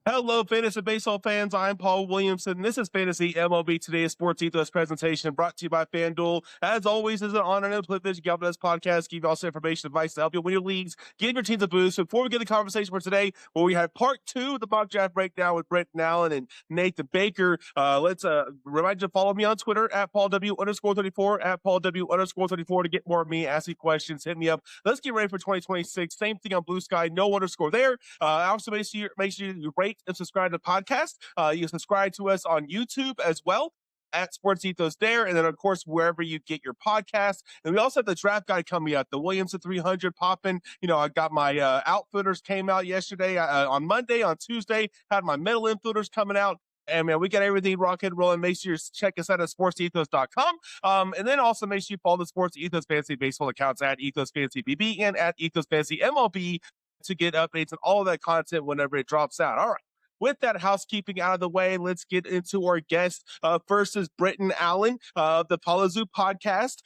Hello, fantasy baseball fans. I'm Paul Williamson. This is Fantasy MLB Today's Sports Ethos presentation brought to you by FanDuel. As always, it's an honor and a privilege to get on this podcast, give you also information, advice to help you win your leagues, give your teams a boost. Before we get the conversation for today, where we have part two of the mock draft breakdown with Britton, Allan, and Nathan Baker, let's remind you to follow me on Twitter at PaulW_34, at PaulW_34 to get more of me, ask me questions, hit me up. Let's get ready for 2026. Same thing on Bluesky, no underscore there. Also, make sure you rate and subscribe to the podcast. You can subscribe to us on YouTube as well at Sports Ethos there, and then of course wherever you get your podcasts. And we also have the draft guide coming out, the Williamson 300 popping. I got my outfitters came out yesterday, on Monday, on Tuesday had my middle infielders coming out. And man, we got everything rock and rolling. Make sure you check us out at sportsethos.com. And then also make sure you follow the Sports Ethos Fantasy Baseball accounts at Ethos Fantasy BB and at Ethos Fantasy MLB to get updates on all of that content whenever it drops out. All right. With that housekeeping out of the way, let's get into our guest. First is Britton, Allan of the Pallazzo podcast.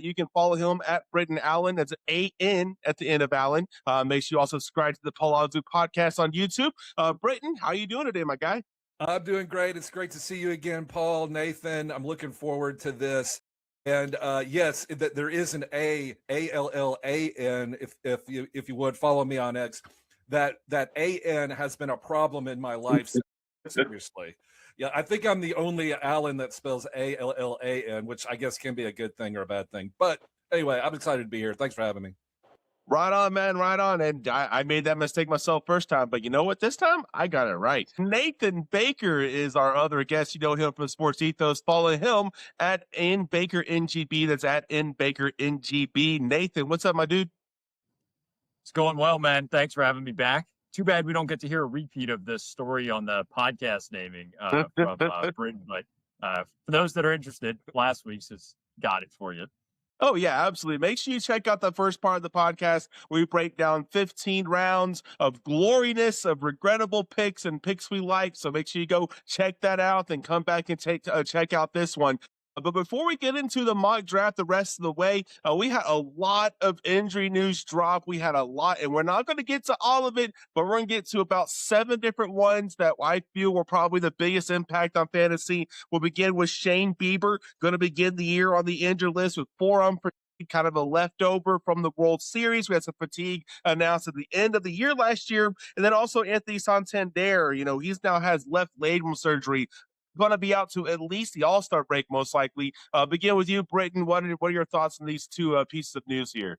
You can follow him at Britton Allan. That's A-N at the end of Allan. Make sure you also subscribe to the Pallazzo podcast on YouTube. Britton, how are you doing today, my guy? I'm doing great. It's great to see you again, Paul, Nathan. I'm looking forward to this. And yes, there is an A-L-L-A-N, if you would follow me on X. That A-N has been a problem in my life, seriously. Yeah, I think I'm the only Allan that spells A-L-L-A-N, which I guess can be a good thing or a bad thing. But anyway, I'm excited to be here. Thanks for having me. Right on, man, right on. And I made that mistake myself first time, but you know what? This time I got it right. Nathan Baker is our other guest. You know him from Sports Ethos. Follow him at NBakerNGB. That's at NBakerNGB. Nathan, what's up, my dude? It's going well, man. Thanks for having me back. Too bad we don't get to hear a repeat of this story on the podcast naming from Britton. But for those that are interested, last week's has got it for you. Oh, yeah, absolutely. Make sure you check out the first part of the podcast where we break down 15 rounds of gloriness, of regrettable picks and picks we like. So make sure you go check that out and come back and check out this one. But before we get into the mock draft the rest of the way, we had a lot of injury news drop. We had a lot, and we're not going to get to all of it, but we're going to get to about 7 different ones that I feel were probably the biggest impact on fantasy. We'll begin with Shane Bieber, going to begin the year on the injured list with forearm fatigue, kind of a leftover from the World Series. We had some fatigue announced at the end of the year last year. And then also Anthony Santander, he's now has left labrum surgery. Going to be out to at least the All-Star break, most likely. Begin with you, Britton. What are your thoughts on these two pieces of news here?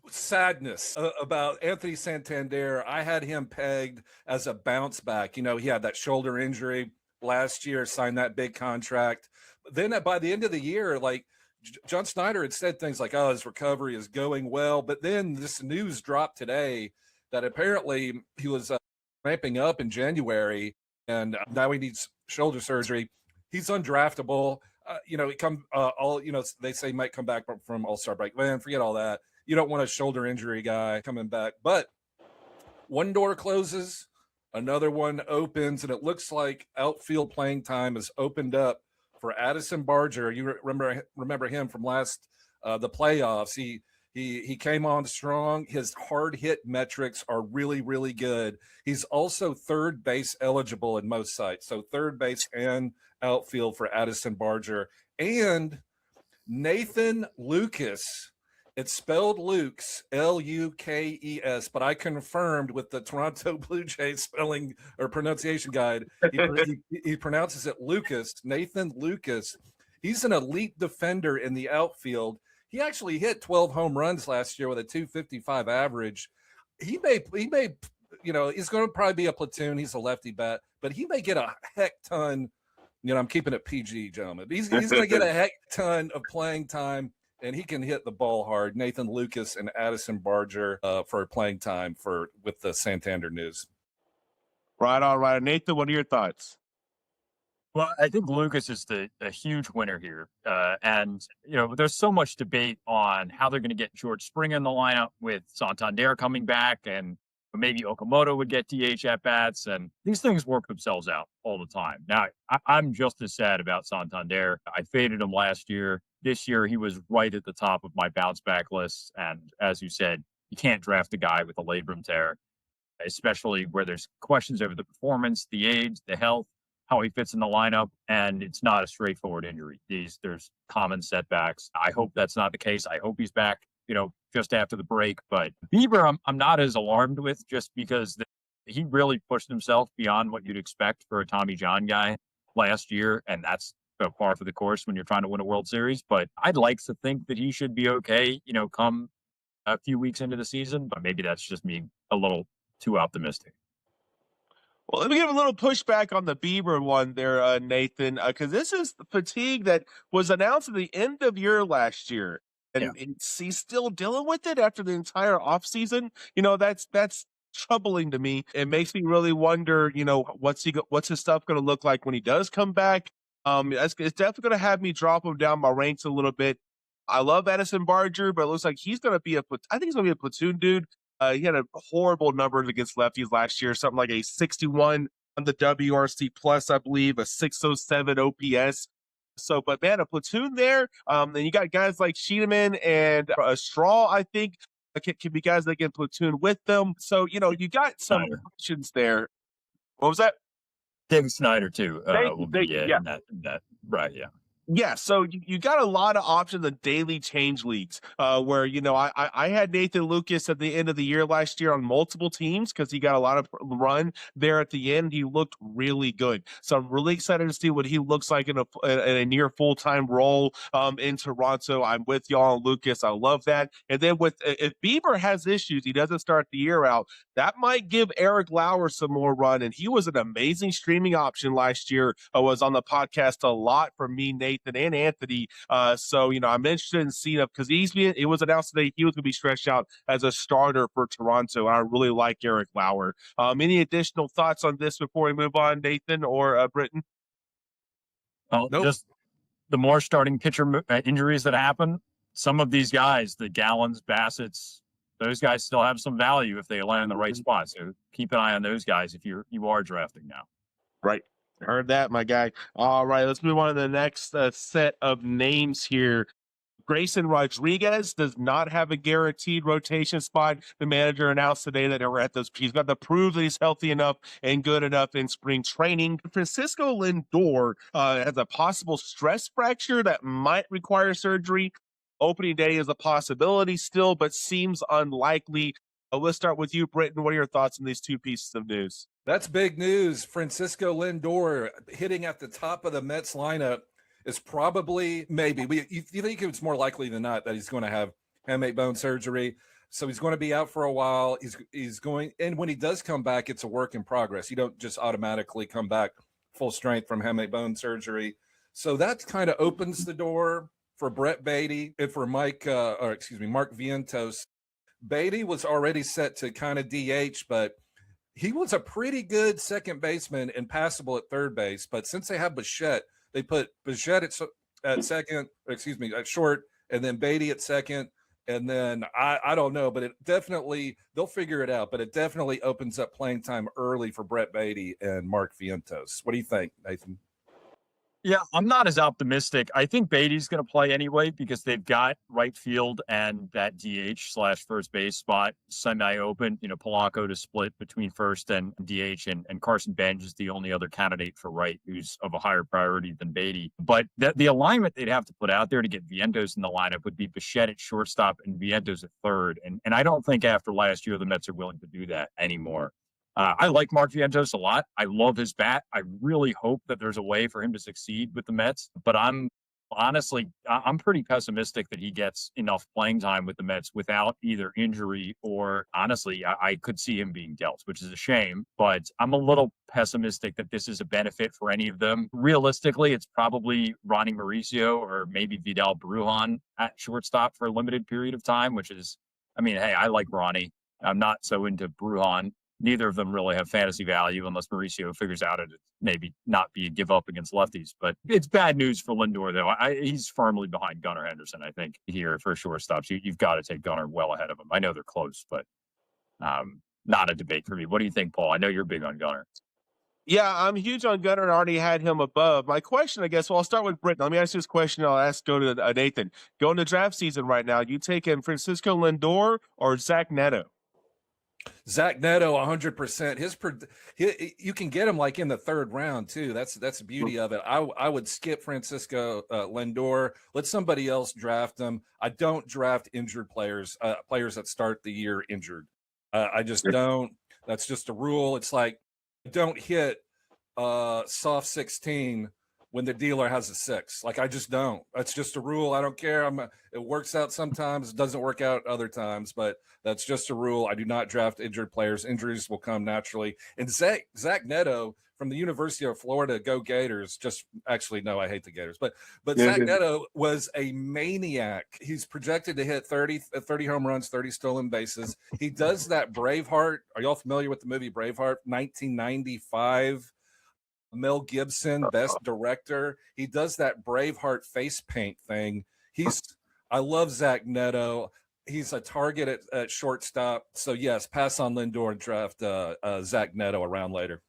Sadness about Anthony Santander. I had him pegged as a bounce back. He had that shoulder injury last year, signed that big contract. But then by the end of the year, like John Snyder had said things like, oh, his recovery is going well. But then this news dropped today that apparently he was ramping up in January, and now he needs shoulder surgery. He's undraftable. He they say he might come back from All-Star break. Man, forget all that. You don't want a shoulder injury guy coming back. But one door closes, another one opens, and it looks like outfield playing time has opened up for Addison Barger. You remember him from the playoffs. He came on strong. His hard hit metrics are really, really good. He's also third base eligible in most sites. So third base and outfield for Addison Barger. And Nathan Lukes. It's spelled Lukes, L-U-K-E-S, but I confirmed with the Toronto Blue Jays spelling or pronunciation guide. He pronounces it Lucas, Nathan Lukes. He's an elite defender in the outfield. He actually hit 12 home runs last year with a 255 average. He may, he's going to probably be a platoon. He's a lefty bat, but he may get a heck ton. I'm keeping it PG, gentlemen. He's going to get a heck ton of playing time, and he can hit the ball hard. Nathan Lukes and Addison Barger for playing time with the Santander news. Right on, right. Nathan, what are your thoughts? Well, I think Lucas is a huge winner here. And there's so much debate on how they're going to get George Springer in the lineup with Santander coming back, and maybe Okamoto would get DH at-bats. And these things work themselves out all the time. Now, I'm just as sad about Santander. I faded him last year. This year, he was right at the top of my bounce-back list. And as you said, you can't draft a guy with a labrum tear. especially where there's questions over the performance, the age, the health, how he fits in the lineup. And it's not a straightforward injury. There's common setbacks. I hope that's not the case. I hope he's back, just after the break. But Bieber, I'm not as alarmed with, just because he really pushed himself beyond what you'd expect for a Tommy John guy last year. And that's so par for the course when you're trying to win a World Series. But I'd like to think that he should be okay, come a few weeks into the season. But maybe that's just me a little too optimistic. Well, let me give a little pushback on the Bieber one there, Nathan, because this is the fatigue that was announced at the end of year last year. And he's still dealing with it after the entire offseason. That's troubling to me. It makes me really wonder, what's his stuff going to look like when he does come back. It's definitely going to have me drop him down my ranks a little bit. I love Addison Barger, but it looks like he's going to be I think he's going to be a platoon dude. He had a horrible number against lefties last year, something like a 61 on the WRC plus, I believe, a 607 OPS. So, but man, a platoon there. Then you got guys like Sheedeman and Straw, I think, can be guys that can platoon with them. So, you got some options there. What was that? David Snyder, too. Will be yeah. In that, right, yeah. Yeah, so you got a lot of options in daily change leagues where, I had Nathan Lucas at the end of the year last year on multiple teams because he got a lot of run there at the end. He looked really good. So I'm really excited to see what he looks like in a near full-time role in Toronto. I'm with y'all on Lucas. I love that. And then if Bieber has issues, he doesn't start the year out, that might give Eric Lauer some more run. And he was an amazing streaming option last year. I was on the podcast a lot for me, Nathan, and Anthony. So, I'm interested in seeing him because it was announced today he was going to be stretched out as a starter for Toronto. I really like Eric Lauer. Any additional thoughts on this before we move on, Nathan or Britton? Nope. Just the more starting pitcher injuries that happen, some of these guys, the Gallons, Bassett's, those guys still have some value if they land in the right spot. So keep an eye on those guys if you are drafting now. Right. Heard that, my guy. All right, let's move on to the next set of names here. Grayson Rodriguez does not have a guaranteed rotation spot. The manager announced today that he's got to prove that he's healthy enough and good enough in spring training. Francisco Lindor has a possible stress fracture that might require surgery. Opening day is a possibility still, but seems unlikely. Let's start with you, Britton. What are your thoughts on these two pieces of news? That's big news. Francisco Lindor hitting at the top of the Mets lineup is probably, you think it's more likely than not that he's going to have hamate bone surgery. So he's going to be out for a while. He's going, and when he does come back, it's a work in progress. You don't just automatically come back full strength from hamate bone surgery. So that kind of opens the door for Brett Baty and for Mark Vientos. Baty was already set to kind of DH, but he was a pretty good second baseman and passable at third base. But since they have Bichette, they put Bichette at short, and then Baty at second. And then I don't know, but they'll figure it out. But it definitely opens up playing time early for Brett Baty and Mark Vientos. What do you think, Nathan? Yeah, I'm not as optimistic. I think Beatty's going to play anyway because they've got right field and that DH/first base spot semi-open. Pallazzo to split between first and DH, and Carson Bench is the only other candidate for right who's of a higher priority than Baty. But the alignment they'd have to put out there to get Vientos in the lineup would be Bichette at shortstop and Vientos at third. And I don't think after last year the Mets are willing to do that anymore. I like Mark Vientos a lot. I love his bat. I really hope that there's a way for him to succeed with the Mets. But I'm pretty pessimistic that he gets enough playing time with the Mets without either injury or, honestly, I could see him being dealt, which is a shame. But I'm a little pessimistic that this is a benefit for any of them. Realistically, it's probably Ronnie Mauricio or maybe Vidal Brujan at shortstop for a limited period of time, which is, hey, I like Ronnie. I'm not so into Brujan. Neither of them really have fantasy value unless Mauricio figures out it maybe not be a give up against lefties. But it's bad news for Lindor, though. He's firmly behind Gunnar Henderson, I think, here for shortstops. You've got to take Gunnar well ahead of him. I know they're close, but not a debate for me. What do you think, Paul? I know you're big on Gunnar. Yeah, I'm huge on Gunnar and already had him above. My question, I guess, I'll start with Britton. Let me ask you this question. Go to Nathan. Going to draft season right now, you taking Francisco Lindor or Zach Neto? Zach Neto, 100%. You can get him like in the third round too. That's the beauty of it. I would skip Francisco Lindor. Let somebody else draft him. I don't draft injured players, players that start the year injured. I just don't. That's just a rule. It's like don't hit soft 16 when the dealer has a 6. Like I just don't. That's just a rule. I don't care. It works out sometimes. It doesn't work out other times, but that's just a rule. I do not draft injured players. Injuries will come naturally. And Zach Neto from the University of Florida, go Gators. Just actually, no, I hate the Gators. But Zach Neto was a maniac. He's projected to hit 30 home runs, 30 stolen bases. He does that Braveheart. Are y'all familiar with the movie Braveheart? 1995. Mel Gibson, best director. He does that Braveheart face paint thing. I love Zach Neto. He's a target at shortstop. So yes, pass on Lindor and draft Zach Neto around later.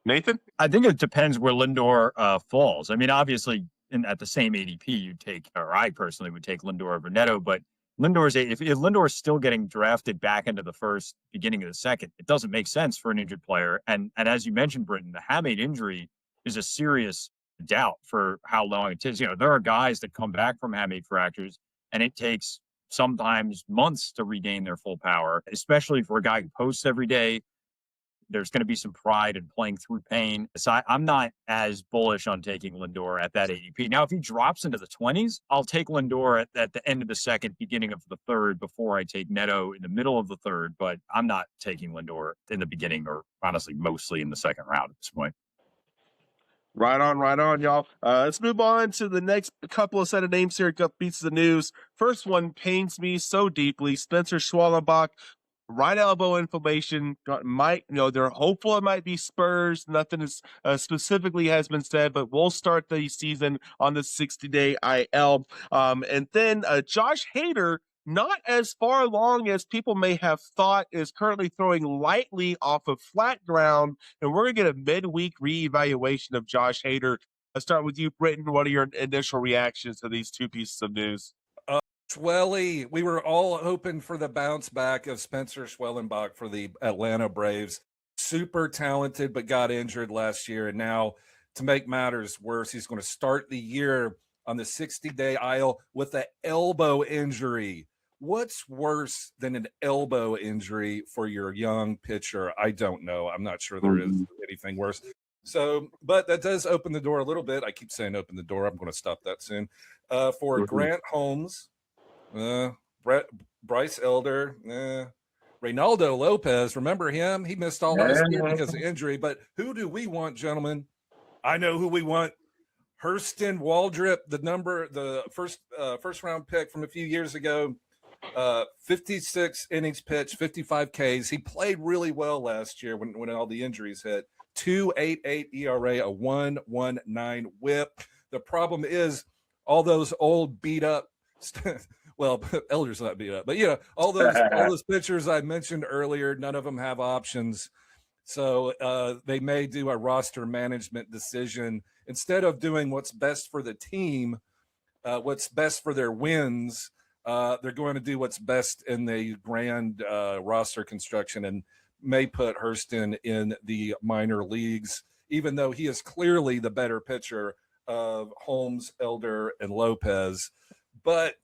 Nathan? I think it depends where Lindor falls. I mean, obviously, at the same ADP, you'd take, or I personally would take Lindor over Neto, but if Lindor's still getting drafted back into the first, beginning of the second, it doesn't make sense for an injured player. And as you mentioned, Britton, the hamate injury is a serious doubt for how long it takes. There are guys that come back from hamate fractures, and it takes sometimes months to regain their full power, especially for a guy who posts every day. There's going to be some pride in playing through pain. So I'm not as bullish on taking Lindor at that ADP. Now, if he drops into the 20s, I'll take Lindor at the end of the second, beginning of the third, before I take Neto in the middle of the third. But I'm not taking Lindor in the beginning, or honestly, mostly in the second round at this point. Right on, y'all. Let's move on to the next couple of set of names here. A couple pieces of news. First one pains me so deeply. Spencer Schwellenbach, right elbow inflammation. They're hopeful it might be Spurs. Nothing is specifically has been said, but we'll start the season on the 60-day IL. And then Josh Hader, not as far along as people may have thought, is currently throwing lightly off of flat ground, and we're going to get a midweek reevaluation of Josh Hader. Let's start with you, Britton. What are your initial reactions to these two pieces of news? Schwelly, we were all hoping for the bounce back of Spencer Schwellenbach for the Atlanta Braves. Super talented, but got injured last year. And now, to make matters worse, he's going to start the year on the 60-day IL with an elbow injury. What's worse than an elbow injury for your young pitcher? I don't know. I'm not sure there is anything worse. So, but that does open the door a little bit. I keep saying open the door. I'm going to stop that soon. For Grant Holmes, Bryce Elder, Reynaldo Lopez. Remember him? He missed all last year because of injury. But who do we want, gentlemen? I know who we want. Hurston Waldrep, the first round pick from a few years ago. 56 innings pitched, 55 Ks. He played really well last year when all the injuries hit. 2.88 ERA, a 1.19 WHIP. The problem is all those old beat up. Well, Elder's not beat up, but all those pitchers I mentioned earlier, none of them have options. So they may do a roster management decision instead of doing what's best for the team, what's best for their wins. They're going to do what's best in the grand roster construction and may put Hurston in the minor leagues, even though he is clearly the better pitcher of Holmes, Elder, and Lopez. But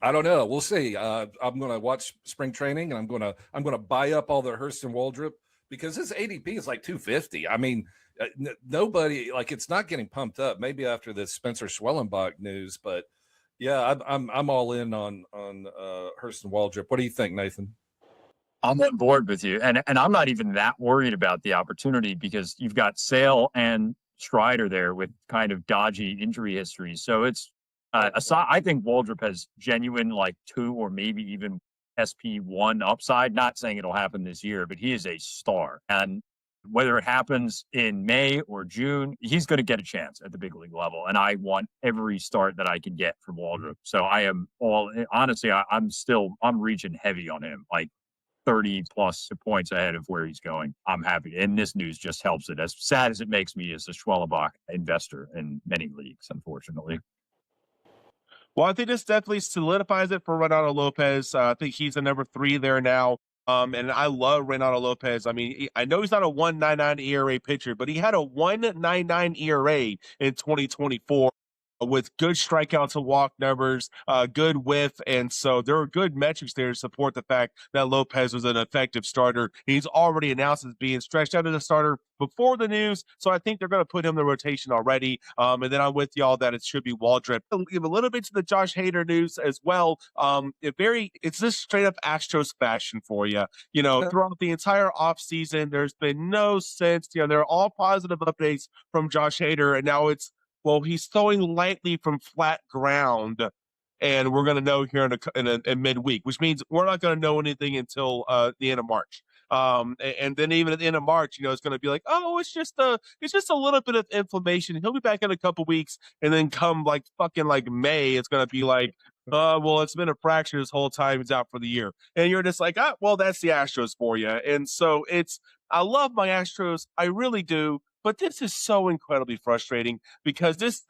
I don't know. We'll see. I'm going to watch spring training, and I'm going to buy up all the Hurston Waldrep because his ADP is like 250. I mean, nobody, like, it's not getting pumped up. Maybe after this Spencer Schwellenbach news, but yeah, I'm all in on Hurston Waldrep. What do you think, Nathan? I'm on board with you, and I'm not even that worried about the opportunity because you've got Sale and Strider there with kind of dodgy injury histories. So it's I think Waldrep has genuine 2 or maybe even SP1 upside. Not saying it'll happen this year, but he is a star. And whether it happens in May or June, he's going to get a chance at the big league level. And I want every start that I can get from Waldrep. So I am honestly, I'm reaching heavy on him, 30 plus points ahead of where he's going. I'm happy. And this news just helps it. As sad as it makes me as a Schwellenbach investor in many leagues, unfortunately. Well, I think this definitely solidifies it for Renato Lopez. I think he's the number 3 there now. And I love Renato Lopez. I mean, I know he's not a 1.99 ERA pitcher, but he had a 1.99 ERA in 2024 with good strikeouts and walk numbers, good whiff. And so there are good metrics there to support the fact that Lopez was an effective starter. He's already announced as being stretched out as a starter before the news. So I think they're going to put him in the rotation already. And then I'm with y'all that it should be Waldrop. I'll give a little bit to the Josh Hader news as well. It's just straight up Astros fashion for you. You know, throughout the entire offseason, there's been no sense. You know, they're all positive updates from Josh Hader. And now it's, well, he's throwing lightly from flat ground, and we're going to know here in midweek, which means we're not going to know anything until the end of March. And then even at the end of March, you know, it's going to be like, oh, it's just a little bit of inflammation. He'll be back in a couple weeks, and then come like fucking like May, it's going to be like, well, it's been a fracture this whole time. He's out for the year, and you're just like, well, that's the Astros for you. And so I love my Astros, I really do. But this is so incredibly frustrating because this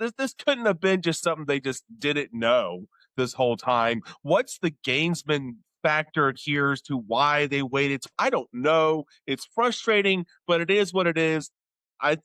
couldn't have been just something they just didn't know this whole time. What's the gamesman factor here as to why they waited? I don't know. It's frustrating, but it is what it is.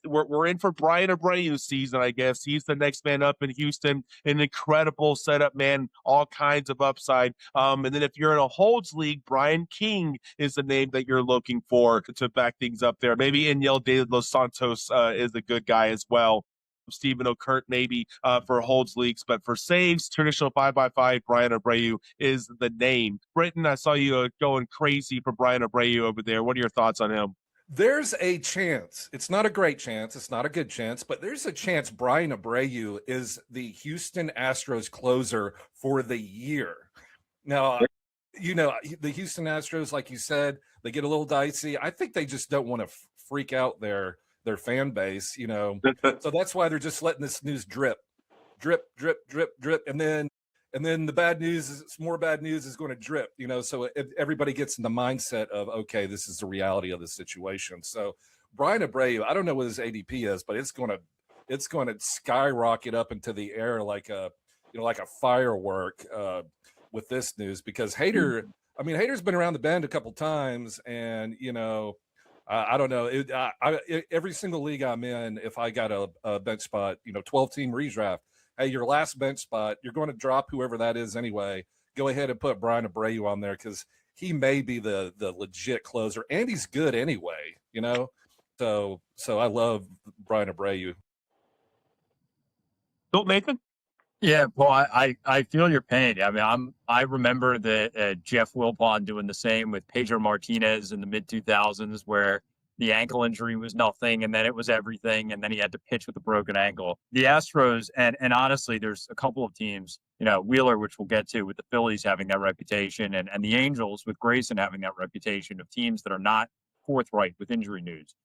We're in for Brian Abreu's season, I guess. He's the next man up in Houston. An incredible setup, man. All kinds of upside. And then if you're in a holds league, Brian King is the name that you're looking for to back things up there. Maybe Eniel de Los Santos is a good guy as well. Stephen O'Kurt maybe for holds leagues, but for saves, traditional 5x5, Brian Abreu is the name. Britton, I saw you going crazy for Brian Abreu over there. What are your thoughts on him? There's a chance. It's not a great chance. It's not a good chance, but there's a chance Brian Abreu is the Houston Astros closer for the year. Now, you know, the Houston Astros, like you said, they get a little dicey. I think they just don't want to freak out their fan base, you know. So that's why they're just letting this news drip, drip, drip, drip, drip. And then the bad news is more bad news is going to drip, you know, so everybody gets in the mindset of, okay, this is the reality of the situation. So Brian Abreu, I don't know what his ADP is, but it's going to skyrocket up into the air like a firework with this news, because Hader's been around the bend a couple times, and, you know, I don't know. Every single league I'm in, if I got a bench spot, you know, 12-team redraft, hey, your last bench spot, you're going to drop whoever that is anyway. Go ahead and put Brian Abreu on there because he may be the legit closer, and he's good anyway, you know. So I love Brian Abreu. Don't Nathan? Yeah, well, I feel your pain. I mean, I remember the Jeff Wilpon doing the same with Pedro Martinez in the mid 2000s, where the ankle injury was nothing, and then it was everything, and then he had to pitch with a broken ankle. The Astros, and honestly, there's a couple of teams, you know, Wheeler, which we'll get to, with the Phillies having that reputation, and the Angels with Grayson having that reputation of teams that are not forthright with injury news.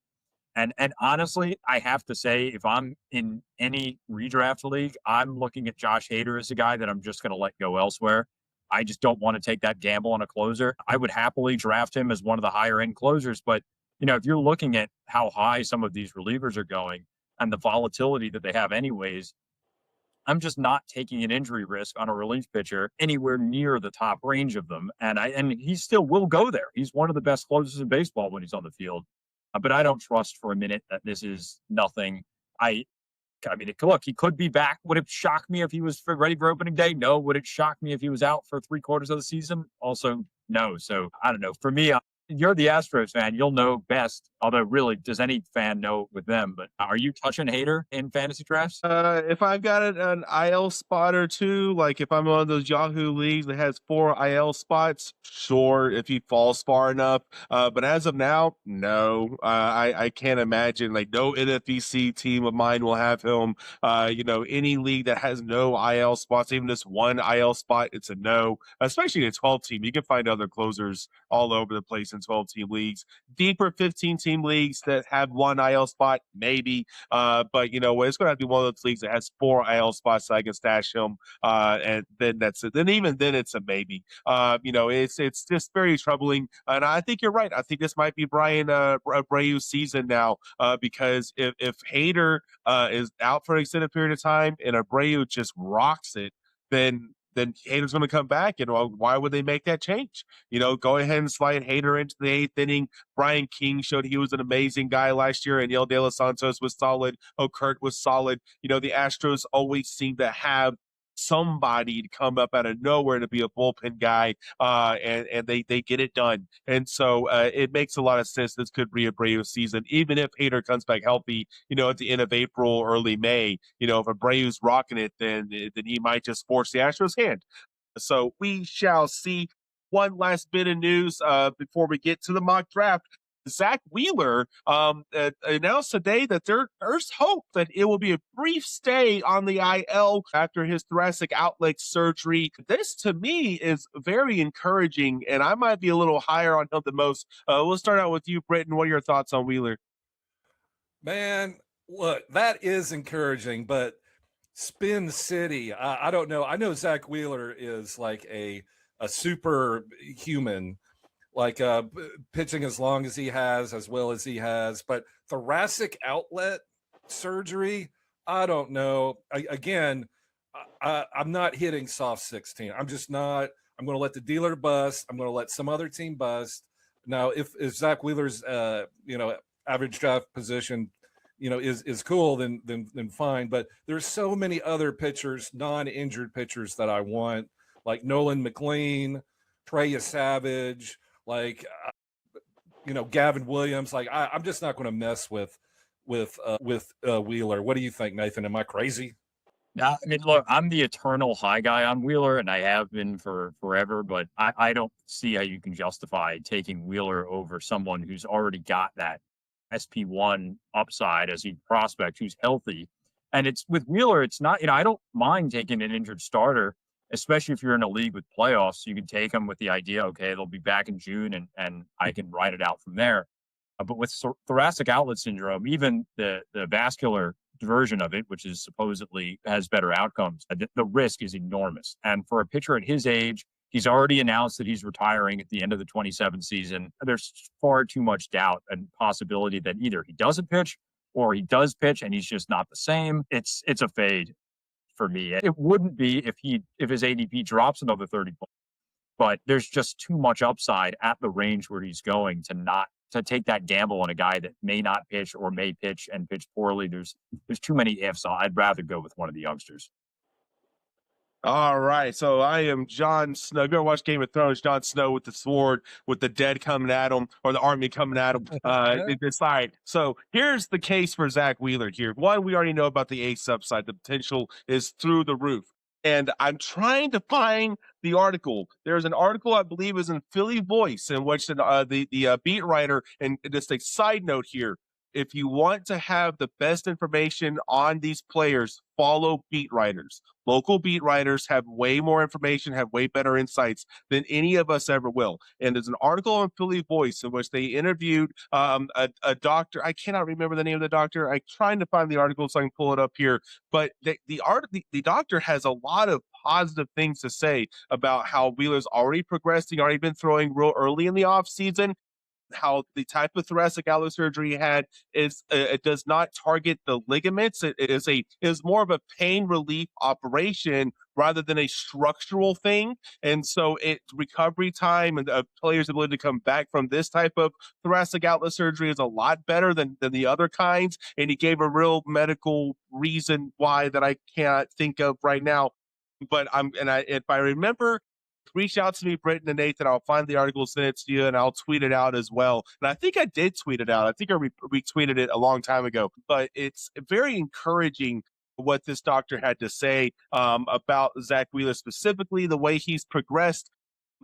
And honestly, I have to say, if I'm in any redraft league, I'm looking at Josh Hader as a guy that I'm just going to let go elsewhere. I just don't want to take that gamble on a closer. I would happily draft him as one of the higher end closers, but you know, if you're looking at how high some of these relievers are going and the volatility that they have anyways, I'm just not taking an injury risk on a relief pitcher anywhere near the top range of them. And he still will go there. He's one of the best closers in baseball when he's on the field. But I don't trust for a minute that this is nothing. I mean, look, he could be back. Would it shock me if he was ready for opening day? No. Would it shock me if he was out for 3/4 of the season? Also, no. So I don't know. For me, you're the Astros fan. You'll know best. Although, really, does any fan know with them? But are you touching Hader in fantasy drafts? If I've got an IL spot or two, like if I'm one of those Yahoo leagues that has 4 IL spots, sure, if he falls far enough. But as of now, no. I can't imagine. Like, no NFBC team of mine will have him. You know, any league that has no IL spots, even this one IL spot, it's a no. Especially in a 12-team, you can find other closers all over the place in 12-team leagues. Deeper 15-team leagues that have 1 IL spot, maybe. But you know, it's going to have to be one of those leagues that has 4 IL spots so I can stash him. And then that's it. Then even then it's a maybe. You know, it's just very troubling. And I think you're right. I think this might be Brian Abreu's season now, because if Hader is out for an extended period of time and Abreu just rocks it, then then Hader's going to come back. And why would they make that change? Go ahead and slide Hader into the 8th inning. Brian King showed he was an amazing guy last year, and Yel De Los Santos was solid. Kurt was solid. The Astros always seem to have somebody to come up out of nowhere to be a bullpen guy, and they get it done. And so it makes a lot of sense. This could be a Abreu season, even if Hader comes back healthy, at the end of April, early May. If Abreu's rocking it, then he might just force the Astros' hand. So we shall see. One last bit of news before we get to the mock draft. Zack Wheeler announced today that there's hope that it will be a brief stay on the IL after his thoracic outlet surgery. This, to me, is very encouraging, and I might be a little higher on him than most. We'll start out with you, Britton. What are your thoughts on Wheeler? Man, look, that is encouraging, but Spin City, I don't know. I know Zack Wheeler is like a superhuman, like pitching as long as he has, as well as he has, but thoracic outlet surgery, I don't know. I'm not hitting soft 16. I'm just not. I'm going to let the dealer bust. I'm going to let some other team bust. Now, if Zack Wheeler's average draft position is cool, then fine. But there's so many other pitchers, non-injured pitchers that I want, like Nolan McLean, Trey Savage, like Gavin Williams. Like I'm just not going to mess with Wheeler. What do you think, Nathan? Am I crazy? I mean, look, I'm the eternal high guy on Wheeler, and I have been for forever, but I don't see how you can justify taking Wheeler over someone who's already got that SP1 upside as a prospect who's healthy. And it's with Wheeler, it's not, I don't mind taking an injured starter, especially if you're in a league with playoffs. You can take them with the idea, okay, they'll be back in June and I can ride it out from there. But with thoracic outlet syndrome, even the vascular version of it, which is supposedly has better outcomes, the risk is enormous. And for a pitcher at his age, he's already announced that he's retiring at the end of the 27 season. There's far too much doubt and possibility that either he doesn't pitch or he does pitch and he's just not the same. It's a fade for me. It wouldn't be if his ADP drops another 30 points, but there's just too much upside at the range where he's going to take that gamble on a guy that may not pitch or may pitch and pitch poorly. There's too many ifs. I'd rather go with one of the youngsters. All right, so I am Jon Snow. If you ever watched Game of Thrones, Jon Snow with the sword, with the dead coming at him, or the army coming at him. It's all right. So here's the case for Zack Wheeler here. One, we already know about the ace upside. The potential is through the roof. And I'm trying to find the article. There's an article, I believe, is in Philly Voice, in which the beat writer, and just a side note here, if you want to have the best information on these players, follow beat writers. Local beat writers have way more information, have way better insights than any of us ever will. And there's an article on Philly Voice in which they interviewed a doctor. I cannot remember the name of the doctor. I'm trying to find the article so I can pull it up here. But the doctor has a lot of positive things to say about how Wheeler's already progressing, already been throwing real early in the offseason. How the type of thoracic outlet surgery he had is it does not target the ligaments. It is more of a pain relief operation rather than a structural thing. And so recovery time and the player's ability to come back from this type of thoracic outlet surgery is a lot better than the other kinds. And he gave a real medical reason why that I cannot think of right now. But if I remember, reach out to me, Britton and Nathan. I'll find the article, send it to you, and I'll tweet it out as well. And I think I did tweet it out. I think I retweeted it a long time ago. But it's very encouraging what this doctor had to say about Zack Wheeler, specifically the way he's progressed,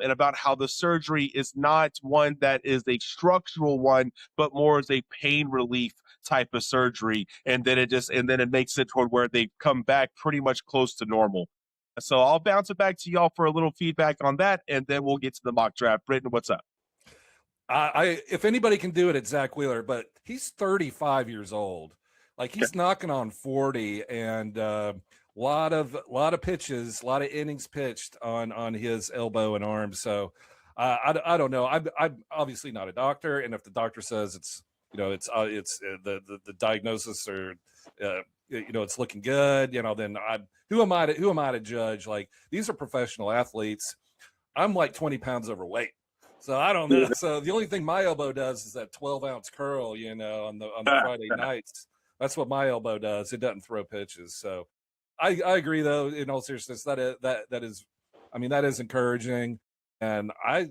and about how the surgery is not one that is a structural one, but more as a pain relief type of surgery. And then it makes it toward where they come back pretty much close to normal. So I'll bounce it back to y'all for a little feedback on that, and then we'll get to the mock draft. Britton, what's up? If anybody can do it, it's Zack Wheeler, but he's 35 years old. Like he's knocking on 40, and lot of pitches, a lot of innings pitched on his elbow and arm. So I don't know. I'm obviously not a doctor, and if the doctor says it's the diagnosis or it's looking good. Then who am I to judge? Like, these are professional athletes. I'm like 20 pounds overweight. So I don't know. So the only thing my elbow does is that 12-ounce curl, on the Friday nights. That's what my elbow does. It doesn't throw pitches. So I agree, though. In all seriousness, that is encouraging. And I'm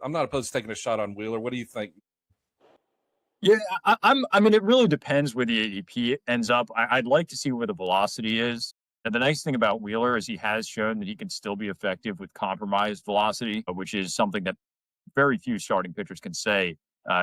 not opposed to taking a shot on Wheeler. What do you think? Yeah, I mean, it really depends where the ADP ends up. I'd like to see where the velocity is. And the nice thing about Wheeler is he has shown that he can still be effective with compromised velocity, which is something that very few starting pitchers can say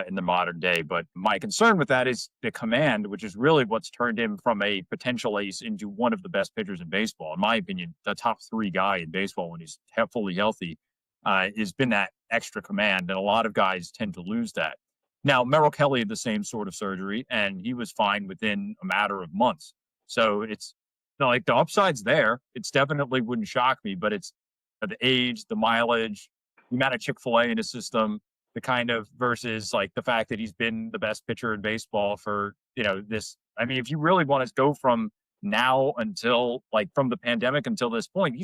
in the modern day. But my concern with that is the command, which is really what's turned him from a potential ace into one of the best pitchers in baseball. In my opinion, the top 3 guy in baseball when he's fully healthy has been that extra command. And a lot of guys tend to lose that. Now, Merrill Kelly had the same sort of surgery, and he was fine within a matter of months. So it's like the upside's there. It's definitely wouldn't shock me, but it's the age, the mileage, the amount of Chick-fil-A in his system, the kind of versus like the fact that he's been the best pitcher in baseball for, this. I mean, if you really want to go from now until like from the pandemic until this point,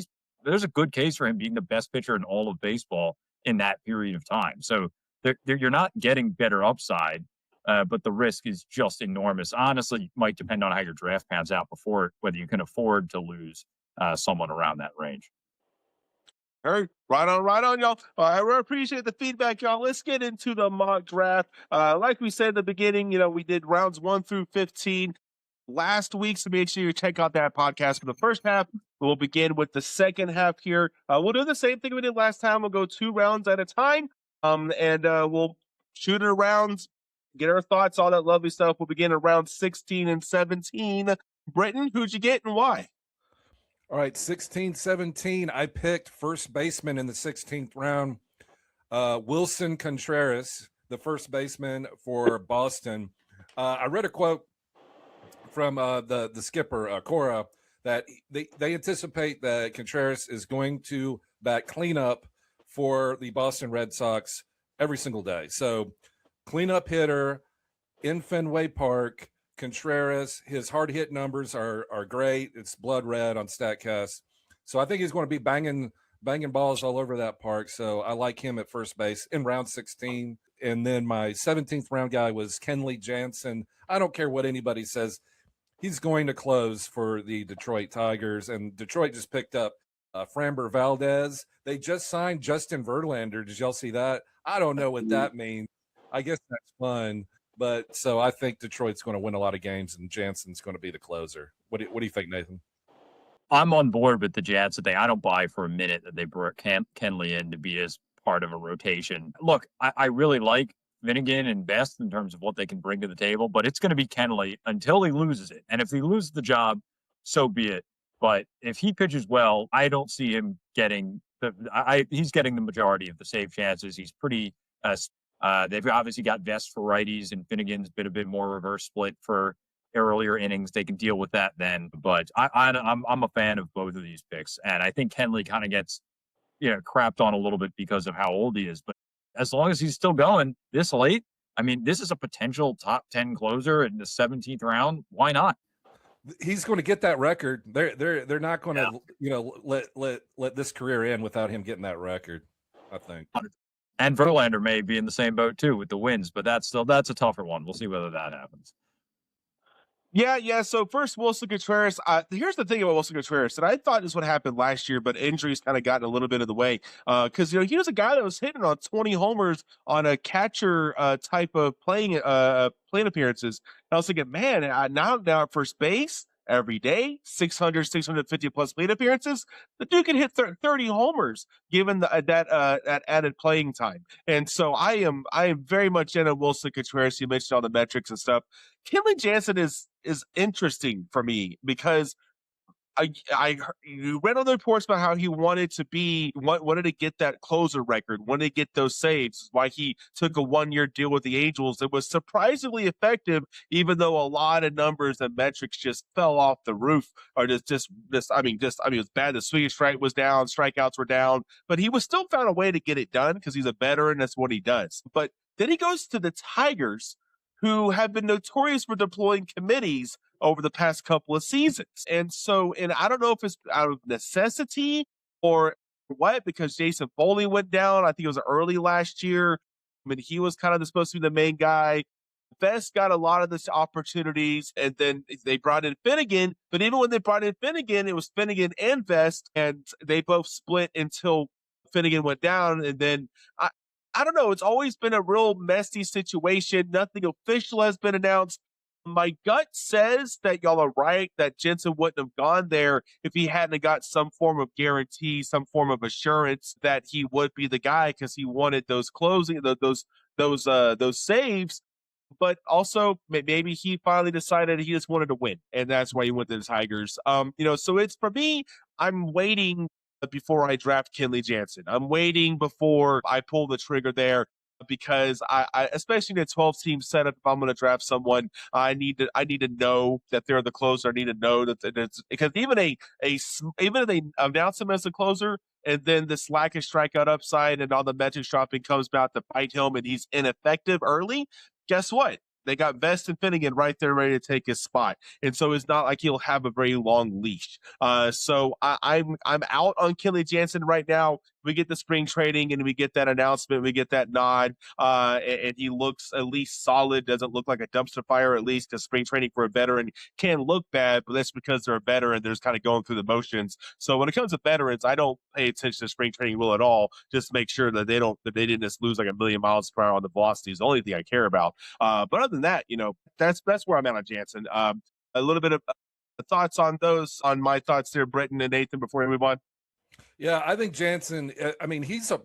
there's a good case for him being the best pitcher in all of baseball in that period of time. So you're not getting better upside. But the risk is just enormous. Honestly, it might depend on how your draft pans out before whether you can afford to lose someone around that range. All right, right on, y'all. I really appreciate the feedback, y'all. Let's get into the mock draft. Like we said at the beginning, we did rounds 1 through 15 last week, so make sure you check out that podcast for the first half. We'll begin with the second half here. We'll do the same thing we did last time. We'll go 2 rounds at a time, and we'll shoot it around, get our thoughts, all that lovely stuff. We'll begin around 16 and 17. Britton, who'd you get and why? All right, 16, 17. I picked first baseman in the 16th round, Wilson Contreras, the first baseman for Boston. I read a quote from the skipper, Cora, that they anticipate that Contreras is going to bat cleanup for the Boston Red Sox every single day. So cleanup hitter in Fenway Park, Contreras, his hard hit numbers are great. It's blood red on StatCast. So I think he's going to be banging balls all over that park. So I like him at first base in round 16. And then my 17th round guy was Kenley Jansen. I don't care what anybody says. He's going to close for the Detroit Tigers. And Detroit just picked up Framber Valdez. They just signed Justin Verlander. Did y'all see that? I don't know what that means. I guess that's fun. But so I think Detroit's going to win a lot of games, and Jansen's going to be the closer. What do you think, Nathan? I'm on board with the Jansen thing. I don't buy for a minute that they brought Kenley in to be as part of a rotation. Look, I really like Finnegan and Best in terms of what they can bring to the table, but it's going to be Kenley until he loses it. And if he loses the job, so be it. But if he pitches well, I don't see him getting he's getting the majority of the save chances. He's pretty they've obviously got Vest for righties, and Finnegan's been a bit more reverse split for earlier innings. They can deal with that then. But I'm a fan of both of these picks, and I think Kenley kind of gets crapped on a little bit because of how old he is. But as long as he's still going this late, I mean, this is a potential top 10 closer in the 17th round. Why not? He's going to get that record. They're not going to let this career end without him getting that record, I think. And Verlander may be in the same boat too with the wins, but that's a tougher one. We'll see whether that happens. Yeah. So first, Wilson Contreras. Here's the thing about Wilson Contreras, and I thought this would happen last year, but injuries kind of gotten a little bit of the way. Because he was a guy that was hitting on 20 homers on a catcher type of playing appearances. And I was thinking, man, now at first base every day, 600, 650 plus plate appearances, the dude can hit 30 homers given that added playing time. And so I am very much in a Wilson Contreras. You mentioned all the metrics and stuff. Kenley Jansen is interesting for me because you read all the reports about how he wanted to get that closer record, wanted to get those saves, why he took a 1-year deal with the Angels. It was surprisingly effective, even though a lot of numbers and metrics just fell off the roof. Or it was bad. The swinging strike was down, strikeouts were down, but he was still found a way to get it done because he's a veteran. That's what he does. But then he goes to the Tigers, who have been notorious for deploying committees over the past couple of seasons. And I don't know if it's out of necessity or what, because Jason Foley went down. I think it was early last year. I mean, he was kind of supposed to be the main guy. Vest got a lot of the opportunities, and then they brought in Finnegan. But even when they brought in Finnegan, it was Finnegan and Vest, and they both split until Finnegan went down. And then I don't know. It's always been a real messy situation. Nothing official has been announced. My gut says that y'all are right, that Jensen wouldn't have gone there if he hadn't got some form of guarantee, some form of assurance that he would be the guy, because he wanted those closing, those saves. But also maybe he finally decided he just wanted to win, and that's why he went to the Tigers. So it's, for me, I'm waiting before I draft Kenley Jansen. I'm waiting before I pull the trigger there, because I especially in a 12-team setup, if I'm going to draft someone, I need to know that they're the closer. I need to know that it's, because even if they announce him as a closer, and then the slackish strikeout upside and all the metrics dropping comes back to bite him, and he's ineffective early, guess what? They got Vest and Finnegan right there ready to take his spot. And so it's not like he'll have a very long leash. So I'm out on Kenley Jansen right now. We get the spring trading and we get that announcement, we get that nod, and he looks at least solid, doesn't look like a dumpster fire, at least, because spring training for a veteran can look bad, but that's because they're a veteran. They're just kind of going through the motions. So when it comes to veterans, I don't pay attention to spring training rule at all. Just make sure that they didn't just lose like a million miles per hour on the velocity is the only thing I care about. But other than that, that's where I'm at on Jansen. A little bit of thoughts on my thoughts there, Britton and Nathan, before we move on. Yeah, I think Jansen, I mean, he's a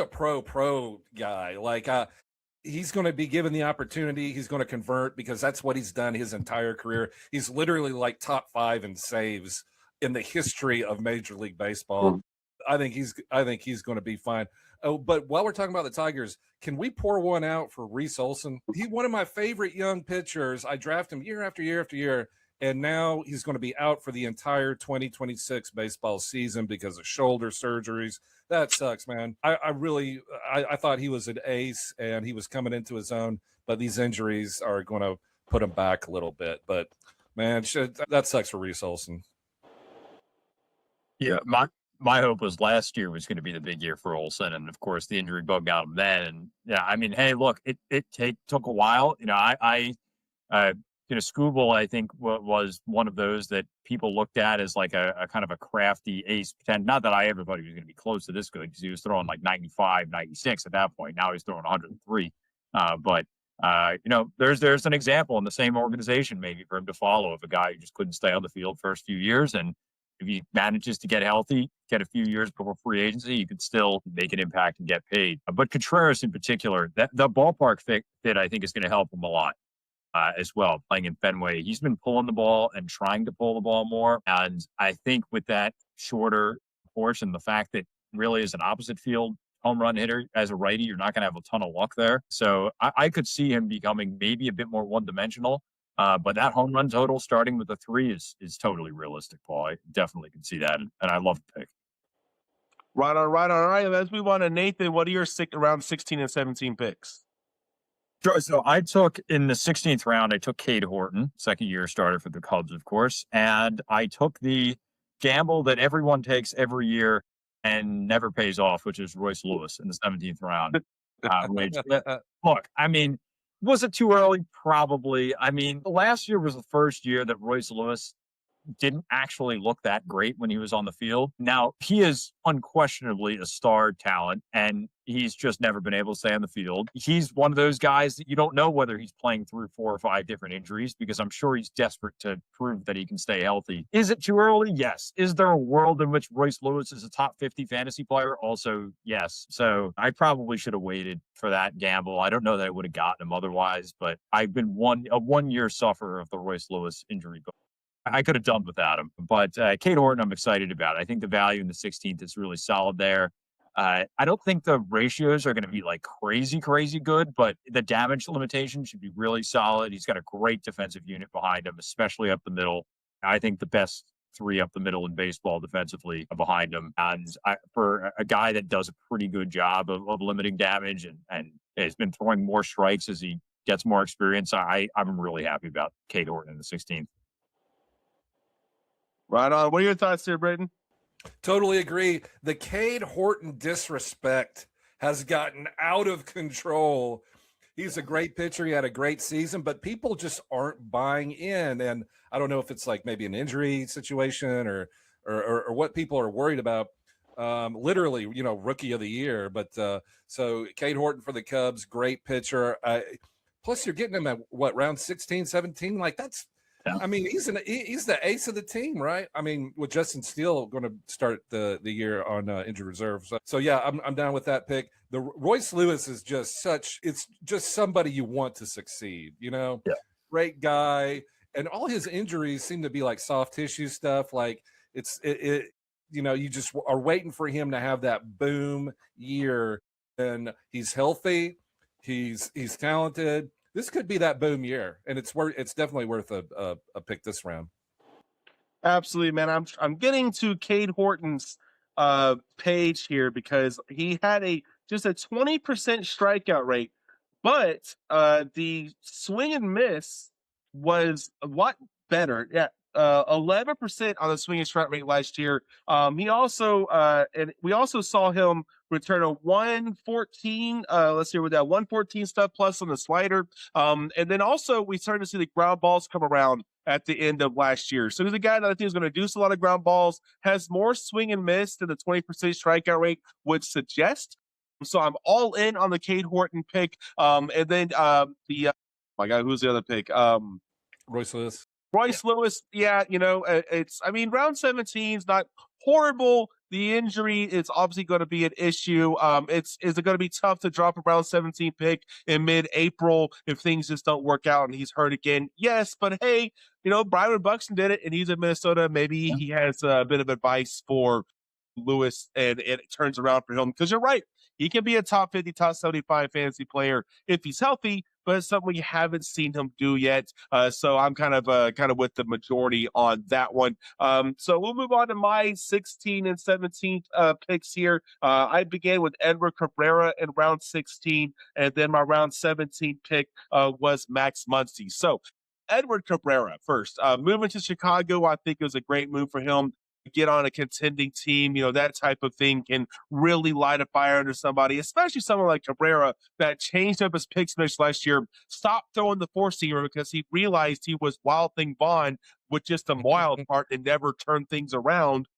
pro guy. Like, he's going to be given the opportunity. He's going to convert, because that's what he's done his entire career. He's literally like top 5 in saves in the history of Major League Baseball. I think he's going to be fine. Oh, but while we're talking about the Tigers, can we pour one out for Reese Olson? He's one of my favorite young pitchers. I draft him year after year after year, and now he's going to be out for the entire 2026 baseball season because of shoulder surgeries. That sucks, man. I thought he was an ace and he was coming into his own, but these injuries are going to put him back a little bit. But man, that sucks for Reese Olson. Yeah, my hope was last year was going to be the big year for Olsen, and of course the injury bug got him then. And yeah, I mean, hey, look, it took a while. Skubal, I think, was one of those that people looked at as like a kind of a crafty ace. Not that I ever thought he was going to be close to this good, because he was throwing like 95, 96 at that point. Now he's throwing 103. There's an example in the same organization maybe for him to follow of a guy who just couldn't stay on the field first few years, and if he manages to get healthy, get a few years before free agency, you could still make an impact and get paid. But Contreras in particular, the ballpark fit I think is going to help him a lot as well, playing in Fenway. He's been pulling the ball and trying to pull the ball more. And I think with that shorter portion, the fact that really is an opposite field home run hitter as a righty, you're not going to have a ton of luck there. So I could see him becoming maybe a bit more one-dimensional. But that home run total starting with a 3 is totally realistic, Paul. I definitely can see that, and I love the pick. Right on. Let's move on to Nathan. What are your around 16 and 17 picks? Sure. So I took, in the 16th round, I took Cade Horton, second-year starter for the Cubs, of course, and I took the gamble that everyone takes every year and never pays off, which is Royce Lewis in the 17th round. Look, I mean, was it too early? Probably. I mean, last year was the first year that Royce Lewis didn't actually look that great when he was on the field. Now, he is unquestionably a star talent, and he's just never been able to stay on the field. He's one of those guys that you don't know whether he's playing through 4 or 5 different injuries, because I'm sure he's desperate to prove that he can stay healthy. Is it too early? Yes. Is there a world in which Royce Lewis is a top 50 fantasy player? Also, yes. So I probably should have waited for that gamble. I don't know that I would have gotten him otherwise, but I've been a one-year sufferer of the Royce Lewis injury. I could have done without him. But Cade Horton, I'm excited about. I think the value in the 16th is really solid there. I don't think the ratios are going to be like crazy good, but the damage limitation should be really solid. He's got a great defensive unit behind him, especially up the middle. I think the best 3 up the middle in baseball defensively behind him. And for a guy that does a pretty good job of limiting damage and has been throwing more strikes as he gets more experience. I'm really happy about Cade Horton in the 16th. Right on. What are your thoughts there, Britton? Totally agree. The Cade Horton disrespect has gotten out of control. He's a great pitcher. He had a great season, but people just aren't buying in. And I don't know if it's like maybe an injury situation or what people are worried about. Literally, rookie of the year. But so Cade Horton for the Cubs, great pitcher. Plus, you're getting him at what, round 16, 17? Like that's. I mean, he's the ace of the team, right? I mean, with Justin Steele going to start the year on injured reserve. So yeah, I'm down with that pick. The Royce Lewis is just it's just somebody you want to succeed, Yeah. Great guy. And all his injuries seem to be like soft tissue stuff. Like you just are waiting for him to have that boom year. And he's healthy. He's talented. This could be that boom year, and it's definitely worth a pick this round. Absolutely, man. I'm getting to Cade Horton's page here because he had just a 20% strikeout rate, but the swing and miss was a lot better. Yeah. 11% on the swing and strike rate last year. He also and we also saw him return a 114. Let's see with that 114 stuff plus on the slider. And then also we started to see the ground balls come around at the end of last year. So he's a guy that I think is going to do a lot of ground balls, has more swing and miss than the 20% strikeout rate would suggest. So I'm all in on the Cade Horton pick. And then my God, who's the other pick? Royce Lewis. Lewis, yeah, round 17 is not horrible. The injury is obviously going to be an issue. Is it going to be tough to drop a round 17 pick in mid-April if things just don't work out and he's hurt again? Yes, but hey, Byron Buxton did it and he's in Minnesota. Maybe he has a bit of advice for Lewis and it turns around for him because you're right. He can be a top 50, top 75 fantasy player if he's healthy, but it's something we haven't seen him do yet. So I'm kind of with the majority on that one. So we'll move on to my 16 and 17 picks here. I began with Edward Cabrera in round 16, and then my round 17 pick was Max Muncy. So Edward Cabrera first. Moving to Chicago, I think it was a great move for him. Get on a contending team, that type of thing can really light a fire under somebody, especially someone like Cabrera that changed up his pick mix last year, stopped throwing the four-seamer because he realized he was Wild Thing Vaughn with just a wild part and never turned things around.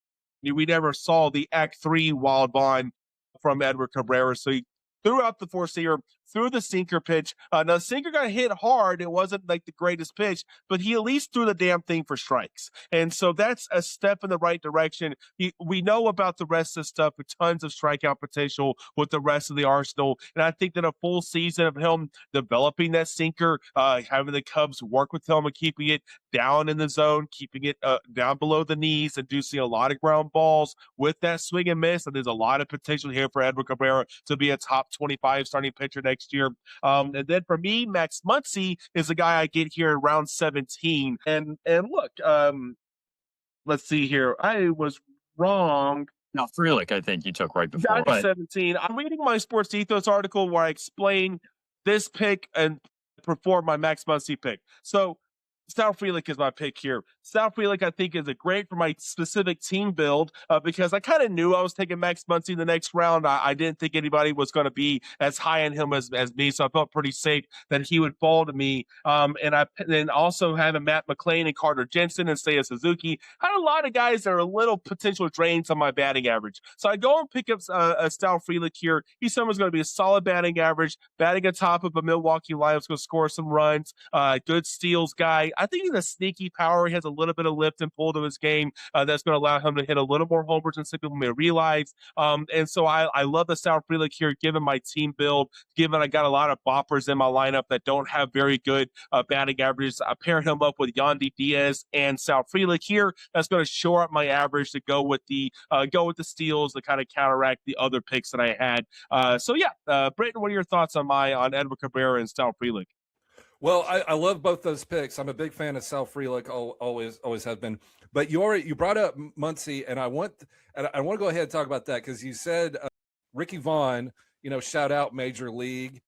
We never saw the Act 3 Wild Vaughn from Edward Cabrera, so he threw out the four-seamer, threw the sinker pitch. Now, the sinker got hit hard. It wasn't like the greatest pitch, but he at least threw the damn thing for strikes. And so that's a step in the right direction. We know about the rest of the stuff with tons of strikeout potential with the rest of the arsenal. And I think that a full season of him developing that sinker, having the Cubs work with him and keeping it down in the zone, keeping it down below the knees, and do see a lot of ground balls with that swing and miss. And there's a lot of potential here for Edward Cabrera to be a top 25 starting pitcher next year. And then for me, Max Muncy is the guy I get here in round 17. And look, let's see here. I was wrong. Now, Frelick, I think you took right before. But 17. I'm reading my Sports Ethos article where I explain this pick and perform my Max Muncy pick. So Sal Frelick is my pick here. Sal Frelick, I think, is a great for my specific team build because I kind of knew I was taking Max Muncy in the next round. I didn't think anybody was going to be as high on him as me, so I felt pretty safe that he would fall to me. And I then also having Matt McClain and Carter Jensen and Seiya Suzuki. I had a lot of guys that are a little potential drains on my batting average. So I go and pick up a Sal Frelick here. He's someone's going to be a solid batting average, batting atop of a Milwaukee lineup, going to score some runs, good steals guy. I think he's a sneaky power. He has a little bit of lift and pull to his game that's going to allow him to hit a little more homers than some people may realize. And so I love the Sal Frelick here, given my team build, given I got a lot of boppers in my lineup that don't have very good batting averages. I pair him up with Yandy Diaz and Sal Frelick here. That's going to shore up my average to go with the steals to kind of counteract the other picks that I had. Britton, what are your thoughts on Edward Cabrera and Sal Frelick? Well, I love both those picks. I'm a big fan of Sal Frelick, always have been. But you brought up Muncy, and I want to go ahead and talk about that because you said Ricky Vaughn, shout out Major League.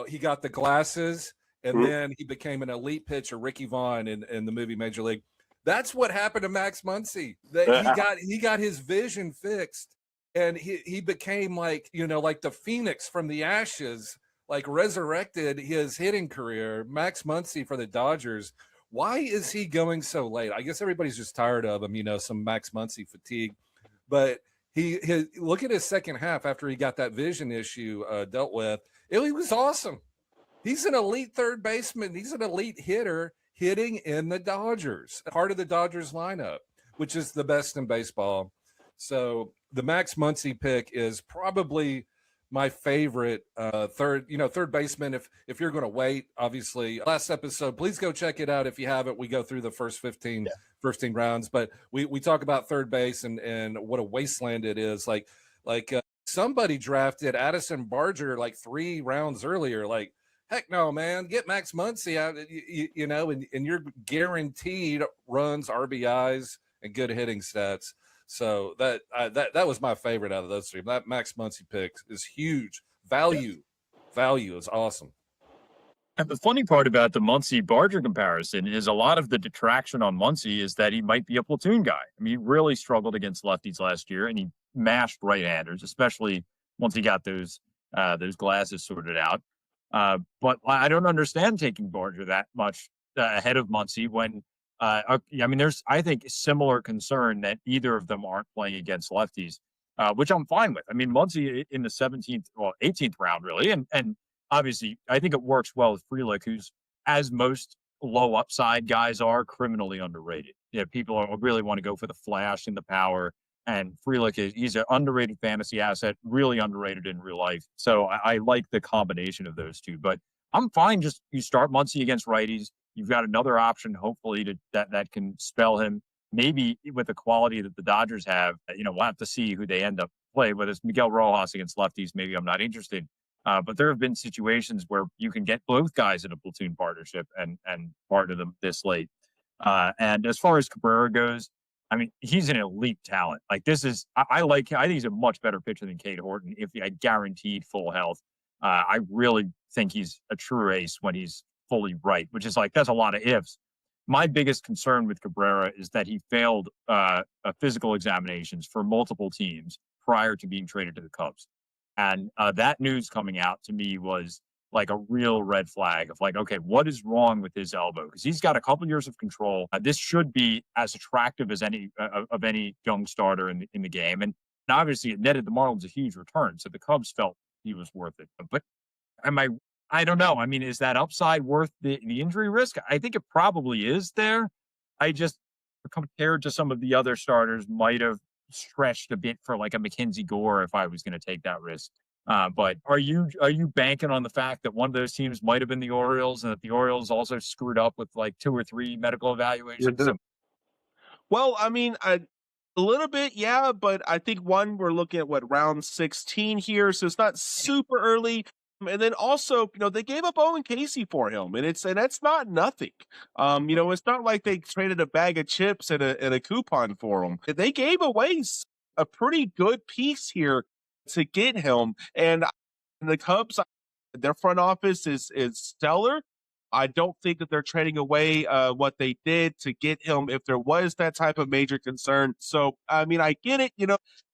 He got the glasses, and then he became an elite pitcher, Ricky Vaughn in the movie Major League. That's what happened to Max Muncy. That he got his vision fixed, and he became like the phoenix from the ashes, like resurrected his hitting career. Max Muncy for the Dodgers. Why is he going so late? I guess everybody's just tired of him, some Max Muncy fatigue. But he look at his second half after he got that vision issue dealt with. It was awesome. He's an elite third baseman. He's an elite hitter hitting in the Dodgers, part of the Dodgers lineup, which is the best in baseball. So the Max Muncy pick is probably my favorite third baseman. If you're going to wait, obviously, last episode, please go check it out if you haven't. We go through the first 15 rounds, but we talk about third base and what a wasteland it is. Like somebody drafted Addison Barger like 3 rounds earlier. Like, heck no, man, get Max Muncy out, and you're guaranteed runs, RBIs, and good hitting stats. So that was my favorite out of those 3. That Max Muncy pick is huge. Value is awesome. And the funny part about the Muncy-Barger comparison is a lot of the detraction on Muncy is that he might be a platoon guy. I mean, he really struggled against lefties last year, and he mashed right-handers, especially once he got those glasses sorted out. But I don't understand taking Barger that much ahead of Muncy when there's, I think, similar concern that either of them aren't playing against lefties, which I'm fine with. I mean, Muncy in the 18th round, really. And obviously, I think it works well with Frelick, who's, as most low upside guys are, criminally underrated. Yeah, people really want to go for the flash and the power. And Frelick he's an underrated fantasy asset, really underrated in real life. So I like the combination of those two. But I'm fine. Just you start Muncy against righties. You've got another option, hopefully, that can spell him. Maybe with the quality that the Dodgers have, we'll have to see who they end up playing. Whether it's Miguel Rojas against lefties, maybe I'm not interested. But there have been situations where you can get both guys in a platoon partnership and partner them this late. And as far as Cabrera goes, I mean, he's an elite talent. Like I think he's a much better pitcher than Cade Horton if he had guaranteed full health. I really think he's a true ace when he's fully right, which is that's a lot of ifs. My biggest concern with Cabrera is that he failed physical examinations for multiple teams prior to being traded to the Cubs. And that news coming out to me was like a real red flag of okay, what is wrong with his elbow? Because he's got a couple years of control. This should be as attractive as any of any young starter in the game. And obviously it netted the Marlins a huge return. So the Cubs felt he was worth it. But I don't know. I mean, is that upside worth the injury risk? I think it probably is there. I just, compared to some of the other starters, might have stretched a bit for a Mackenzie Gore if I was going to take that risk. But are you banking on the fact that one of those teams might have been the Orioles and that the Orioles also screwed up with 2 or 3 medical evaluations? Well, I mean, a little bit, yeah, but I think we're looking at round 16 here, so it's not super early. And then also, they gave up Owen Casey for him, and that's not nothing. It's not like they traded a bag of chips and a coupon for him. They gave away a pretty good piece here to get him, and the Cubs, their front office is stellar. I don't think that they're trading away what they did to get him if there was that type of major concern. So, I mean, I get it.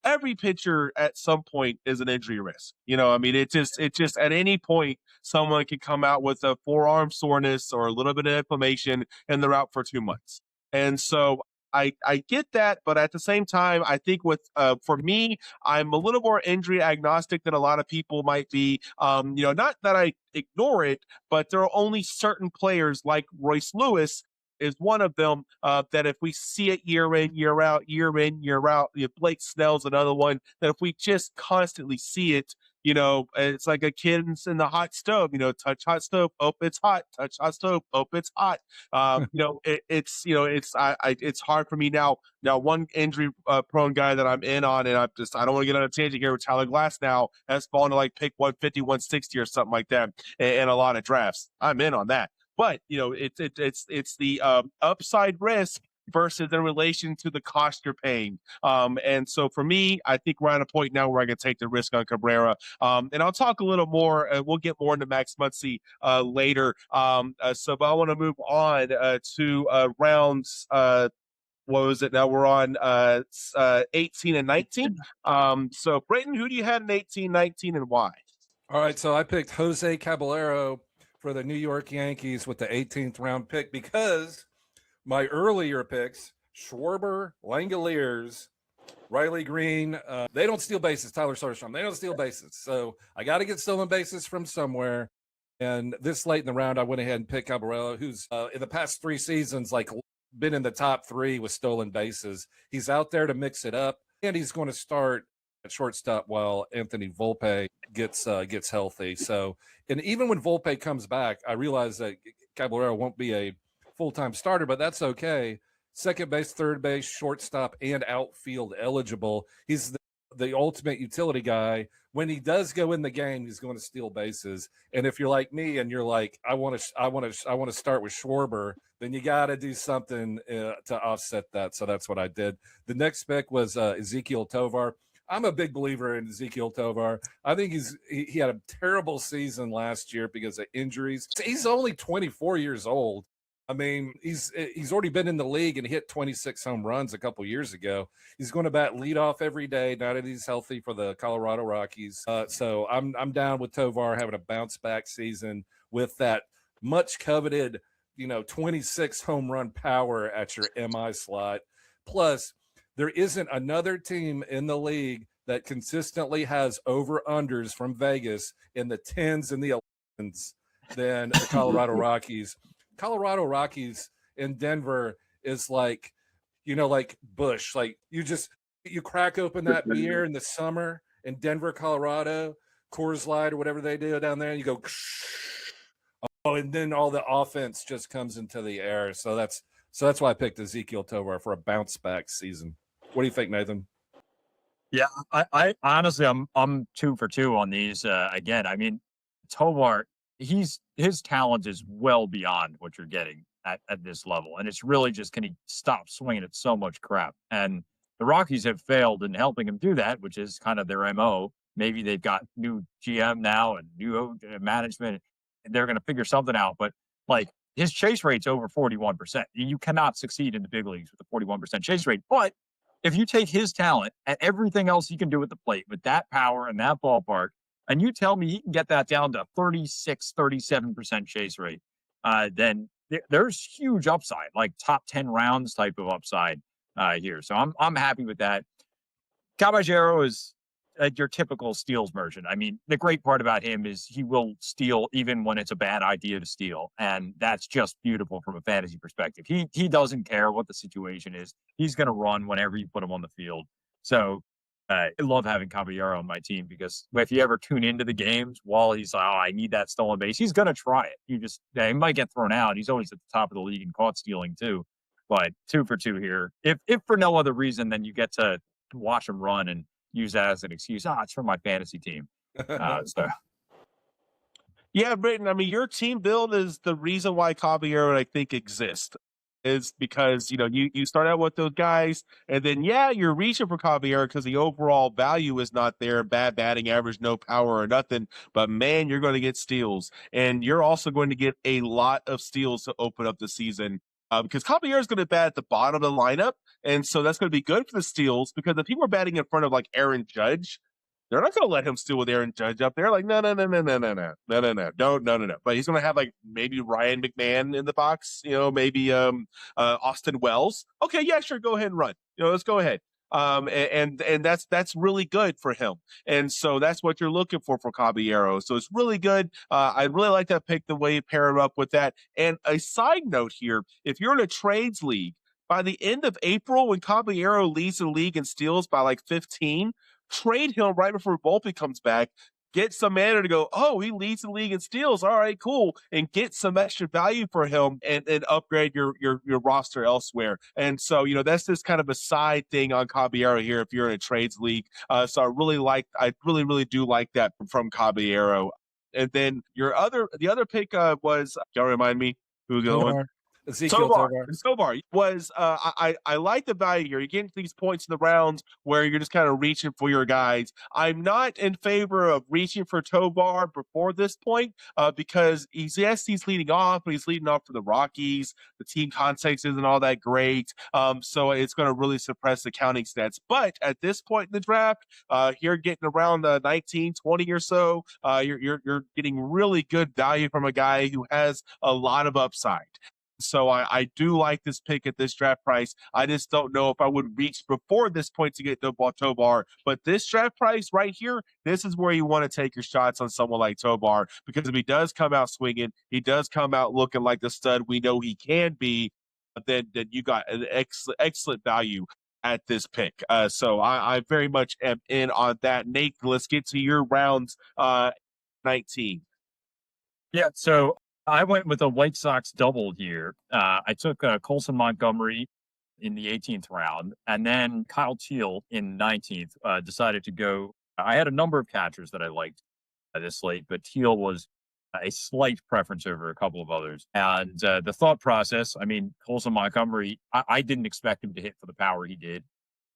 Every pitcher at some point is an injury risk. I mean, it just at any point, someone can come out with a forearm soreness or a little bit of inflammation and they're out for 2 months. And so I get that, but at the same time, I think for me, I'm a little more injury agnostic than a lot of people might be. Not that I ignore it, but there are only certain players like Royce Lewis is one of them that if we see it year in, year out, Blake Snell's another one that if we just constantly see it, it's like a kid in the hot stove, touch hot stove, oh, it's hot, touch hot stove, oh, it's hot. It's hard for me now. Now, one injury prone guy that I'm in on, and I don't want to get on a tangent here with Tyler Glass now, has fallen to pick 150, 160 or something like that in a lot of drafts. I'm in on that. But, it's the upside risk versus in relation to the cost you're paying. And so for me, I think we're at a point now where I can take the risk on Cabrera. And I'll talk a little more, we'll get more into Max Muncy later. But I want to move on to rounds. What was it? Now we're on 18 and 19. So Britton, who do you have in 18, 19, and why? All right, so I picked Jose Caballero for the New York Yankees with the 18th round pick because my earlier picks, Schwarber, Langoliers, Riley Green, they don't steal bases. Tyler Soderstrom, they don't steal bases. So I got to get stolen bases from somewhere. And this late in the round, I went ahead and picked Caballero, who's in the past 3 seasons, like been in the top 3 with stolen bases. He's out there to mix it up, and he's going to start at shortstop while Anthony Volpe gets healthy. So, and even when Volpe comes back, I realize that Caballero won't be a full-time starter, but that's okay. Second base, third base, shortstop, and outfield eligible. He's the ultimate utility guy. When he does go in the game, he's going to steal bases. And if you're like me and you're like, I want to start with Schwarber, then you got to do something to offset that. So that's what I did. The next pick was Ezequiel Tovar. I'm a big believer in Ezequiel Tovar. I think he had a terrible season last year because of injuries. He's only 24 years old. I mean, he's already been in the league and hit 26 home runs a couple years ago. He's going to bat leadoff every day now that he's healthy for the Colorado Rockies. So I'm down with Tovar having a bounce back season with that much coveted, 26 home run power at your MI slot. Plus, there isn't another team in the league that consistently has over-unders from Vegas in the 10s and the 11s than the Colorado Rockies. Colorado Rockies in Denver is like, like Bush. Like you crack open that beer in the summer in Denver, Colorado, Coors Light or whatever they do down there, and you go, and then all the offense just comes into the air. So that's why I picked Ezequiel Tovar for a bounce back season. What do you think, Nathan? Yeah, I honestly, I'm 2 for 2 on these. Again, I mean, Tovar, his talent is well beyond what you're getting at this level, and it's really just, can he stop swinging at so much crap? And the Rockies have failed in helping him do that, which is kind of their MO. Maybe they've got new GM now and new management, and they're going to figure something out. But like, his chase rate's over 41%. You cannot succeed in the big leagues with a 41% chase rate. But if you take his talent and everything else he can do at the plate with that power and that ballpark, and you tell me he can get that down to 36, 37% chase rate, then there's huge upside, like top 10 rounds type of upside here. So I'm happy with that. Caballero is your typical steals merchant. I mean, the great part about him is he will steal even when it's a bad idea to steal. And that's just beautiful from a fantasy perspective. He doesn't care what the situation is. He's going to run whenever you put him on the field. So I love having Caballero on my team, because if you ever tune into the games while he's like, I need that stolen base, he's going to try it. He might get thrown out. He's always at the top of the league and caught stealing too. But 2 for 2 here. If for no other reason than you get to watch him run and use that as an excuse. It's for my fantasy team. Yeah, Britton, I mean, your team build is the reason why Caballero, I think, exists. Is because, you start out with those guys, and then, you're reaching for Caballero because the overall value is not there. Bad batting average, no power or nothing. But, man, you're going to get steals. And you're also going to get a lot of steals to open up the season. Because Caballero is going to bat at the bottom of the lineup, and so that's going to be good for the steals, because if he were batting in front of, like, Aaron Judge, they're not going to let him steal with Aaron Judge up there. Like, no. But he's going to have, like, maybe Ryan McMahon in the box, maybe Austin Wells. Okay, yeah, sure, go ahead and run. Let's go ahead. And that's really good for him. And so that's what you're looking for Caballero. So it's really good. I really like that pick, the way you pair him up with that. And a side note here, if you're in a trades league, by the end of April, when Caballero leads the league in steals by like 15, trade him right before Volpe comes back. Get some manager to go, he leads the league in steals. All right, cool. And get some extra value for him and upgrade your roster elsewhere. And so, that's just kind of a side thing on Caballero here if you're in a trades league. So I really do like that from Caballero. And then the other pick was, y'all remind me who's the other one? Ezekiel Tovar. Tovar. Tovar was I like the value here. You're getting these points in the rounds where you're just kind of reaching for your guys. I'm not in favor of reaching for Tovar before this point, because he's leading off, but he's leading off for the Rockies. The team context isn't all that great. So it's going to really suppress the counting stats. But at this point in the draft, here getting around the 19, 20 or so, you're getting really good value from a guy who has a lot of upside. So I do like this pick at this draft price. I just don't know if I would reach before this point to get Tovar. But this draft price right here, this is where you want to take your shots on someone like Tovar, because if he does come out swinging, he does come out looking like the stud we know he can be, then you got an excellent value at this pick. So I very much am in on that. Nate, let's get to your rounds 19. Yeah, so I went with a White Sox double here. I took Colson Montgomery in the 18th round, and then Kyle Teal in 19th. Decided to go. I had a number of catchers that I liked this late, but Teal was a slight preference over a couple of others. And the thought process, I mean, Colson Montgomery, I didn't expect him to hit for the power he did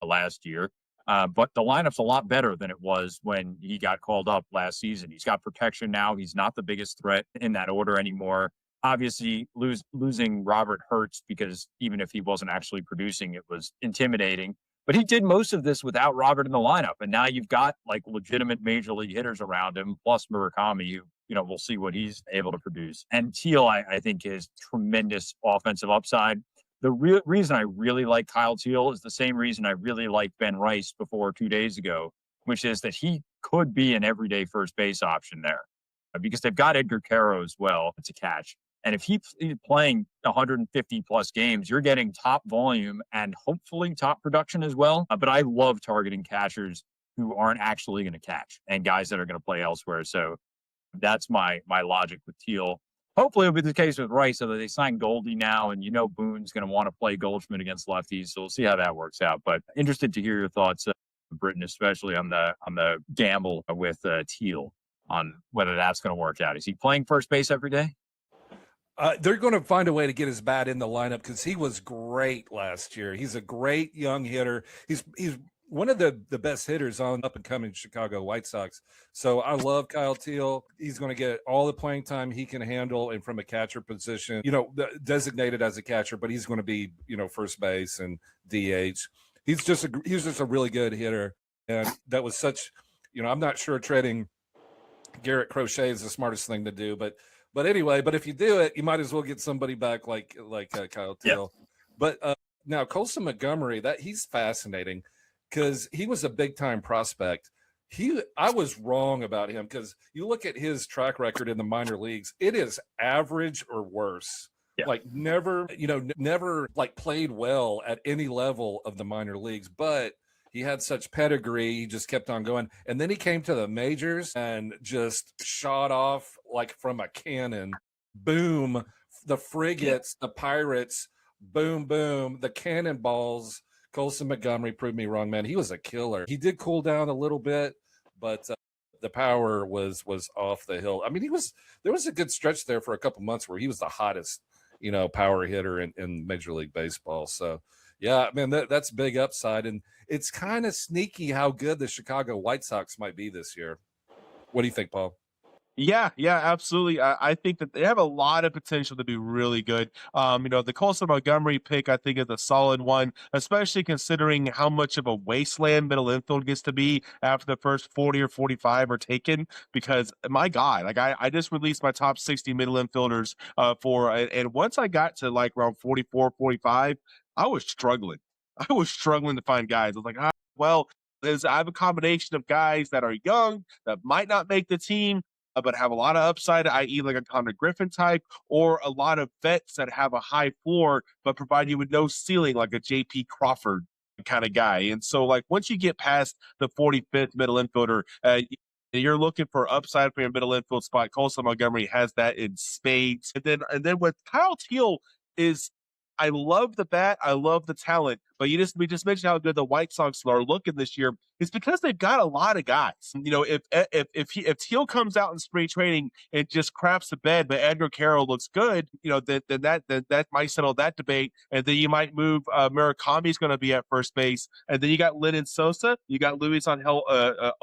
last year. But the lineup's a lot better than it was when he got called up last season. He's got protection now. He's not the biggest threat in that order anymore. Obviously, losing Robert hurts, because even if he wasn't actually producing, it was intimidating. But he did most of this without Robert in the lineup. And now you've got like legitimate major league hitters around him, plus Murakami, who, we'll see what he's able to produce. And Teal, I think, is tremendous offensive upside. The reason I really like Kyle Teal is the same reason I really liked Ben Rice before 2 days ago, which is that he could be an everyday first base option there, because they've got Edgar Caro as well to catch. And if he's playing 150 plus games, you're getting top volume and hopefully top production as well. But I love targeting catchers who aren't actually going to catch, and guys that are going to play elsewhere. So that's my logic with Teal. Hopefully it'll be the case with Rice, although they signed Goldie now, and Boone's going to want to play Goldschmidt against lefties, so we'll see how that works out. But interested to hear your thoughts, Britton, especially on the gamble with Teal, on whether that's going to work out. Is he playing first base every day? They're going to find a way to get his bat in the lineup, because he was great last year. He's a great young hitter. He's one of the best hitters on up and coming Chicago White Sox. So I love Kyle Teal. He's going to get all the playing time he can handle, and from a catcher position, designated as a catcher, but he's going to be, first base and DH. He's just a really good hitter. And that was such, I'm not sure trading Garrett Crochet is the smartest thing to do, but anyway, but if you do it, you might as well get somebody back like Kyle Teal. Yep. But now Colson Montgomery, he's fascinating, because he was a big time prospect. I was wrong about him, because you look at his track record in the minor leagues, it is average or worse. Yeah. Like never like played well at any level of the minor leagues, but he had such pedigree. He just kept on going. And then he came to the majors and just shot off like from a cannon. Boom. The frigates, the Pirates, boom, boom, the cannonballs. Colson Montgomery proved me wrong, man. He was a killer. He did cool down a little bit, but the power was off the hill. I mean, there was a good stretch there for a couple months where he was the hottest, power hitter in Major League Baseball. So, yeah, man, that's big upside. And it's kind of sneaky how good the Chicago White Sox might be this year. What do you think, Paul? Yeah, absolutely. I think that they have a lot of potential to be really good. The Colson Montgomery pick, I think, is a solid one, especially considering how much of a wasteland middle infield gets to be after the first 40 or 45 are taken. Because, my God, like I just released my top 60 middle infielders and once I got to like around 44, 45, I was struggling. I was struggling to find guys. I was like, I have a combination of guys that are young that might not make the team, but have a lot of upside, i.e. like a Connor Griffin type, or a lot of vets that have a high floor but provide you with no ceiling, like a J.P. Crawford kind of guy. And so, like, once you get past the 45th middle infielder, you're looking for upside for your middle infield spot. Colson Montgomery has that in spades. And then with Kyle Teal is, I love the bat. I love the talent. But we just mentioned how good the White Sox are looking this year. It's because they've got a lot of guys. You know, if Teal comes out in spring training and just craps the bed, but Edgar Carroll looks good, you know, then that might settle that debate. And then you might move Murakami's going to be at first base, and then you got Lennon Sosa, you got Luis Angel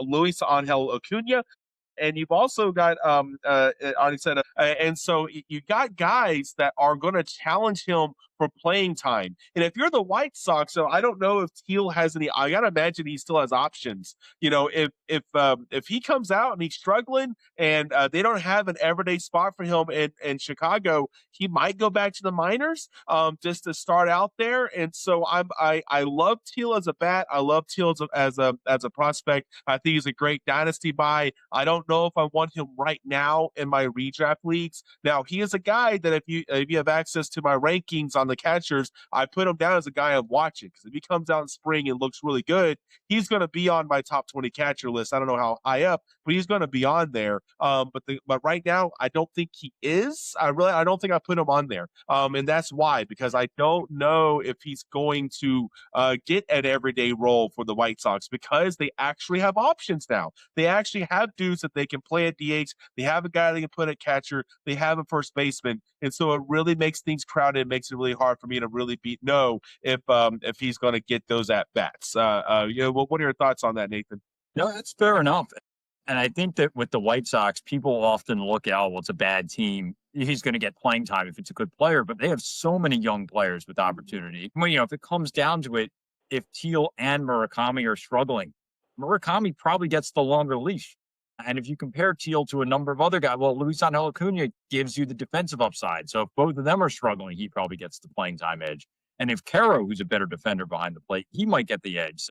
Acuna, and you've also got already said, and so you got guys that are going to challenge him for playing time. And if you're the White Sox, so I don't know if Teal has any. I gotta imagine he still has options. You know, if he comes out and he's struggling and they don't have an everyday spot for him in Chicago, he might go back to the minors just to start out there. And so I love Teal as a bat. I love Teal as a prospect. I think he's a great dynasty buy. I don't know if I want him right now in my redraft leagues. Now he is a guy that if you have access to my rankings on the catchers, I put him down as a guy I'm watching, because if he comes out in spring and looks really good, he's going to be on my top 20 catcher list. I don't know how high up, but he's going to be on there. But right now, I don't think he is. I don't think I put him on there. And that's why, because I don't know if he's going to get an everyday role for the White Sox, because they actually have options now. They actually have dudes that they can play at DH. They have a guy they can put at catcher. They have a first baseman. And so it really makes things crowded. It makes it really hard for me to really know if he's going to get those at bats. You know, what are your thoughts on that, Nathan? No, that's fair enough. And I think that with the White Sox, people often look at, oh, well, it's a bad team. He's going to get playing time if it's a good player, but they have so many young players with opportunity. Well, you know, if it comes down to it, if Teal and Murakami are struggling, Murakami probably gets the longer leash. And if you compare Teal to a number of other guys, well, Luis Angel Acuna gives you the defensive upside. So if both of them are struggling, he probably gets the playing time edge. And if Caro, who's a better defender behind the plate, he might get the edge. So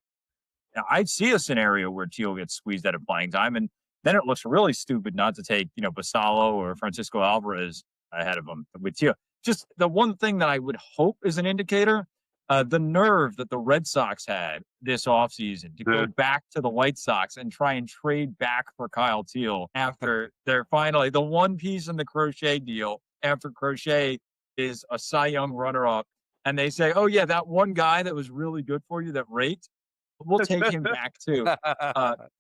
now, I'd see a scenario where Teal gets squeezed out of playing time, and then it looks really stupid not to take, you know, Basallo or Francisco Alvarez ahead of him with Teal. Just the one thing that I would hope is an indicator, the nerve that the Red Sox had this offseason to go back to the White Sox and try and trade back for Kyle Teal after they're finally the one piece in the Crochet deal, after Crochet is a Cy Young runner-up. And they say, oh, yeah, that one guy that was really good for you that rate, we'll take him back too.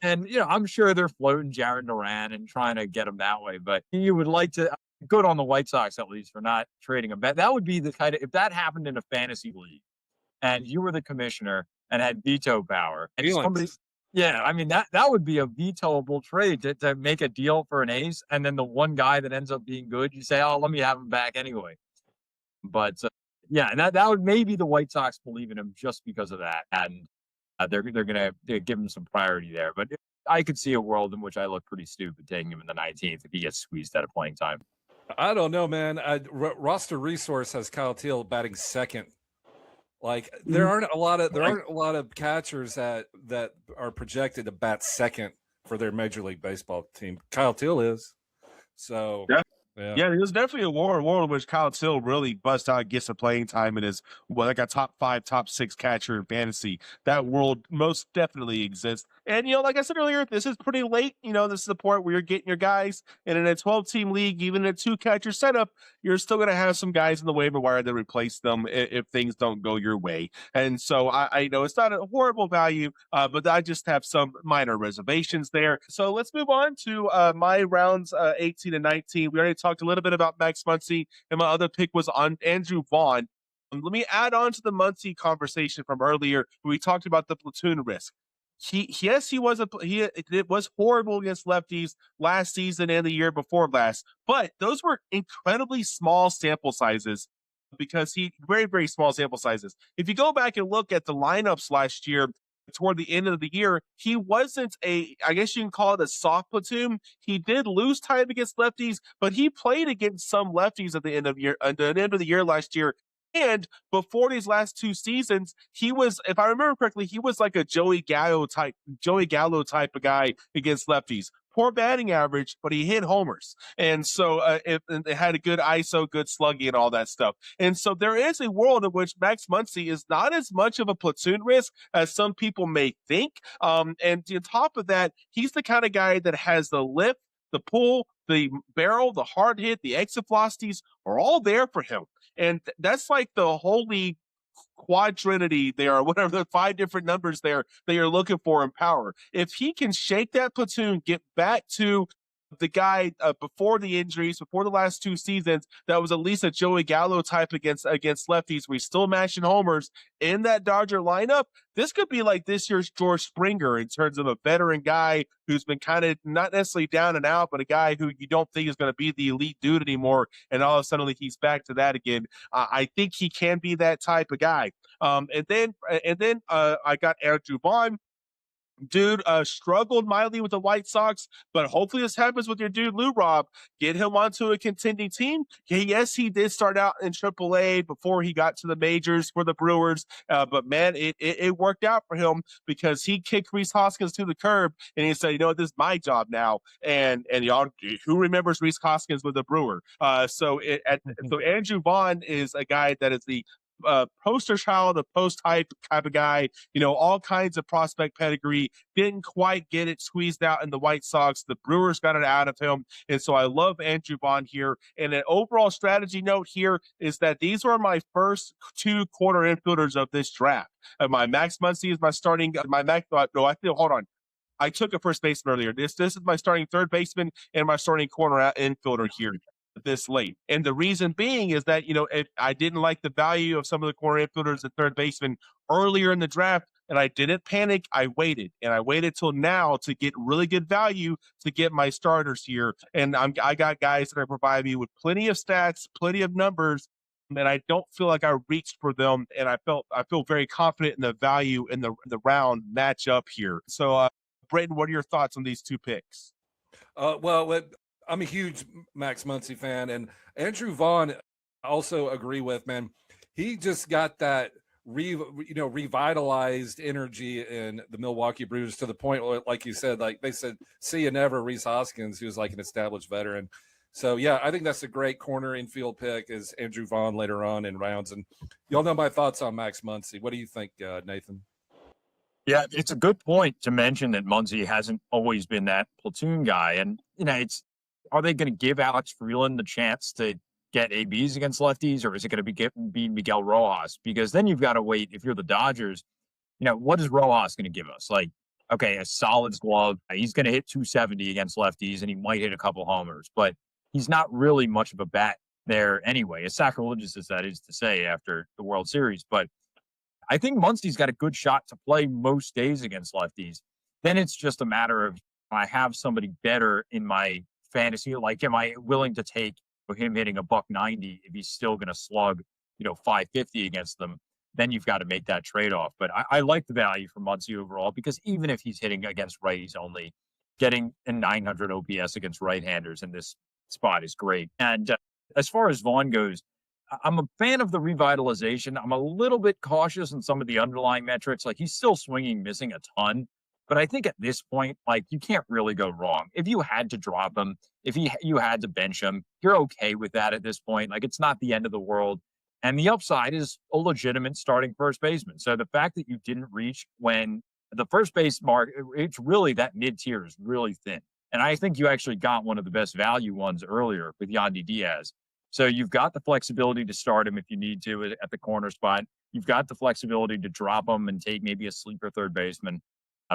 And, you know, I'm sure they're floating Jared Duran and trying to get him that way. But you would like to, good on the White Sox at least for not trading him back. That would be the kind of, if that happened in a fantasy league and you were the commissioner and had veto power, and somebody, yeah, I mean, that would be a vetoable trade to make a deal for an ace. And then the one guy that ends up being good, you say, oh, let me have him back anyway. But yeah, and that would maybe the White Sox believe in him just because of that. And they're going to give him some priority there. But I could see a world in which I look pretty stupid taking him in the 19th if he gets squeezed out of playing time. I don't know, man. Roster Resource has Kyle Teal batting second. Like there aren't a lot of catchers that are projected to bat second for their Major League Baseball team. Kyle Teal is. So yeah, there's definitely a world in which Kyle Teal really busts out, gets a playing time, and is like a top 5, top 6 catcher in fantasy. That world most definitely exists. And, you know, like I said earlier, this is pretty late. You know, this is the point where you're getting your guys. And in a 12-team league, even in a 2-catcher setup, you're still going to have some guys in the waiver wire that replace them if things don't go your way. And so I know it's not a horrible value, but I just have some minor reservations there. So let's move on to my rounds 18 and 19. We already talked a little bit about Max Muncy, and my other pick was on Andrew Vaughn. Let me add on to the Muncy conversation from earlier, where we talked about the platoon risk. It was horrible against lefties last season and the year before last, but those were incredibly small sample sizes because very, very small sample sizes. If you go back and look at the lineups last year, toward the end of the year, he wasn't I guess you can call it a soft platoon. He did lose time against lefties, but he played against some lefties at the end of the year last year. And before these last 2 seasons, he was, if I remember correctly, he was like a Joey Gallo type of guy against lefties. Poor batting average, but he hit homers. And so it had a good ISO, good slugging, and all that stuff. And so there is a world in which Max Muncy is not as much of a platoon risk as some people may think. And on top of that, he's the kind of guy that has the lift, the pull, the barrel, the hard hit, the exit velocities are all there for him. And that's like the holy quadrinity there, or whatever the 5 different numbers there that you're looking for in power. If he can shake that platoon, get back to the guy before the injuries, before the last 2 seasons, that was at least a Joey Gallo type against lefties, where he's still mashing homers in that Dodger lineup. This could be like this year's George Springer in terms of a veteran guy who's been kind of not necessarily down and out, but a guy who you don't think is going to be the elite dude anymore, and all of a sudden he's back to that again. I think he can be that type of guy. And then I got Andrew Vaughn. Dude struggled mildly with the White Sox, but hopefully this happens with your dude Lou Rob. Get him onto a contending team. Yes, he did start out in AAA before he got to the majors for the Brewers, but man, it worked out for him because he kicked Rhys Hoskins to the curb, and he said, "You know what, this is my job now." And y'all, who remembers Rhys Hoskins with the Brewer? So Andrew Vaughn is a guy that is the poster child, a post type of guy, all kinds of prospect pedigree, didn't quite get it squeezed out in the White Sox. The Brewers got it out of him. And so I love Andrew Vaughn here. And an overall strategy note here is that these were my first 2 corner infielders of this draft. My Max Muncy is my starting, hold on. I took a first baseman earlier. This is my starting third baseman and my starting corner infielder here this late. And the reason being is that, if I didn't like the value of some of the corner infielders and third baseman earlier in the draft, and I didn't panic. I waited, and I waited till now to get really good value to get my starters here. And I got guys that are providing me with plenty of stats, plenty of numbers, and I don't feel like I reached for them. And I feel very confident in the value in the round matchup here. So, Britton, what are your thoughts on these 2 picks? Well, I'm a huge Max Muncy fan, and Andrew Vaughn I also agree with, man. He just got that revitalized energy in the Milwaukee Brewers to the point where, like you said, like they said, see you never, Rhys Hoskins, who's like an established veteran. So yeah, I think that's a great corner infield pick is Andrew Vaughn later on in rounds. And y'all know my thoughts on Max Muncy. What do you think, Nathan? Yeah, it's a good point to mention that Muncy hasn't always been that platoon guy. And, are they going to give Alex Freeland the chance to get ABs against lefties, or is it going to be Miguel Rojas? Because then you've got to wait. If you're the Dodgers, what is Rojas going to give us? Like, okay, a solid glove. He's going to hit 270 against lefties, and he might hit a couple homers, but he's not really much of a bat there anyway, as sacrilegious as that is to say after the World Series. But I think Muncy's got a good shot to play most days against lefties. Then it's just a matter of, I have somebody better in my fantasy. Like, am I willing to take him hitting $190 if he's still going to slug, 550 against them? Then you've got to make that trade-off. But I like the value for Muncy overall, because even if he's hitting against righties only, getting a 900 OPS against right-handers in this spot is great. And as far as Vaughn goes, I'm a fan of the revitalization. I'm a little bit cautious in some of the underlying metrics. Like, he's still swinging, missing a ton. But I think at this point, like, you can't really go wrong. If you had to drop him, if you had to bench him, you're okay with that at this point. Like, it's not the end of the world. And the upside is a legitimate starting first baseman. So the fact that you didn't reach when the first base mark, it's really that mid-tier is really thin. And I think you actually got one of the best value ones earlier with Yandy Diaz. So you've got the flexibility to start him if you need to at the corner spot. You've got the flexibility to drop him and take maybe a sleeper third baseman.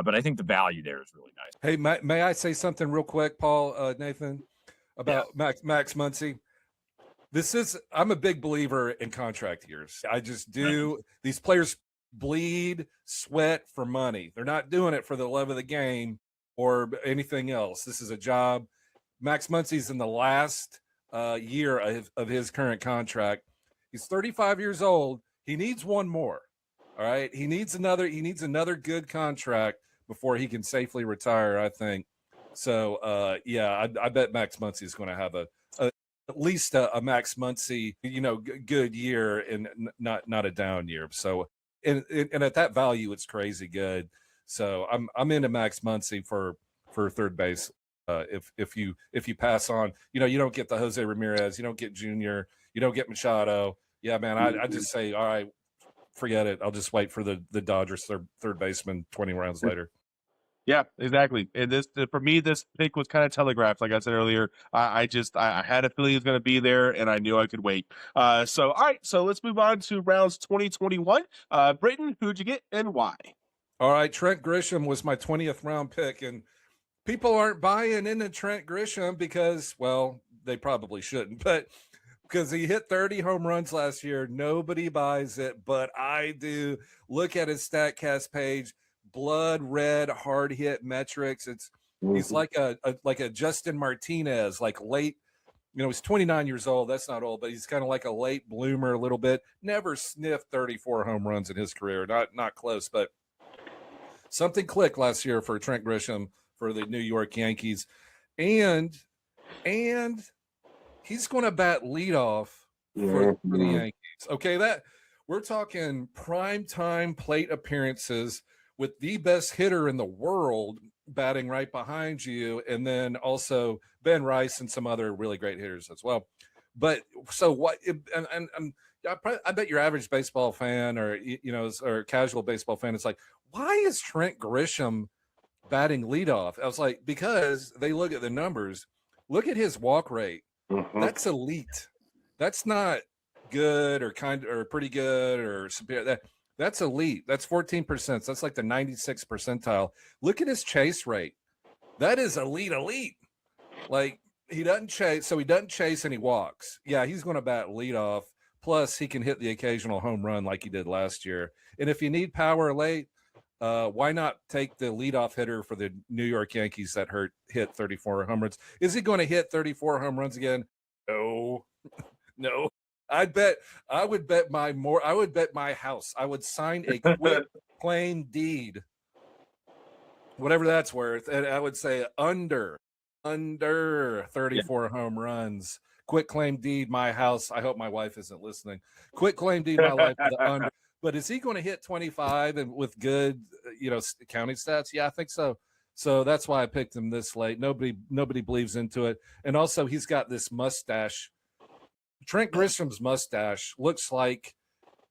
But I think the value there is really nice. Hey, may I say something real quick, Paul, Nathan, about Max Muncy? I'm a big believer in contract years. I just do. These players bleed, sweat for money. They're not doing it for the love of the game or anything else. This is a job. Max Muncy's in the last year of his current contract. He's 35 years old. He needs one more. All right. He needs another good contract before he can safely retire, I think. So I bet Max Muncy is going to have at least a Max Muncy, good year and not a down year. So and at that value, it's crazy good. So I'm into Max Muncy for third base. If you pass on, you don't get the Jose Ramirez, you don't get Junior, you don't get Machado. Yeah, man, I just say, all right, forget it. I'll just wait for the Dodgers third baseman 20 rounds later. Yeah, exactly. And this, for me, this pick was kind of telegraphed. Like I said earlier, I had a feeling he was going to be there, and I knew I could wait. So all right, so let's move on to rounds 2021. Britton, who'd you get and why? All right, Trent Grisham was my 20th round pick, and people aren't buying into Trent Grisham because, well, they probably shouldn't, but because he hit 30 home runs last year, nobody buys it, but I do. Look at his StatCast page, blood red hard hit metrics. He's like a Justin Martinez, like late. He's 29 years old. That's not old, but he's kind of like a late bloomer a little bit. Never sniffed 34 home runs in his career. Not close, but something clicked last year for Trent Grisham for the New York Yankees. And he's going to bat leadoff for the Yankees. Okay, that we're talking prime time plate appearances with the best hitter in the world batting right behind you, and then also Ben Rice and some other really great hitters as well. But so what? And I bet your average baseball fan or or casual baseball fan is like, why is Trent Grisham batting leadoff? I was like, because they look at the numbers. Look at his walk rate. That's elite. That's not good or kind or pretty good or superior. That's elite. That's 14%. That's like the 96th percentile. Look at his chase rate. That is elite. Like he doesn't chase and he walks. Yeah, he's going to bat leadoff. Plus, he can hit the occasional home run like he did last year. And if you need power late, why not take the leadoff hitter for the New York Yankees that hit 34 home runs? Is he going to hit 34 home runs again? No. I would bet my house. I would sign a quit claim deed, whatever that's worth, and I would say under 34 home runs. Quit claim deed my house. I hope my wife isn't listening. Quit claim deed my life for the under. But is he going to hit 25 and with good, counting stats? Yeah, I think so. So that's why I picked him this late. Nobody believes into it. And also he's got this mustache. Trent Grisham's mustache looks like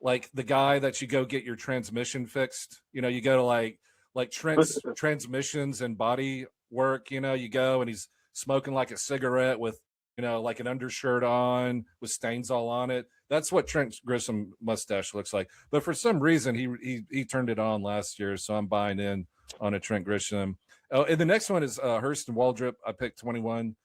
the guy that you go get your transmission fixed. You go to like Trent's transmissions and body work, you go and he's smoking like a cigarette with, like an undershirt on with stains all on it. That's what Trent Grisham mustache looks like. But for some reason, he turned it on last year, so I'm buying in on a Trent Grisham. Oh, and the next one is Hurston Waldrop. I picked 21.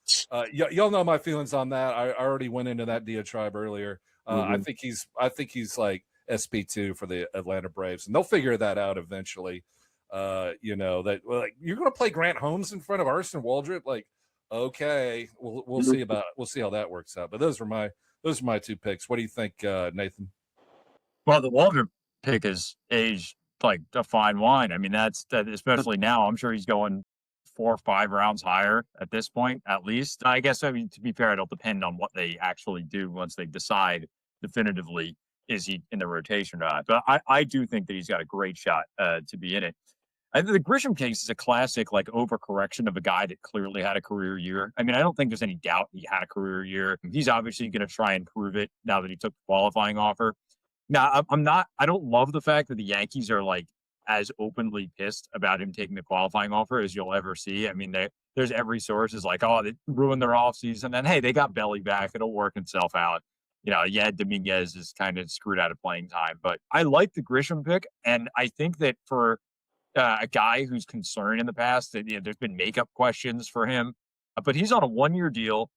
Y'all know my feelings on that. I already went into that diatribe earlier. I think he's like SP2 for the Atlanta Braves, and they'll figure that out eventually. That you're going to play Grant Holmes in front of Hurston Waldrop, like. Okay, we'll see how that works out. But those are my two picks. What do you think, Nathan? Well, the Waldrop pick is aged like a fine wine. I mean, that especially now. I'm sure he's going 4 or 5 rounds higher at this point, at least. I guess, to be fair, it'll depend on what they actually do once they decide definitively is he in the rotation or not. But I do think that he's got a great shot to be in it. I think the Grisham case is a classic, like, overcorrection of a guy that clearly had a career year. I mean, I don't think there's any doubt he had a career year. He's obviously going to try and prove it now that he took the qualifying offer. Now, I don't love the fact that the Yankees are, like, as openly pissed about him taking the qualifying offer as you'll ever see. I mean, there's every source is like, oh, they ruined their offseason. And hey, they got Belly back. It'll work itself out. Dominguez is kind of screwed out of playing time. But I like the Grisham pick. And I think that for a guy who's concerned in the past that there's been makeup questions for him, but he's on a 1-year deal.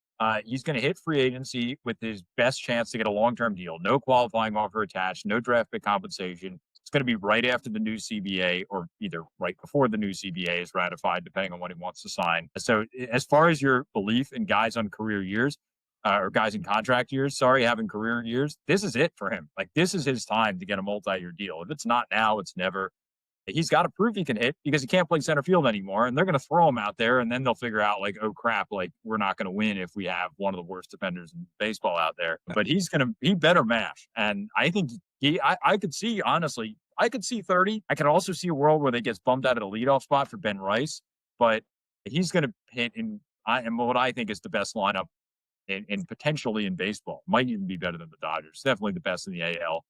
He's going to hit free agency with his best chance to get a long-term deal. No qualifying offer attached, no draft pick compensation. It's going to be right after the new CBA or either right before the new CBA is ratified, depending on what he wants to sign. So as far as your belief in guys on career years or guys in contract years, having career years, this is it for him. Like, this is his time to get a multi-year deal. If it's not now, it's never. He's got to prove he can hit because he can't play center field anymore. And they're going to throw him out there and then they'll figure out like, oh crap, like we're not going to win if we have one of the worst defenders in baseball out there. But he better mash. And I think I could see, honestly, I could see 30. I could also see a world where they gets bumped out of the leadoff spot for Ben Rice, but he's going to hit in what I think is the best lineup in potentially in baseball. Might even be better than the Dodgers. Definitely the best in the AL.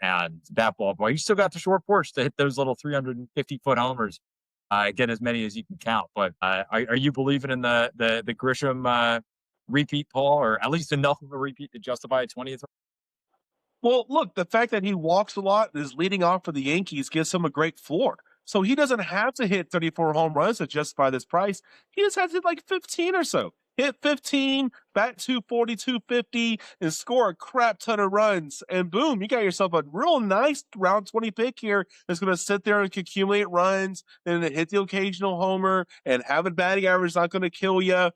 And that ballpark, you still got the short porch to hit those little 350-foot homers Get as many as you can count. But are you believing in the Grisham repeat, Paul, or at least enough of a repeat to justify a 20th? Well, look, the fact that he walks a lot and is leading off for the Yankees gives him a great floor. So he doesn't have to hit 34 home runs to justify this price. He just has to hit like 15 or so. Hit 15, bat 240, 250, and score a crap ton of runs. And boom, you got yourself a real nice round 20 pick here that's going to sit there and accumulate runs and hit the occasional homer, and having batting average is not going to kill you.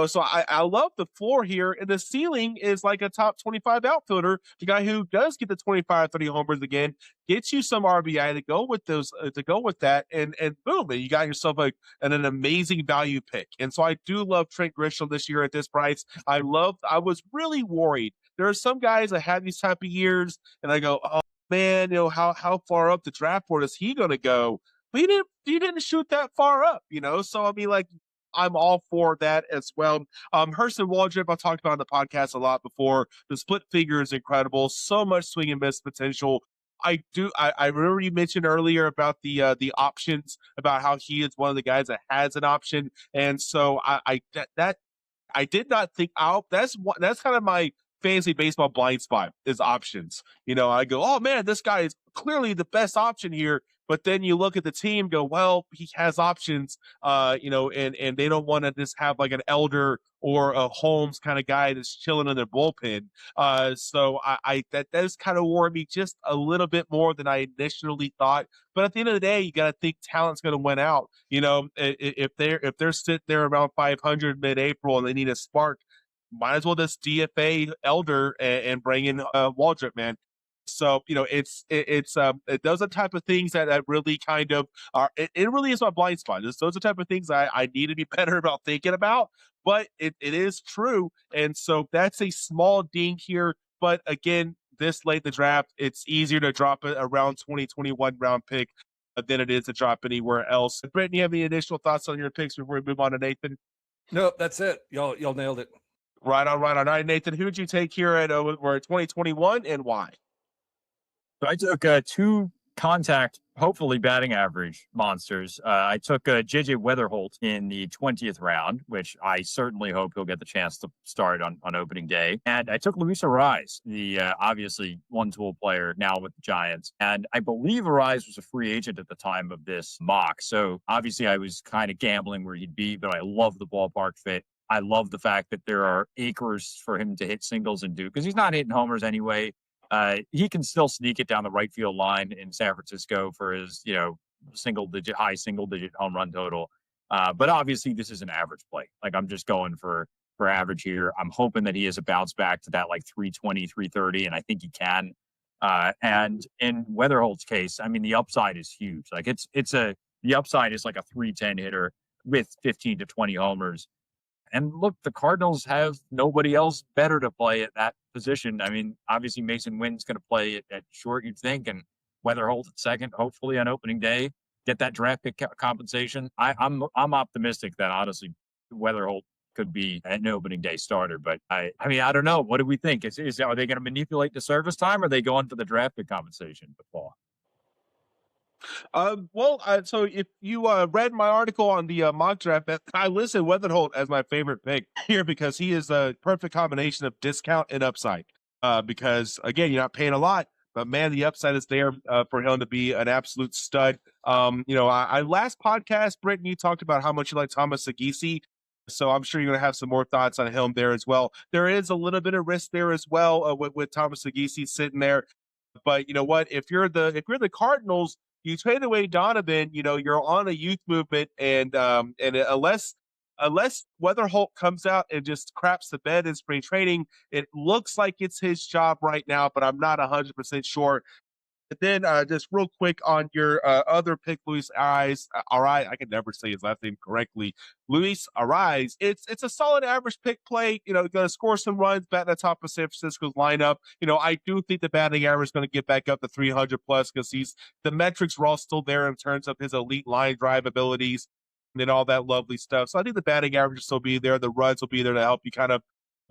So I love the floor here. And the ceiling is like a top 25 outfielder, the guy who does get the 25, 30 homers again, gets you some RBI to go with those, to go with that. And boom, and you got yourself an amazing value pick. And so I do love Trent Grisham this year at this price. I was really worried. There are some guys that have these type of years, and I go, oh man, how far up the draft board is he going to go? But he didn't shoot that far up, So I mean, like, I'm all for that as well. Hurston Waldrop, I've talked about on the podcast a lot before. The split figure is incredible. So much swing and miss potential. I remember you mentioned earlier about the options, about how he is one of the guys that has an option, and so I did not think out. That's kind of my fantasy baseball blind spot is options. I go, oh man, this guy is clearly the best option here. But then you look at the team, go, well, he has options, and they don't want to just have like an Elder or a Holmes kind of guy that's chilling in their bullpen. So that does kind of worry me just a little bit more than I initially thought. But at the end of the day, you got to think talent's going to win out. If they're sitting there around 500 mid-April and they need a spark, might as well just DFA Elder and bring in Waldrop, man. So, those are the type of things that really kind of are, it really is my blind spot. Those are the type of things I need to be better about thinking about, but it is true. And so that's a small ding here. But again, this late in the draft, it's easier to drop it around 2021 round pick than it is to drop anywhere else. Britton, you have any additional thoughts on your picks before we move on to Nathan? Nope, that's it. Y'all nailed it. Right on. All right, Nathan, who would you take here at 2021 and why? So I took two contact, hopefully batting average monsters. I took JJ Weatherholt in the 20th round, which I certainly hope he'll get the chance to start on opening day. And I took Luis Arraez, the obviously one-tool player now with the Giants. And I believe Arraez was a free agent at the time of this mock. So obviously I was kind of gambling where he'd be, but I love the ballpark fit. I love the fact that there are acres for him to hit singles and do, because he's not hitting homers anyway. He can still sneak it down the right field line in San Francisco for his, high single digit home run total. But obviously this is an average play. Like, I'm just going for average here. I'm hoping that he has a bounce back to that like 320, 330, and I think he can. And in Weatherholt's case, I mean, the upside is huge. Like, the upside is like a 310 hitter with 15 to 20 homers. And look, the Cardinals have nobody else better to play at that position. I mean, obviously Mason Wynn's going to play at short, you'd think, and Weatherholt at second, hopefully on opening day, get that draft pick compensation. I'm optimistic that honestly Weatherholt could be an opening day starter. But I mean, I don't know. What do we think? Are they going to manipulate the service time, or are they going for the draft pick compensation, Paul? So if you read my article on the mock draft, I listed Weatherholt as my favorite pick here because he is a perfect combination of discount and upside. Because again, you're not paying a lot, but man, the upside is there for him to be an absolute stud. I last podcast, Britton, you talked about how much you like Thomas Segisi. So I'm sure you're going to have some more thoughts on him there as well. There is a little bit of risk there as well with Thomas Segisi sitting there. But you know what? If you're the Cardinals, you trade away Donovan, you're on a youth movement, and unless Weatherholt comes out and just craps the bed in spring training, it looks like it's his job right now, but I'm not 100% sure. And then just real quick on your other pick, Luis Arraez. I can never say his last name correctly. Luis Arraez. It's a solid average pick play. Going to score some runs, bat at the top of San Francisco's lineup. I do think the batting average is going to get back up to 300 plus because the metrics are all still there in terms of his elite line drive abilities and all that lovely stuff. So I think the batting average will still be there. The runs will be there to help you kind of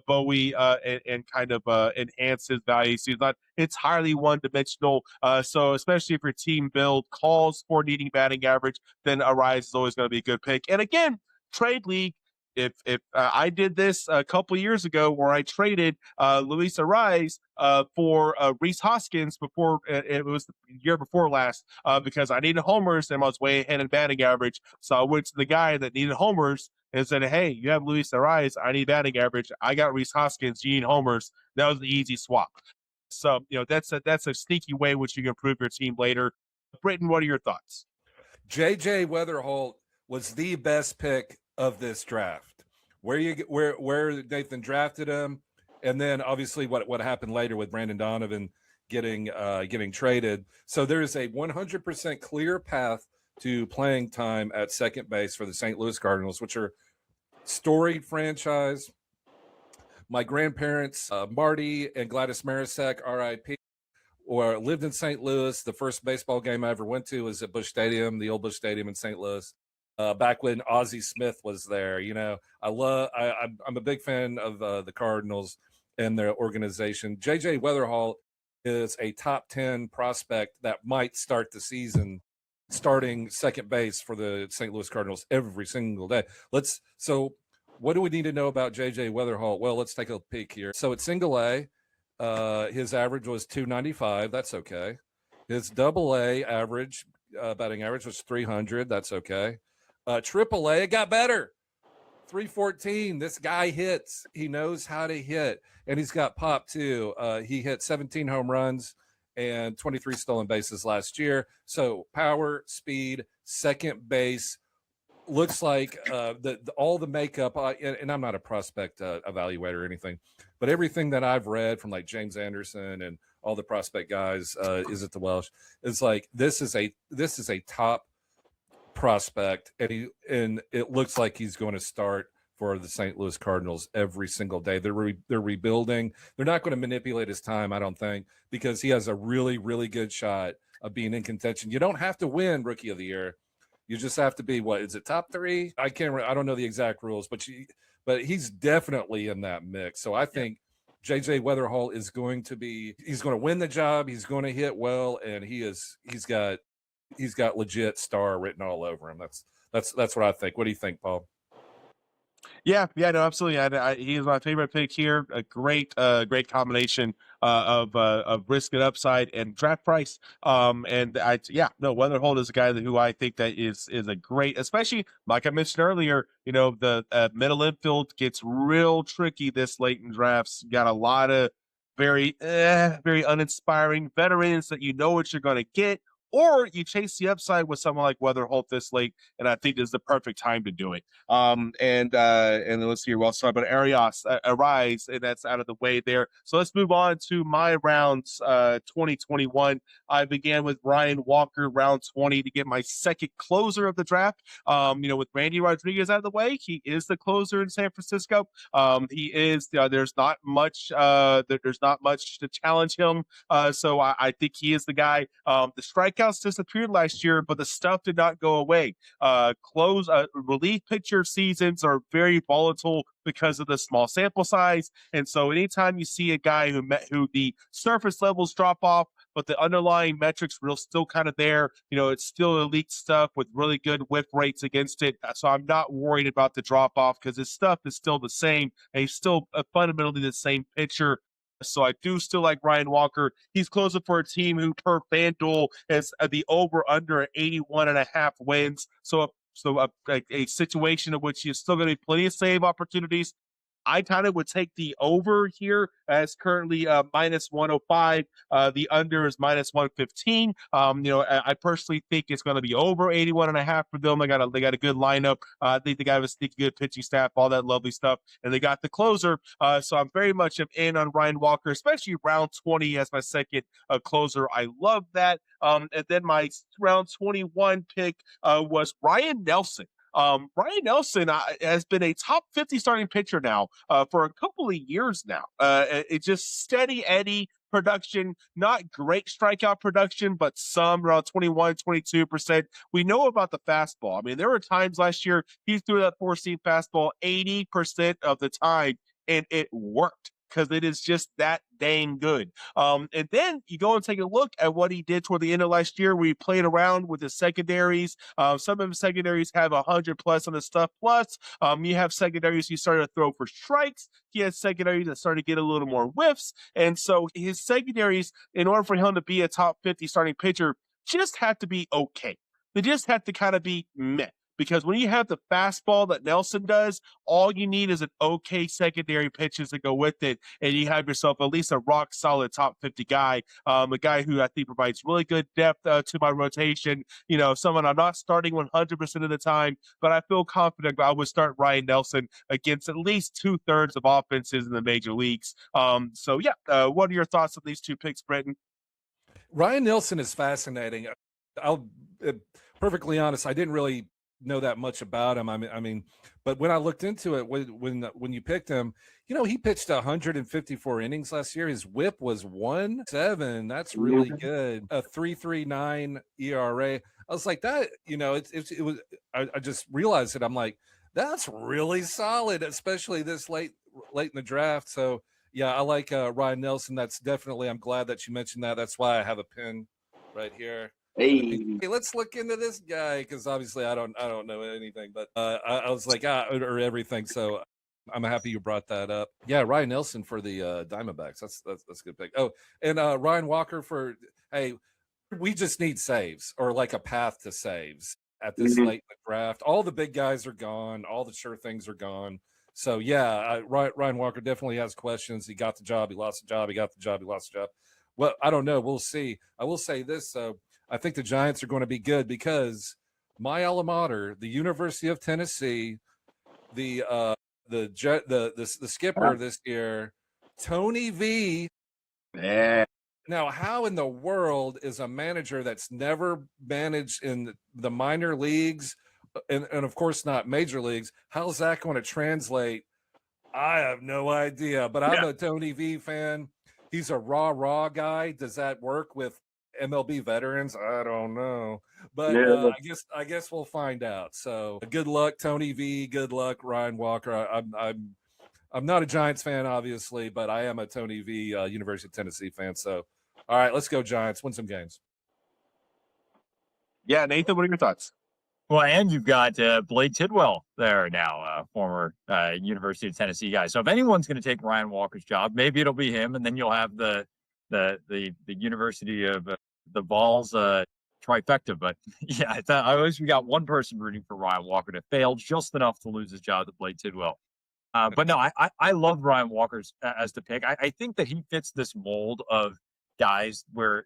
Bowie and kind of enhance his value. So he's not entirely one dimensional. So especially if your team build calls for needing batting average, then Arise is always going to be a good pick. And again, trade league. If I did this a couple years ago where I traded Luis Arise for Rhys Hoskins before it was the year before last because I needed homers and I was way ahead in batting average. So I went to the guy that needed homers and said, "Hey, you have Luis Arise. I need batting average. I got Rhys Hoskins. You need homers." That was the easy swap. So that's a sneaky way which you can improve your team later. Britton, what are your thoughts? JJ Weatherholt was the best pick of this draft. Where Nathan drafted him, and then obviously what happened later with Brandon Donovan getting traded. So there's a 100% clear path to playing time at second base for the St. Louis Cardinals, which are storied franchise. My grandparents, Marty and Gladys Marisak, R.I.P., or lived in St. Louis. The first baseball game I ever went to was at Busch Stadium, the old Busch Stadium in St. Louis. Back when Ozzie Smith was there. I'm a big fan of the Cardinals and their organization. JJ Weatherholt is a top 10 prospect that might start the season starting second base for the St. Louis Cardinals every single day. So what do we need to know about JJ Weatherholt? Well, let's take a peek here. So at single A, his average was 295. That's okay. His double A average, batting average was 300. That's okay. Triple A, it got better. 314. This guy hits. He knows how to hit, and he's got pop too. He hit 17 home runs and 23 stolen bases last year. So power, speed, second base. Looks like all the makeup, and I'm not a prospect evaluator or anything, but everything that I've read from like James Anderson and all the prospect guys, is it the Welsh? It's like this is a top prospect, and it looks like he's going to start for the St. Louis Cardinals every single day. They're rebuilding. They're not going to manipulate his time, I don't think, because he has a really, really good shot of being in contention. You don't have to win Rookie of the Year. You just have to be, what is it, top 3? I don't know the exact rules, but he's definitely in that mix. So I think JJ Weatherholt he's going to win the job. He's going to hit well, and he's got legit star written all over him. That's what I think. What do you think, Paul? Yeah, no, absolutely. He is my favorite pick here. A great combination of risk and upside and draft price. Weatherholt is a guy who I think that is a great, especially like I mentioned earlier. The middle infield gets real tricky this late in drafts. Got a lot of very uninspiring veterans that you know what you're going to get. Or you chase the upside with someone like Weatherholt this late, and I think this is the perfect time to do it. And let's see here. Well, sorry, but Arise, and that's out of the way there. So let's move on to my rounds 2021. I began with Ryan Walker, round 20, to get my second closer of the draft. With Randy Rodriguez out of the way, he is the closer in San Francisco. He is. There's not much. There's not much to challenge him. So I think he is the guy. The strikeouts disappeared last year, but the stuff did not go away. Relief pitcher seasons are very volatile because of the small sample size. And so anytime you see a guy who the surface levels drop off, but the underlying metrics are still kind of there, it's still elite stuff with really good whip rates against it. So I'm not worried about the drop off because his stuff is still the same. And he's still fundamentally the same pitcher. So I do still like Ryan Walker. He's closing for a team who, per FanDuel, is the over-under at 81.5 wins. So a situation in which there's still going to be plenty of save opportunities. I kind of would take the over here as currently minus 105. The under is minus 115. I personally think it's going to be over 81.5 for them. They got a good lineup. I think they got a sneaky good pitching staff, all that lovely stuff, and they got the closer. So I'm very much in on Ryan Walker, especially round 20 as my second closer. I love that. And then my round 21 pick was Ryan Nelson. Ryan Nelson has been a top 50 starting pitcher now for a couple of years now. It's just steady Eddie production, not great strikeout production, but some around 21, 22%. We know about the fastball. I mean, there were times last year he threw that 4-seam fastball 80% of the time. and it worked because it is just that dang good. And then you go and take a look at what he did toward the end of last year, where he played around with his secondaries. Some of his secondaries have 100 plus on the stuff plus. You have secondaries he started to throw for strikes. He has secondaries that started to get a little more whiffs. And so his secondaries, in order for him to be a top 50 starting pitcher, just have to be okay. They just have to kind of be meh. Because when you have the fastball that Nelson does, all you need is an okay secondary pitches to go with it, and you have yourself at least a rock solid top 50 guy, a guy who I think provides really good depth to my rotation. Someone I'm not starting 100% of the time, but I feel confident I would start Ryan Nelson against at least 2/3 of offenses in the major leagues. What are your thoughts on these two picks, Britton? Ryan Nelson is fascinating. I'll perfectly honest, I didn't really know that much about him. I mean, but when I looked into it, when you picked him, he pitched 154 innings last year. His WHIP was 1.7. That's really good. A 3.39 ERA. I was like that. It was. I just realized it. I'm like, that's really solid, especially this late in the draft. So yeah, I like Ryan Nelson. That's definitely. I'm glad that you mentioned that. That's why I have a pin right here. Hey, let's look into this guy because obviously I don't know anything, but I was like or everything. So I'm happy you brought that up. Yeah, Ryan Nelson for the Diamondbacks. That's a good pick. Oh, and Ryan Walker we just need saves or like a path to saves at this late in the draft. All the big guys are gone. All the sure things are gone. So yeah, Ryan Walker definitely has questions. He got the job. He lost the job. He got the job. He lost the job. Well, I don't know. We'll see. I will say this though. I think the Giants are going to be good because my alma mater, the University of Tennessee, the skipper this year, Tony V. Yeah. Now, how in the world is a manager that's never managed in the minor leagues and of course not major leagues? How's that going to translate? I have no idea, but I'm a Tony V fan. He's a raw guy. Does that work with MLB veterans? I don't know, but I guess we'll find out. So good luck, Tony V. Good luck, Ryan Walker. I'm not a Giants fan, obviously, but I am a Tony V. University of Tennessee fan. So, all right, let's go Giants. Win some games. Yeah, Nathan, what are your thoughts? Well, and you've got Blake Tidwell there now, former University of Tennessee guy. So if anyone's going to take Ryan Walker's job, maybe it'll be him, and then you'll have the University of the Vols trifecta. But yeah, I always we got one person rooting for Ryan Walker to fail just enough to lose his job to Blake Tidwell. But no, I love Ryan Walker's as the pick. I think that he fits this mold of guys where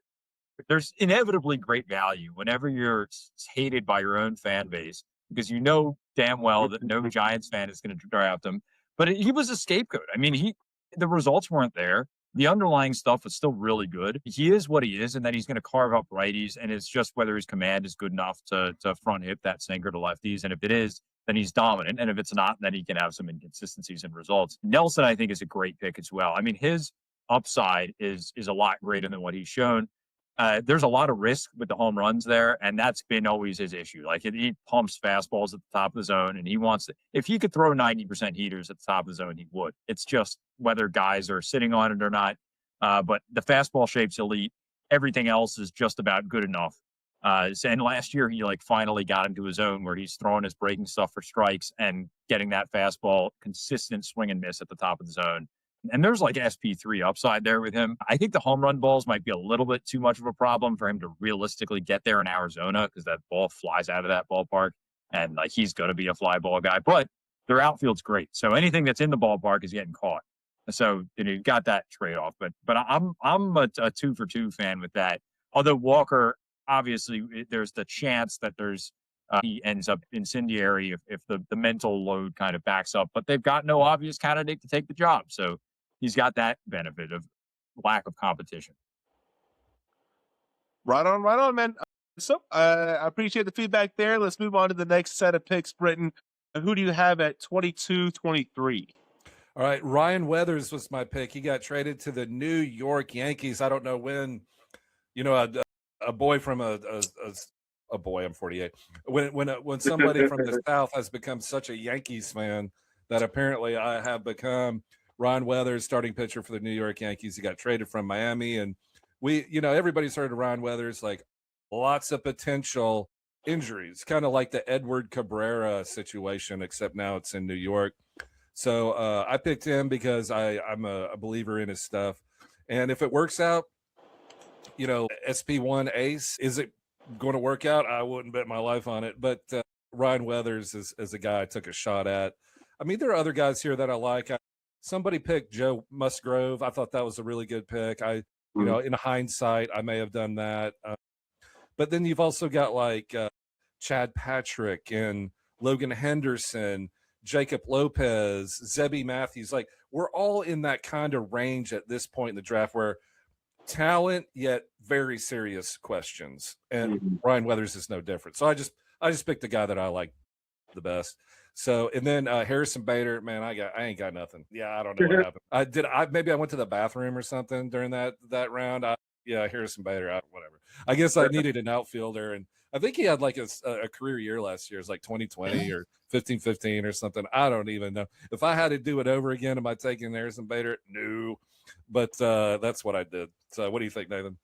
there's inevitably great value whenever you're hated by your own fan base because you know damn well that no Giants fan is going to draft him. But he was a scapegoat. I mean, the results weren't there. The underlying stuff was still really good. He is what he is, and that he's going to carve up righties. And it's just whether his command is good enough to front hip that sinker to lefties. And if it is, then he's dominant. And if it's not, then he can have some inconsistencies in results. Nelson, I think, is a great pick as well. I mean, his upside is a lot greater than what he's shown. There's a lot of risk with the home runs there, and that's been always his issue. Like he pumps fastballs at the top of the zone, and he wants to. If he could throw 90% heaters at the top of the zone, he would. It's just whether guys are sitting on it or not. But the fastball shape's elite. Everything else is just about good enough. And last year he finally got into a zone where he's throwing his breaking stuff for strikes and getting that fastball consistent swing and miss at the top of the zone. And there's SP3 upside there with him. I think the home run balls might be a little bit too much of a problem for him to realistically get there in Arizona because that ball flies out of that ballpark. And he's going to be a fly ball guy, but their outfield's great. So anything that's in the ballpark is getting caught. So you've got that trade-off. But I'm a 2-for-2 fan with that. Although Walker, obviously, there's the chance that he ends up incendiary if the mental load kind of backs up. But they've got no obvious candidate to take the job. So he's got that benefit of lack of competition. Right on, man. I appreciate the feedback there. Let's move on to the next set of picks, Britton. Who do you have at 22-23? All right, Ryan Weathers was my pick. He got traded to the New York Yankees. I don't know when, a boy from a boy, I'm 48. When somebody from the South has become such a Yankees fan that apparently I have become. Ron Weathers, starting pitcher for the New York Yankees. He got traded from Miami, and everybody's heard of Ron Weathers, like lots of potential injuries, kind of like the Edward Cabrera situation, except now it's in New York. So I picked him because I'm a believer in his stuff. And if it works out, SP1 ace, is it going to work out? I wouldn't bet my life on it. But Ryan Weathers is a guy I took a shot at. I mean, there are other guys here that I like. Somebody picked Joe Musgrove. I thought that was a really good pick. In hindsight, I may have done that. But then you've also got like Chad Patrick and Logan Henderson, Jacob Lopez, Zebby Matthews. Like, we're all in that kind of range at this point in the draft where talent, yet very serious questions. And Ryan Weathers is no different. So I just picked the guy that I like the best. So, and then Harrison Bader, man, I ain't got nothing. Yeah, I don't know what happened. Maybe I went to the bathroom or something during that round. Harrison Bader, whatever. I guess I needed an outfielder, and I think he had like a career year last year. It's like 2020 or 15-15 or something. I don't even know. If I had to do it over again, am I taking Harrison Bader? No. But that's what I did. So what do you think, Nathan?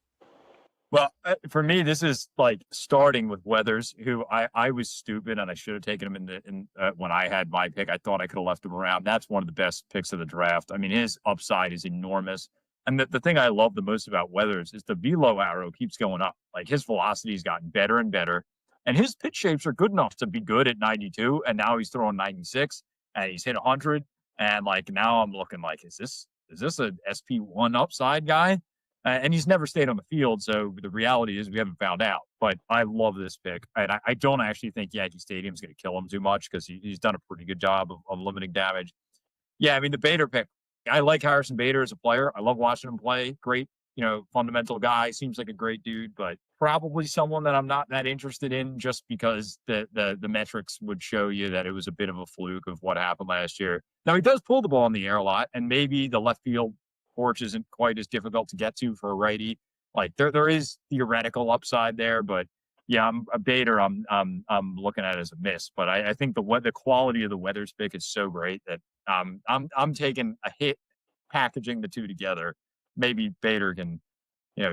Well, for me, this is like starting with Weathers, who I was stupid and I should have taken him when I had my pick. I thought I could have left him around. That's one of the best picks of the draft. I mean, his upside is enormous. And the thing I love the most about Weathers is the velo arrow keeps going up. Like, his velocity has gotten better and better. And his pitch shapes are good enough to be good at 92. And now he's throwing 96 and he's hit 100. And like, now I'm looking like, is this a SP1 upside guy? And he's never stayed on the field. So the reality is we haven't found out. But I love this pick. And I don't actually think Yankee Stadium is going to kill him too much because he's done a pretty good job of limiting damage. Yeah, I mean, the Bader pick, I like Harrison Bader as a player. I love watching him play. Great, fundamental guy. Seems like a great dude, but probably someone that I'm not that interested in just because the metrics would show you that it was a bit of a fluke of what happened last year. Now, he does pull the ball in the air a lot, and maybe the left field porch isn't quite as difficult to get to for a righty. Like, there is theoretical upside there, but yeah, I'm a Bader. I'm looking at it as a miss, but I think the quality of the Weathers pick is so great that I'm taking a hit packaging the two together. Maybe Bader can,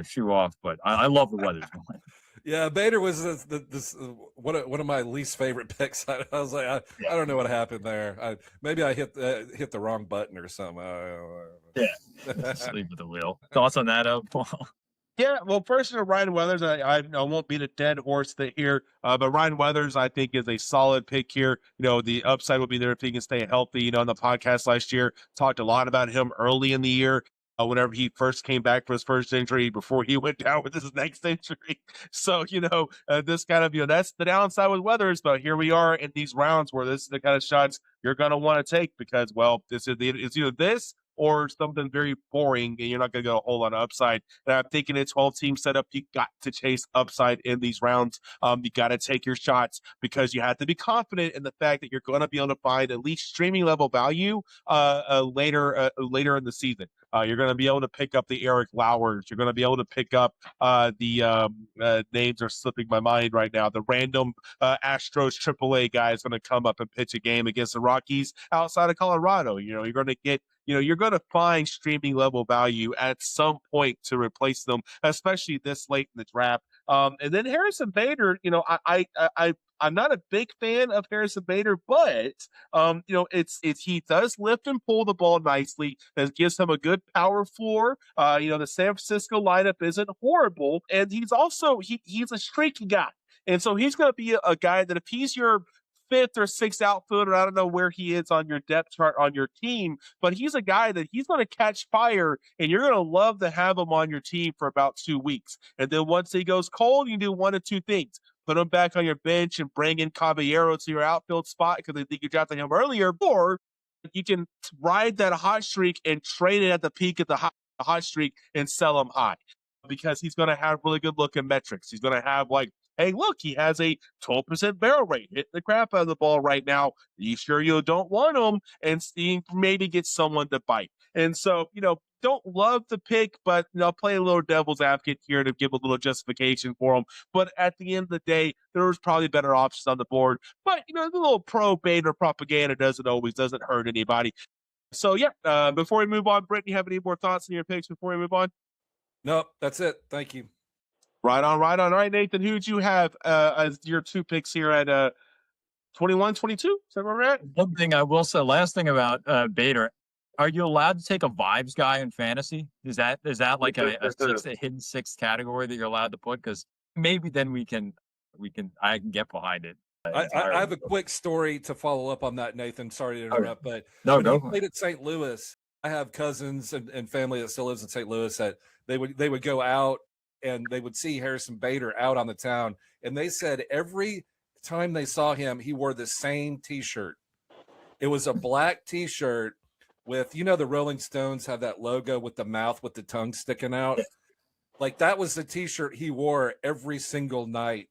shoo off, but I love the Weathers one. Yeah, Bader was one of my least favorite picks. I was like, I don't know what happened there. Maybe I hit the wrong button or something. Yeah, sleep with the wheel. Thoughts on that, Paul? Yeah, well, first, Ryan Weathers, I won't beat a dead horse here, but Ryan Weathers, I think, is a solid pick here. The upside will be there if he can stay healthy. On the podcast last year, talked a lot about him early in the year. Whenever he first came back for his first injury before he went down with his next injury. So, this kind of, that's the downside with Weathers, but here we are in these rounds where this is the kind of shots you're going to want to take because, well, it's either this or something very boring, and you're not going to get a whole lot of upside. And I'm thinking it's 12-team setup. You got to chase upside in these rounds. You got to take your shots because you have to be confident in the fact that you're going to be able to find at least streaming level value later in the season. You're going to be able to pick up the Eric Lauers. You're going to be able to pick up the names are slipping my mind right now. The random Astros AAA guy is going to come up and pitch a game against the Rockies outside of Colorado. You're going to get you're going to find streaming level value at some point to replace them, especially this late in the draft. And then Harrison Bader, I'm not a big fan of Harrison Bader, but he does lift and pull the ball nicely. That gives him a good power floor. The San Francisco lineup isn't horrible, and he's also he's a streaky guy, and so he's going to be a guy that if he's your fifth or sixth outfielder, I don't know where he is on your depth chart on your team, but he's a guy that he's going to catch fire, and you're going to love to have him on your team for about 2 weeks. And then once he goes cold, you do one of two things. Put him back on your bench and bring in Caballero to your outfield spot because they think you drafted him earlier, or you can ride that hot streak and trade it at the peak of the hot streak and sell him high because he's going to have really good looking metrics. He's going to have hey, look, he has a 12% barrel rate, hitting the crap out of the ball right now. You sure you don't want him? And maybe get someone to bite. And so, don't love the pick, but play a little devil's advocate here to give a little justification for him. But at the end of the day, there was probably better options on the board. But, the little pro Bader propaganda doesn't hurt anybody. So yeah, before we move on, Britton, you have any more thoughts on your picks before we move on? Nope, that's it. Thank you. Right on, right on. All right, Nathan, who do you have as your 2 picks here at 21, 22? Is that where we're at? One thing I will say, last thing about Bader, are you allowed to take a vibes guy in fantasy? Is that like a hidden sixth category that you're allowed to put? Because maybe then I can get behind it. I have a quick story to follow up on that, Nathan. Sorry to interrupt, but No, when go. he played at St. Louis, I have cousins and family that still lives in St. Louis that they would go out and they would see Harrison Bader out on the town, and they said every time they saw him, he wore the same T-shirt. It was a black T-shirt with, the Rolling Stones have that logo with the mouth with the tongue sticking out. Like that was the T-shirt he wore every single night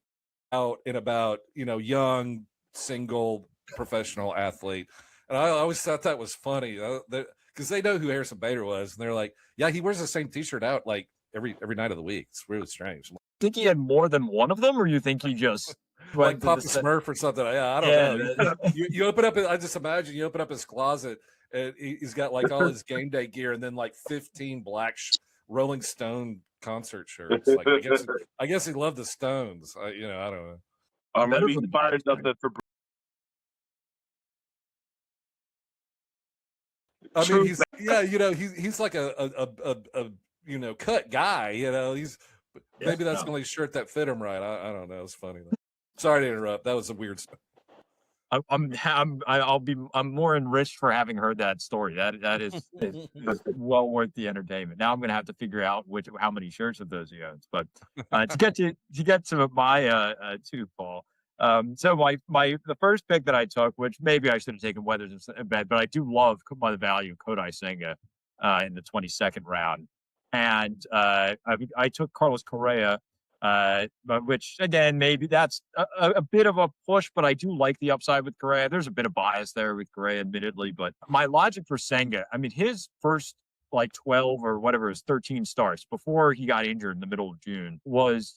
out and about, young, single, professional athlete. And I always thought that was funny because they know who Harrison Bader was. And they're like, yeah, he wears the same T-shirt out like every night of the week. It's really strange. Think he had more than one of them, or you think he just like Papa Smurf or something? Yeah, I don't know. You open up, I just imagine you open up his closet and he's got like all his game day gear and then like 15 black Rolling Stone concert shirts. Like I guess he loved the Stones. I don't know. Maybe he fired something for. I mean, he's like a cut guy. Maybe that's the only shirt that fit him right. I don't know. It's funny though. Sorry to interrupt. That was a weird story. I'm more enriched for having heard that story. That is well worth the entertainment. Now I'm going to have to figure out how many shirts of those he owns. But to get to my 2, Paul. So the first pick that I took, which maybe I should have taken Weathers instead, but I do love the value of Kodai Senga in the 22nd round, and I took Carlos Correa. Which again, maybe that's a bit of a push, but I do like the upside with Correa. There's a bit of bias there with Correa, admittedly, but my logic for Senga, I mean, his first 12 or whatever, his 13 starts before he got injured in the middle of June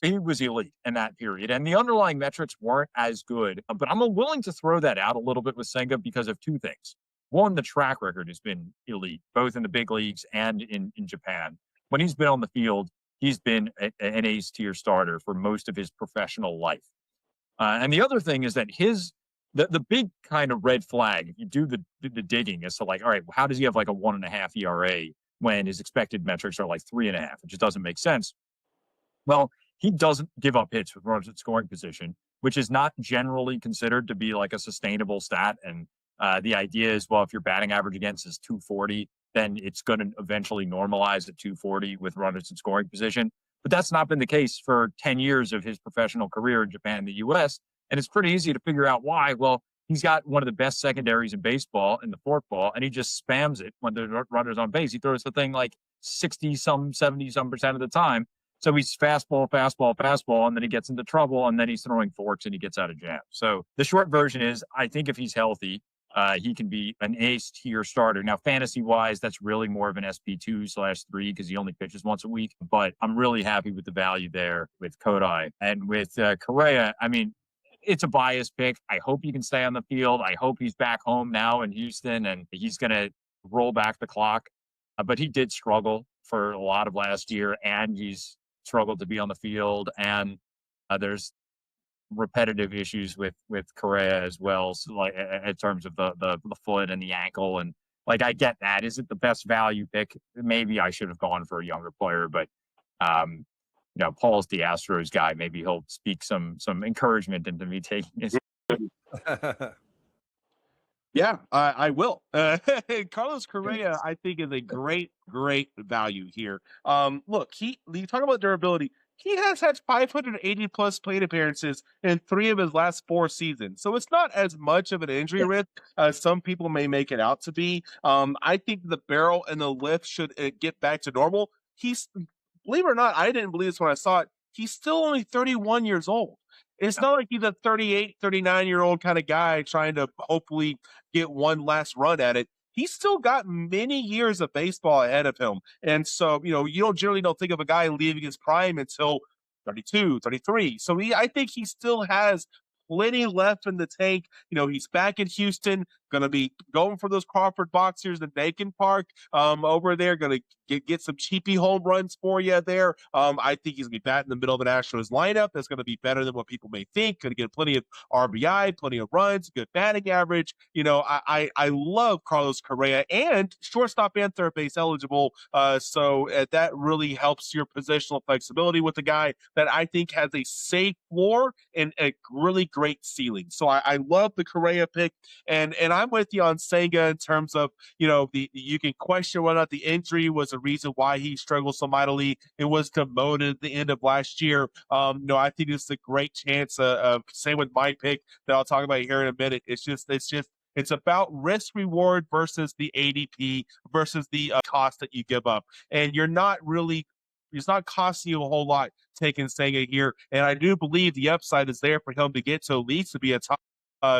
he was elite in that period. And the underlying metrics weren't as good, but I'm willing to throw that out a little bit with Senga because of 2 things. One, the track record has been elite, both in the big leagues and in Japan. When he's been on the field, he's been an ace tier starter for most of his professional life. And the other thing is that the big kind of red flag, if you do the digging, is to all right, how does he have like a 1.5 ERA when his expected metrics are like 3.5, which just doesn't make sense. Well, he doesn't give up hits with runners at scoring position, which is not generally considered to be like a sustainable stat. And the idea is, well, if your batting average against is 240, then it's going to eventually normalize at 240 with runners in scoring position. But that's not been the case for 10 years of his professional career in Japan and the U.S. And it's pretty easy to figure out why. Well, he's got one of the best secondaries in baseball in the forkball, and he just spams it when the runner's on base. He throws the thing like 70% of the time. So he's fastball, and then he gets into trouble, and then he's throwing forks and he gets out of jams. So the short version is, I think if he's healthy, he can be an ace tier starter. Now, fantasy wise, that's really more of an SP2/3 because he only pitches once a week. But I'm really happy with the value there with Kodai. And with Correa, I mean, it's a biased pick. I hope he can stay on the field. I hope he's back home now in Houston and he's going to roll back the clock. But he did struggle for a lot of last year, and he's struggled to be on the field. And there's repetitive issues with Correa as well, so in terms of the foot and the ankle, and I get that. Is it the best value pick? Maybe I should have gone for a younger player, but Paul's the Astros guy. Maybe he'll speak some encouragement into me taking his. Yeah, I will. Carlos Correa, I think, is a great value here. Look, you talk about durability. He has had 580 plus plate appearances in 3 of his last 4 seasons. So it's not as much of an injury risk as some people may make it out to be. I think the barrel and the lift should get back to normal. Believe it or not, I didn't believe this when I saw it. He's still only 31 years old. It's not like he's a 38, 39-year-old kind of guy trying to hopefully get one last run at it. He's still got many years of baseball ahead of him. And so, you generally don't think of a guy leaving his prime until 32, 33. So I think he still has plenty left in the tank. He's back in Houston, going to be going for those Crawford boxers in Macon Park over there, going to get some cheapy home runs for you there. I think he's going to be batting in the middle of an Astros lineup that's going to be better than what people may think. Going to get plenty of RBI, plenty of runs, good batting average. I love Carlos Correa, and shortstop and third base eligible. So that really helps your positional flexibility with the guy that I think has a safe floor and a really great ceiling. So I love the Correa pick, and I'm with you on Senga in terms of you can question whether or not the injury was a reason why he struggled so mightily. It was demoted at the end of last year. I think it's a great chance. Same with my pick that I'll talk about here in a minute. It's about risk reward versus the ADP versus the cost that you give up, and it's not costing you a whole lot taking Senga here. And I do believe the upside is there for him to get to at least to be a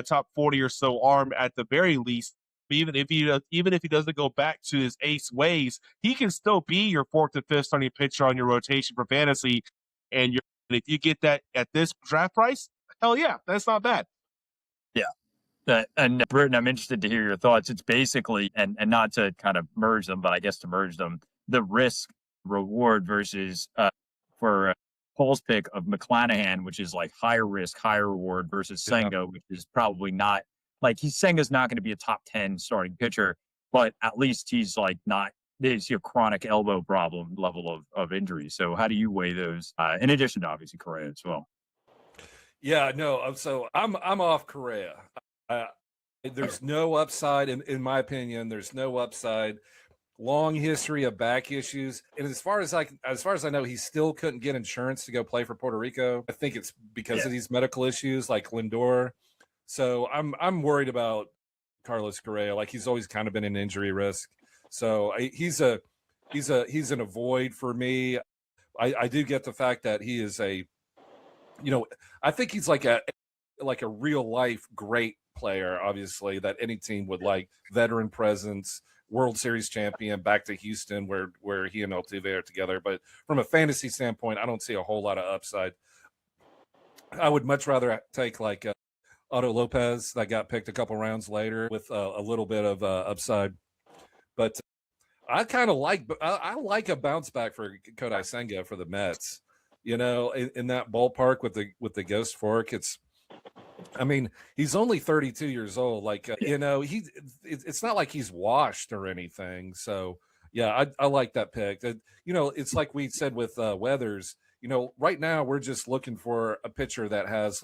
top 40 or so arm at the very least. Even if he doesn't go back to his ace ways, he can still be your fourth and fifth starting pitcher on your rotation for fantasy. And if you get that at this draft price, hell yeah, that's not bad. Yeah. And Britton, I'm interested to hear your thoughts. It's basically, and not to kind of merge them, but I guess to merge them, the risk reward versus for Paul's pick of McClanahan, which is like higher risk, higher reward, versus Senga, which is probably not Senga's not going to be a top 10 starting pitcher, but at least he's there's your chronic elbow problem level of injury. So how do you weigh those? In addition to obviously Correa as well. Yeah, no. So I'm off Correa. There's no upside in my opinion. There's no upside. Long history of back issues, and as far as I know, he still couldn't get insurance to go play for Puerto Rico. I think it's because of these medical issues, like Lindor. So I'm worried about Carlos Correa. He's always kind of been an injury risk. So he's an avoid for me. I do get the fact that he is I think he's like a real life great player, obviously, that any team would like. Veteran presence, World Series champion, back to Houston where he and Altuve are together. But from a fantasy standpoint, I don't see a whole lot of upside. I would much rather take Otto Lopez that got picked a couple rounds later with a little bit of upside. But I kind of I like a bounce back for Kodai Senga for the Mets. In that ballpark with the Ghost Fork, he's only 32 years old. It's not like he's washed or anything. So yeah, I like that pick. It's like we said with Weathers. Right now we're just looking for a pitcher that has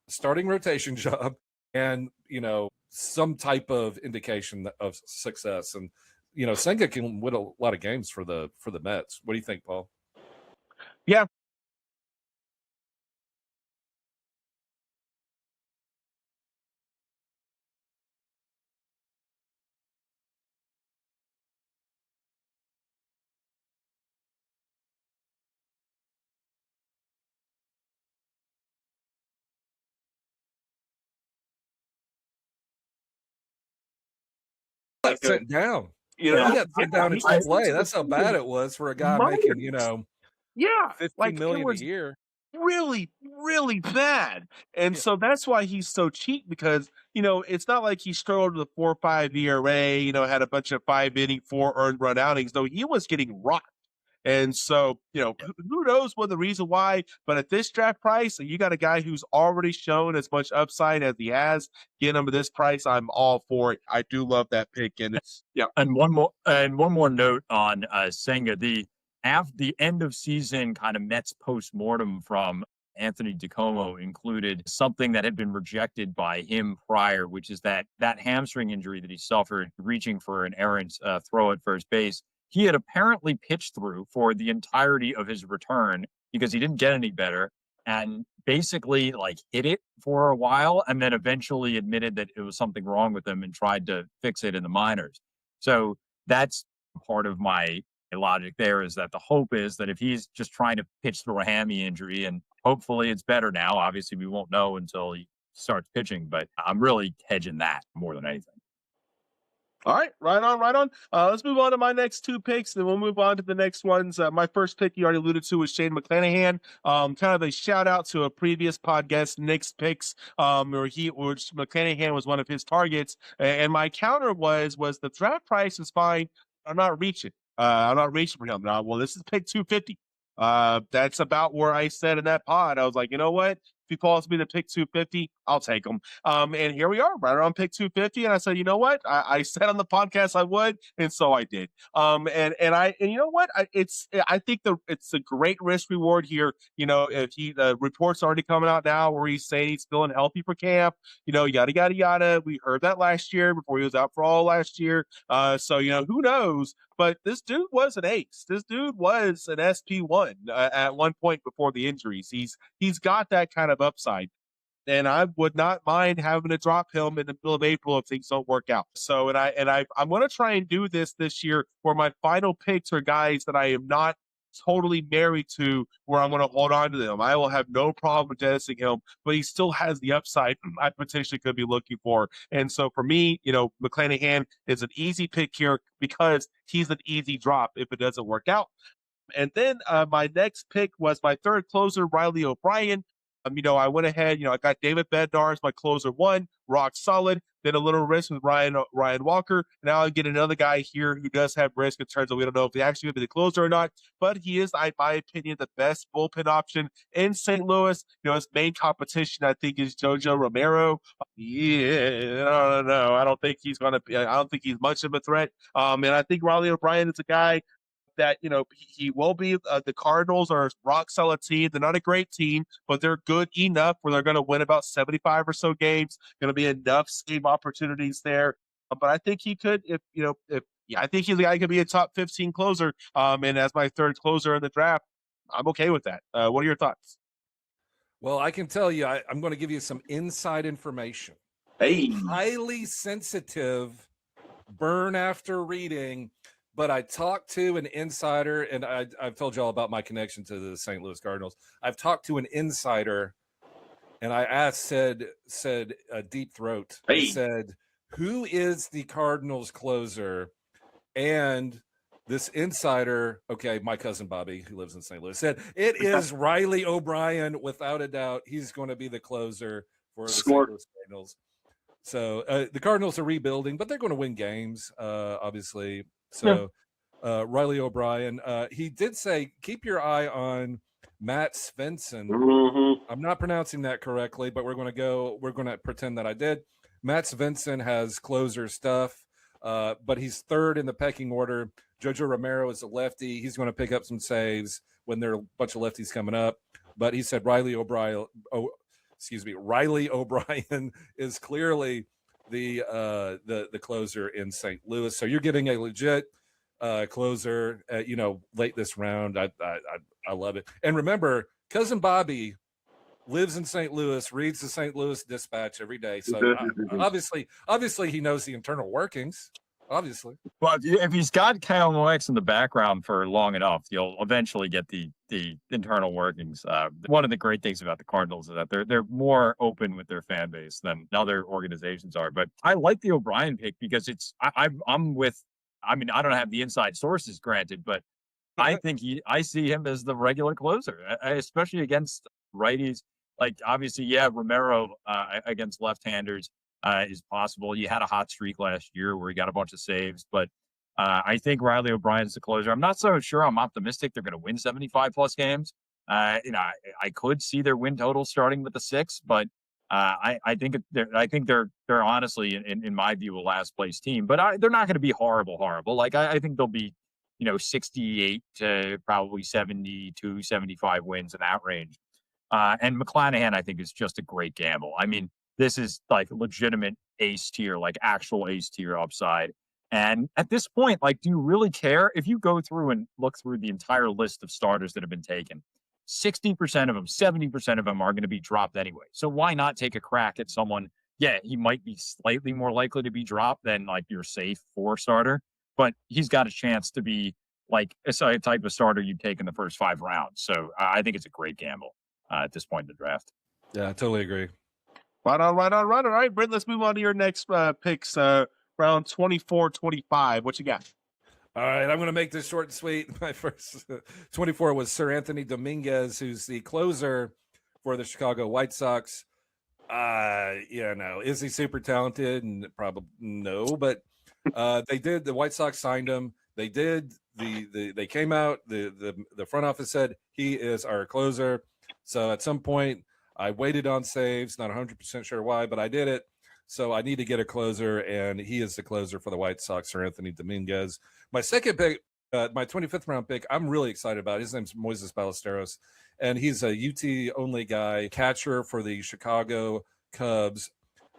starting rotation job and some type of indication of success. And Senga can win a lot of games for the Mets. What do you think, Paul? Yeah. Sent down. He got sent down in AAA. That's how bad it was for a guy making, $15 million a year. Really, really bad. And so that's why he's so cheap, because, it's not like he struggled with a 4.5 ERA, had a bunch of 5-inning, 4 earned run outings. No, he was getting rocked. And so, who knows what the reason why, but at this draft price, you got a guy who's already shown as much upside as he has. Get him at this price, I'm all for it. I do love that pick. And And one more note on Senga. The end of season kind of Mets postmortem from Anthony DiComo included something that had been rejected by him prior, which is that hamstring injury that he suffered reaching for an errant throw at first base. He had apparently pitched through for the entirety of his return because he didn't get any better, and basically hit it for a while, and then eventually admitted that it was something wrong with him and tried to fix it in the minors. So that's part of my logic there, is that the hope is that if he's just trying to pitch through a hammy injury, and hopefully it's better now, obviously we won't know until he starts pitching, but I'm really hedging that more than anything. All right, right on, right on. Let's move on to my next two picks, and we'll move on to the next ones. My first pick you already alluded to was Shane McClanahan. Kind of a shout out to a previous podcast, Nick's picks, where McClanahan was one of his targets, and my counter was the draft price is fine. I'm not reaching. I'm not reaching for him now. Well, this is pick 250. That's about where I said in that pod. I was like, you know what? If he calls me to pick 250, I'll take him. And here we are, right around pick 250. And I said, you know what? I said on the podcast I would, and so I did. And you know what? I think it's a great risk reward here. You know, if the reports already coming out now where he's saying he's feeling healthy for camp, you know, yada yada yada. We heard that last year before he was out for all last year. So you know, who knows? But this dude was an ace. This dude was an SP1 at one point before the injuries. He's got that kind of upside. And I would not mind having to drop him in the middle of April if things don't work out. So, I'm going to try and do this year where my final picks are guys that I am not totally married to, where I'm going to hold on to them. I will have no problem jettisoning him, but he still has the upside I potentially could be looking for. And so for me, you know, McClanahan is an easy pick here because he's an easy drop if it doesn't work out. And then my next pick was my third closer, Riley O'Brien. You know, I went ahead, you know, I got David Bednar as my closer one, rock solid. Then a little risk with Ryan Walker. Now I get another guy here who does have risk in terms of we don't know if he actually going to be the closer or not, but he is, in my opinion, the best bullpen option in St. Louis. You know, his main competition, I think, is JoJo Romero. Yeah, I don't know. I don't think he's going to be, I don't think he's much of a threat. And I think Riley O'Brien is a guy that, you know, he will be. The Cardinals are a rock solid team. They're not a great team, but they're good enough where they're going to win about 75 or so games. Going to be enough save opportunities there. But I think he could, I think he's a guy who could be a top 15 closer. And as my third closer in the draft, I'm okay with that. What are your thoughts? Well, I can tell you, I'm going to give you some inside information. Hey, Highly sensitive, burn after reading. But I talked to an insider, and I've told you all about my connection to the St. Louis Cardinals. I've talked to an insider, and I said Deep Throat. hey. I said, who is the Cardinals closer? And this insider, okay, my cousin Bobby, who lives in St. Louis, said it is Riley O'Brien, without a doubt. He's going to be the closer for the St. Louis Cardinals. So the Cardinals are rebuilding, but they're going to win games, obviously. So Riley O'Brien, he did say, keep your eye on Matt Svensson. Mm-hmm. I'm not pronouncing that correctly, but we're going to pretend that I did. Matt Svensson has closer stuff, but he's third in the pecking order. JoJo Romero is a lefty. He's going to pick up some saves when there are a bunch of lefties coming up. But he said Riley O'Brien is clearly the closer in St. Louis. So you're getting a legit closer, late this round. I love it. And remember, cousin Bobby lives in St. Louis, reads the St. Louis Dispatch every day. So obviously he knows the internal workings. Obviously. Well, if he's got KMOX in the background for long enough, you'll eventually get the internal workings. One of the great things about the Cardinals is that they're more open with their fan base than other organizations are. But I like the O'Brien pick because I'm with. I mean, I don't have the inside sources, granted, but I think I see him as the regular closer, especially against righties. Like, obviously, Romero against left-handers is possible. He had a hot streak last year where he got a bunch of saves, but I think Riley O'Brien's the closer. I'm not so sure. I'm optimistic they're going to win 75-plus games. I could see their win total starting with the 6, but I think they're honestly, in my view, a last-place team. But they're not going to be horrible. Like, I think they'll be, 68 to probably 72, 75 wins in that range. And McClanahan, I think, is just a great gamble. I mean, this is like legitimate ace tier, like actual ace tier upside. And at this point, like, do you really care? If you go through and look through the entire list of starters that have been taken, 60% of them, 70% of them are going to be dropped anyway. So why not take a crack at someone? Yeah, he might be slightly more likely to be dropped than like your safe 4 starter, but he's got a chance to be like a type of starter you take in the first 5 rounds. So I think it's a great gamble at this point in the draft. Yeah, I totally agree. Right on. All right, Brent, let's move on to your next picks. round 24, 25. What you got? All right, I'm going to make this short and sweet. My first 24 was Sir Anthony Dominguez, who's the closer for the Chicago White Sox. Is he super talented? And probably no, but the White Sox signed him. They did they came out, the front office said he is our closer. So at some point I waited on saves, not 100% sure why, but I did it. So I need to get a closer, and he is the closer for the White Sox, Sir Anthony Dominguez. My second pick, my 25th round pick, I'm really excited about. His name's Moises Ballesteros, and he's a UT only guy, catcher for the Chicago Cubs.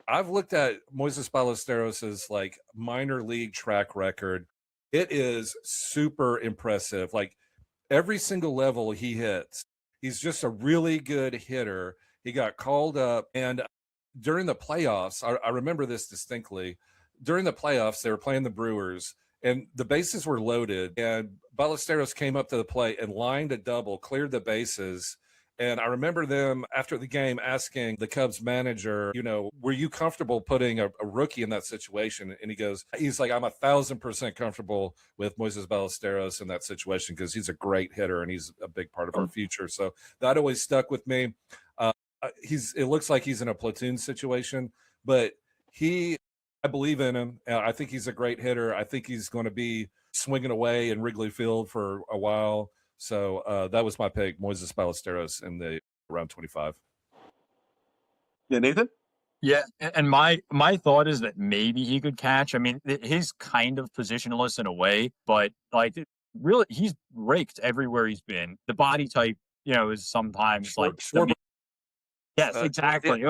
I've looked at Moises Ballesteros' like minor league track record. It is super impressive. Like every single level he hits, he's just a really good hitter. He got called up, and during the playoffs, I remember this distinctly. During the playoffs, they were playing the Brewers, and the bases were loaded, and Ballesteros came up to the plate and lined a double, cleared the bases. And I remember them after the game asking the Cubs manager, were you comfortable putting a rookie in that situation? And he's like, I'm 1,000% comfortable with Moises Ballesteros in that situation because he's a great hitter and he's a big part of our future. So that always stuck with me. It looks like he's in a platoon situation, but I believe in him. I think he's a great hitter. I think he's going to be swinging away in Wrigley Field for a while. So that was my pick, Moises Ballesteros in the round 25. Yeah, Nathan? Yeah, and my thought is that maybe he could catch. I mean, he's kind of positionless in a way, but like really, he's raked everywhere he's been. The body type, is sometimes yes, exactly.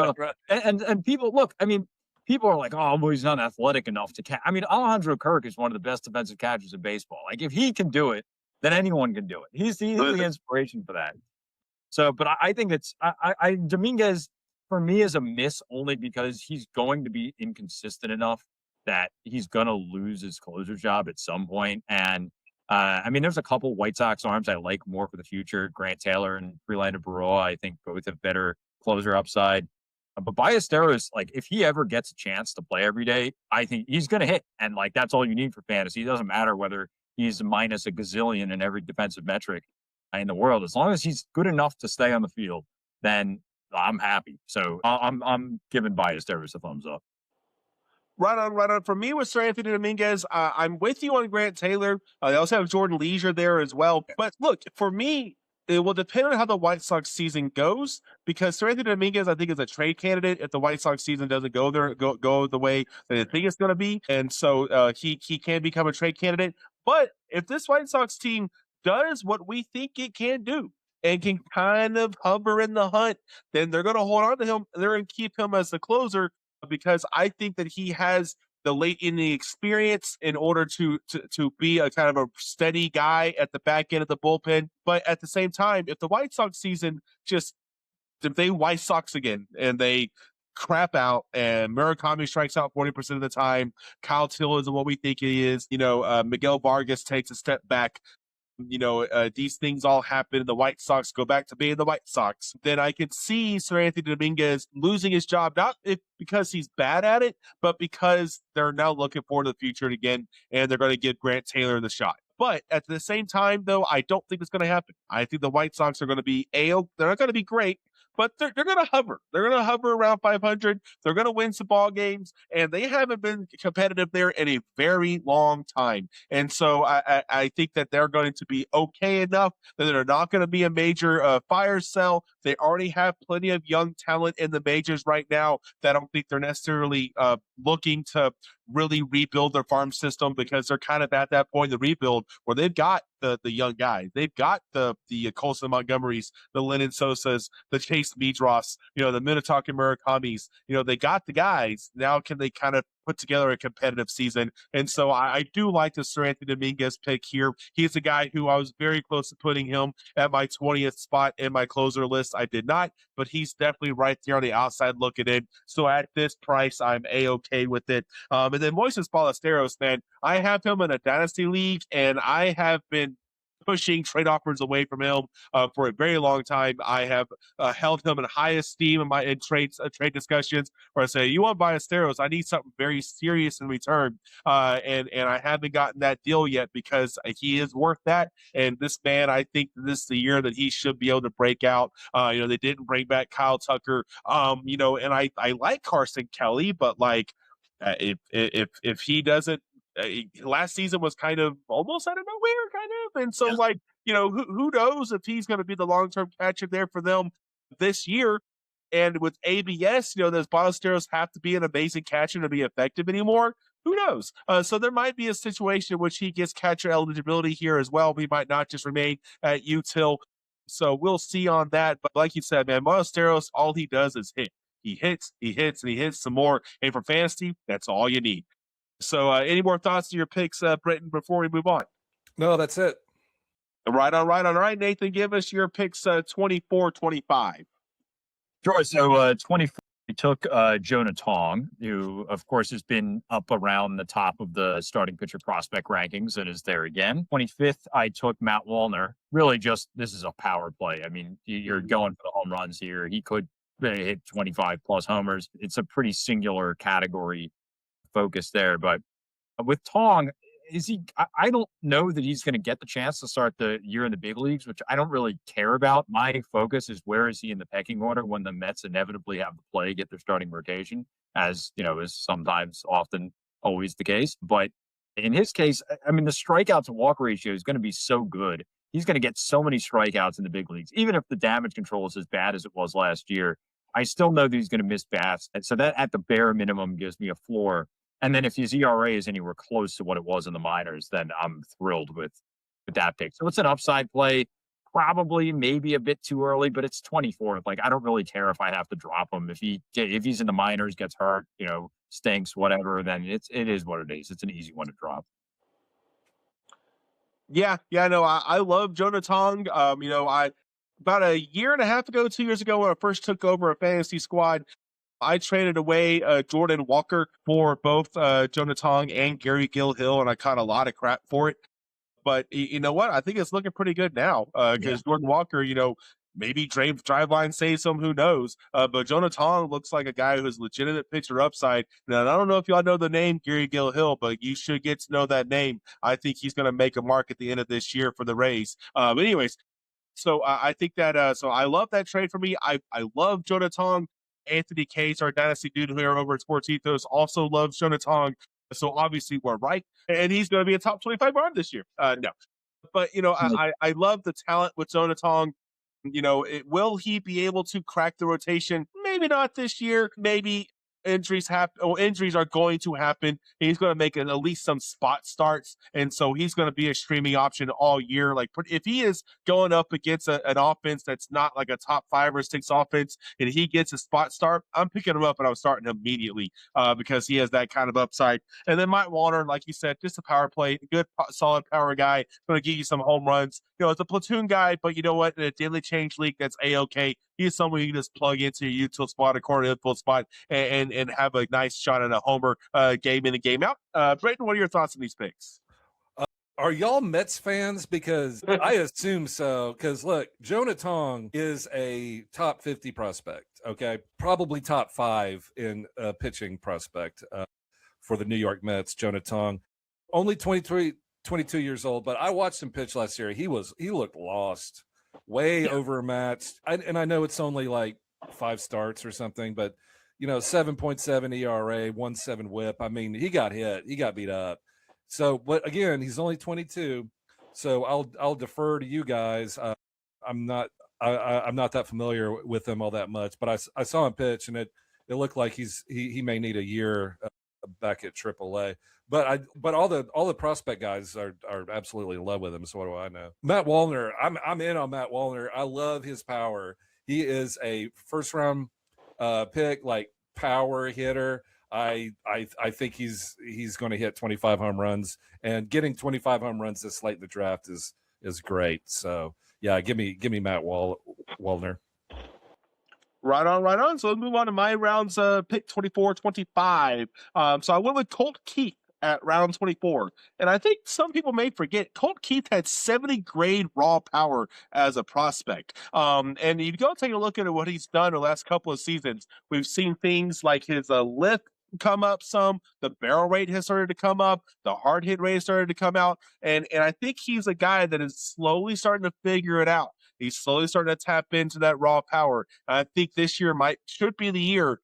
And people look. I mean, people are like, oh, well, he's not athletic enough to catch. I mean, Alejandro Kirk is one of the best defensive catchers in baseball. Like if he can do it, then anyone can do it. He's the inspiration for that. So, but I think it's Dominguez for me is a miss only because he's going to be inconsistent enough that he's going to lose his closer job at some point. And I mean, there's a couple White Sox arms I like more for the future. Grant Taylor and Freelander Baroa, I think both have better closer upside. But Ballesteros, like if he ever gets a chance to play every day, I think he's going to hit. And like that's all you need for fantasy. It doesn't matter whether he's minus a gazillion in every defensive metric in the world. As long as he's good enough to stay on the field, then I'm happy. So I'm giving Ballesteros a thumbs up. Right on. For me with Sir Anthony Dominguez, I'm with you on Grant Taylor. They also have Jordan Leisure there as well. But look, for me, it will depend on how the White Sox season goes because Sir Anthony Dominguez, I think, is a trade candidate if the White Sox season doesn't go the way that I think it's going to be. And so he can become a trade candidate. But if this White Sox team does what we think it can do and can kind of hover in the hunt, then they're going to hold on to him. They're going to keep him as the closer because I think that he has the late inning experience in order to be a kind of a steady guy at the back end of the bullpen. But at the same time, if the White Sox season if they White Sox again and they crap out and Murakami strikes out 40% of the time, Kyle Till isn't what we think he is, Miguel Vargas takes a step back, these things all happen and the White Sox go back to being the White Sox, then I could see Sir Anthony Dominguez losing his job, not because he's bad at it, but because they're now looking forward to the future again and they're going to give Grant Taylor the shot. But at the same time, though, I don't think it's going to happen. I think the White Sox are going to be they're not going to be great, but they're going to hover. They're going to hover around 500. They're going to win some ball games, and they haven't been competitive there in a very long time. And so I think that they're going to be okay enough that they're not going to be a major fire sale. They already have plenty of young talent in the majors right now that I don't think they're necessarily looking to really rebuild their farm system because they're kind of at that point in the rebuild where they've got the young guys. They've got the Colson Montgomerys, the Lennon Sosas, the Chase Meadross, the Minnetonka Murakamis. They got the guys. Now can they kind of put together a competitive season? And so I do like the Sir Anthony Dominguez pick here. He's a guy who I was very close to putting him at my 20th spot in my closer list. I did not, but he's definitely right there on the outside looking in. So at this price, I'm A-okay with it. And then Moises Ballesteros, man, I have him in a dynasty league, and I have been pushing trade offers away from him for a very long time. I have held him in high esteem in trade discussions where I say, you want Ballesteros, I need something very serious in return. And I haven't gotten that deal yet because he is worth that. And this man, I think this is the year that he should be able to break out. They didn't bring back Kyle Tucker, and I like Carson Kelly, but like, if he doesn't, last season was kind of almost out of nowhere, kind of, and so like, who knows if he's going to be the long-term catcher there for them this year. And with ABS, those Ballesteros have to be an amazing catcher to be effective anymore. Who knows? So there might be a situation in which he gets catcher eligibility here as well. We might not just remain at util. So we'll see on that. But like you said, man, Ballesteros, all he does is hit. He hits, and he hits some more. And for fantasy, that's all you need. So any more thoughts to your picks, Britton, before we move on? No, that's it. Right on. All right, Nathan, give us your picks 24-25. Sure. So 24, we took Jonah Tong, who, of course, has been up around the top of the starting pitcher prospect rankings and is there again. 25th, I took Matt Wallner. Really just, this is a power play. I mean, you're going for the home runs here. He could hit 25 plus homers. It's a pretty singular category focus there. But with Tong, I don't know that he's going to get the chance to start the year in the big leagues, which I don't really care about. My focus is where is he in the pecking order when the Mets inevitably have to play, get their starting rotation, as is sometimes often always the case. But in his case, I mean, the strikeout to walk ratio is going to be so good. He's going to get so many strikeouts in the big leagues. Even if the damage control is as bad as it was last year, I still know that he's going to miss bats. And so that at the bare minimum gives me a floor. And then if his ERA is anywhere close to what it was in the minors, then I'm thrilled with that pick. So it's an upside play, probably maybe a bit too early, but it's 24th. Like, I don't really care if I have to drop him. If he's in the minors, gets hurt, stinks, whatever, then it is what it is. It's an easy one to drop. Yeah, no, I love Jonah Tong. I about a year and a half ago, 2 years ago, when I first took over a fantasy squad, I traded away Jordan Walker for both Jonah Tong and Gary Gilhill, and I caught a lot of crap for it. But you know what? I think it's looking pretty good now because Jordan Walker, maybe Driveline saves him, who knows? But Jonah Tong looks like a guy who's legitimate pitcher upside. Now, I don't know if y'all know the name Gary Gilhill, but you should get to know that name. I think he's going to make a mark at the end of this year for the Rays. But anyways, so I think that so I love that trade for me. I love Jonah Tong. Anthony Case, our dynasty dude here over at Sports Ethos, also loves Jonah Tong. So obviously we're right. And he's going to be a top 25 arm this year. No. But, I love the talent with Jonah Tong. Will he be able to crack the rotation? Maybe not this year. Maybe injuries happen. Or injuries are going to happen. He's going to make at least some spot starts, and so he's going to be a streaming option all year. Like, if he is going up against an offense that's not like a top 5 or 6 offense, and he gets a spot start, I'm picking him up and I'm starting him immediately because he has that kind of upside. And then Mike Warner, like you said, just a power play, good solid power guy, going to give you some home runs. It's a platoon guy, but you know what? In a daily change league, that's A-okay. He's someone you can just plug into your util spot, a corner infield spot, and have a nice shot at a homer game in and game out. Britton, what are your thoughts on these picks? Are y'all Mets fans? Because I assume so. Because look, Jonah Tong is a top 50 prospect. Okay, probably top 5 in pitching prospect for the New York Mets. Jonah Tong, only 22 years old, but I watched him pitch last year. He looked lost, way overmatched. And I know it's only like 5 starts or something, but 7.7 ERA, 1.7 WHIP. I mean, he got hit, he got beat up. So, but again, he's only 22. So I'll defer to you guys. I'm not that familiar with him all that much, but I saw him pitch, and it looked like he may need a year back at AAA. But all the prospect guys are absolutely in love with him. So what do I know? Matt Wallner, I'm in on Matt Wallner. I love his power. He is a first round pick, like power hitter. I think he's going to hit 25 home runs, and getting 25 home runs this late in the draft is great. So yeah, give me Matt Wallner. Right on. So let's move on to my rounds pick 24-25. So I went with Colt Keith at round 24. And I think some people may forget Colt Keith had 70 grade raw power as a prospect. And you go take a look at what he's done the last couple of seasons. We've seen things like his lift come up some, the barrel rate has started to come up, the hard hit rate has started to come out. And I think he's a guy that is slowly starting to figure it out. He's slowly starting to tap into that raw power. And I think this year should be the year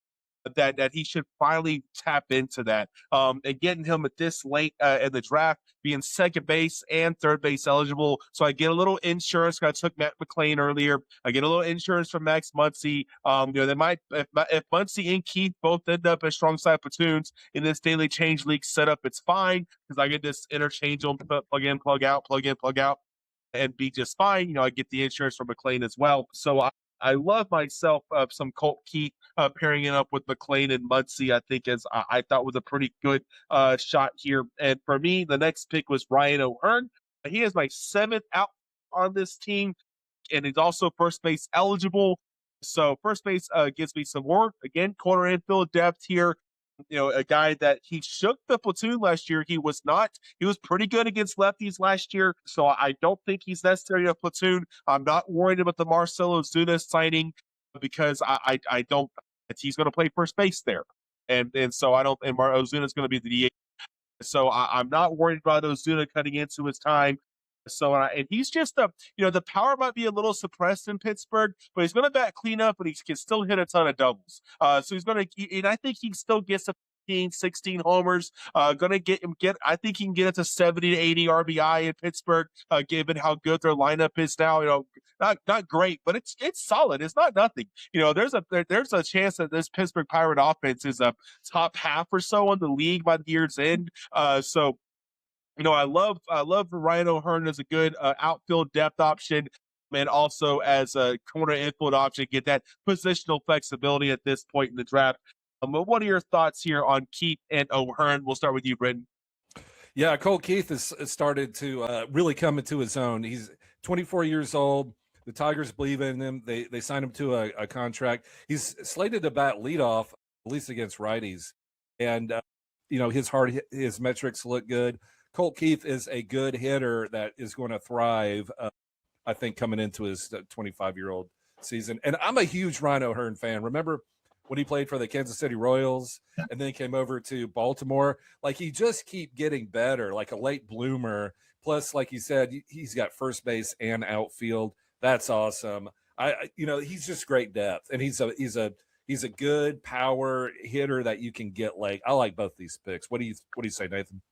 that he should finally tap into that. And getting him at this late in the draft, being second base and third base eligible. So I get a little insurance. I took Matt McLean earlier. I get a little insurance from Max Muncy. They might, if Muncy and Keith both end up as strong side platoons in this daily change league setup, it's fine because I get this interchangeable plug in, plug out, plug in, plug out, and be just fine. I get the insurance from McLean as well. So I love myself some Colt Keith pairing it up with McLean and Muncy. I think I thought was a pretty good shot here. And for me, the next pick was Ryan O'Hearn. He is my 7th out on this team, and he's also first base eligible. So first base gives me some more. Again, corner infield depth here. A guy that he shook the platoon last year. He was pretty good against lefties last year. So I don't think he's necessarily a platoon. I'm not worried about the Marcell Ozuna signing because I don't, he's going to play first base there. And so I don't, and Ozuna's going to be the DH. So I'm not worried about Ozuna cutting into his time. So, and he's just the power might be a little suppressed in Pittsburgh, but he's going to bat clean up, and he can still hit a ton of doubles. So he's going to, and I think he still gets 15, 16 homers. Going to I think he can get it to 70 to 80 RBI in Pittsburgh, given how good their lineup is now. Not great, but it's solid. It's not nothing. There's a chance that this Pittsburgh Pirate offense is a top half or so in the league by the year's end. So. I love Ryan O'Hearn as a good outfield depth option, and also as a corner infield option, get that positional flexibility at this point in the draft. But what are your thoughts here on Keith and O'Hearn? We'll start with you, Britton. Yeah, Colt Keith has started to really come into his own. He's 24 years old. The Tigers believe in him. They signed him to a contract. He's slated to bat leadoff, at least against righties. And, his metrics look good. Colt Keith is a good hitter that is going to thrive, I think, coming into his 25-year-old season. And I'm a huge Ryan O'Hearn fan. Remember when he played for the Kansas City Royals and then came over to Baltimore? Like, he just keep getting better, like a late bloomer. Plus, like you said, he's got first base and outfield. That's awesome. He's just great depth, and he's a good power hitter that you can get late. I like both these picks. What do you say, Nathan?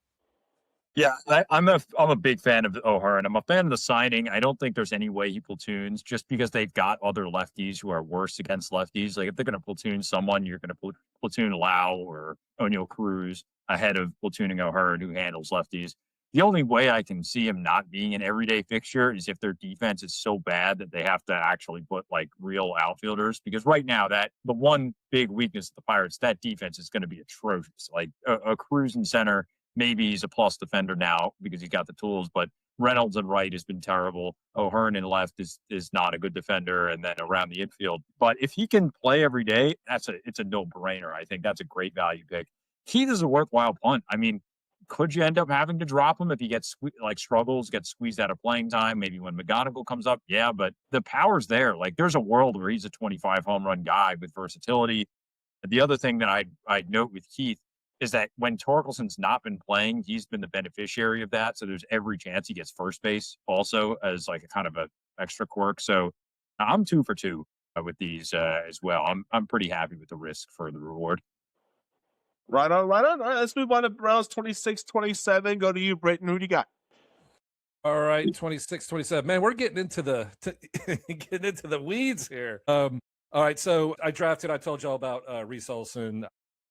Yeah, I'm a big fan of O'Hearn. I'm a fan of the signing. I don't think there's any way he platoons just because they've got other lefties who are worse against lefties. Like, if they're going to platoon someone, you're going to platoon Lau or O'Neal Cruz ahead of platooning O'Hearn, who handles lefties. The only way I can see him not being an everyday fixture is if their defense is so bad that they have to actually put like real outfielders. Because right now, the one big weakness of the Pirates, that defense is going to be atrocious. Like a Cruz in center. Maybe he's a plus defender now because he's got the tools, but Reynolds in right has been terrible. O'Hearn in left is not a good defender, and then around the infield. But if he can play every day, it's a no-brainer. I think that's a great value pick. Keith is a worthwhile punt. I mean, could you end up having to drop him if he gets struggles, gets squeezed out of playing time? Maybe when McGonigal comes up, yeah, but the power's there. Like, there's a world where he's a 25 home run guy with versatility. The other thing that I'd note with Keith is that when Torkelson's not been playing, he's been the beneficiary of that. So there's every chance he gets first base also as like a kind of a extra quirk. So I'm 2 for 2 with these as well. I'm pretty happy with the risk for the reward. Right on. All right, let's move on to rounds 26, 27. Go to you, Britton. Who do you got? All right, 26, 27. Man, we're getting into the weeds here. All right, so I told y'all about Reese Olson,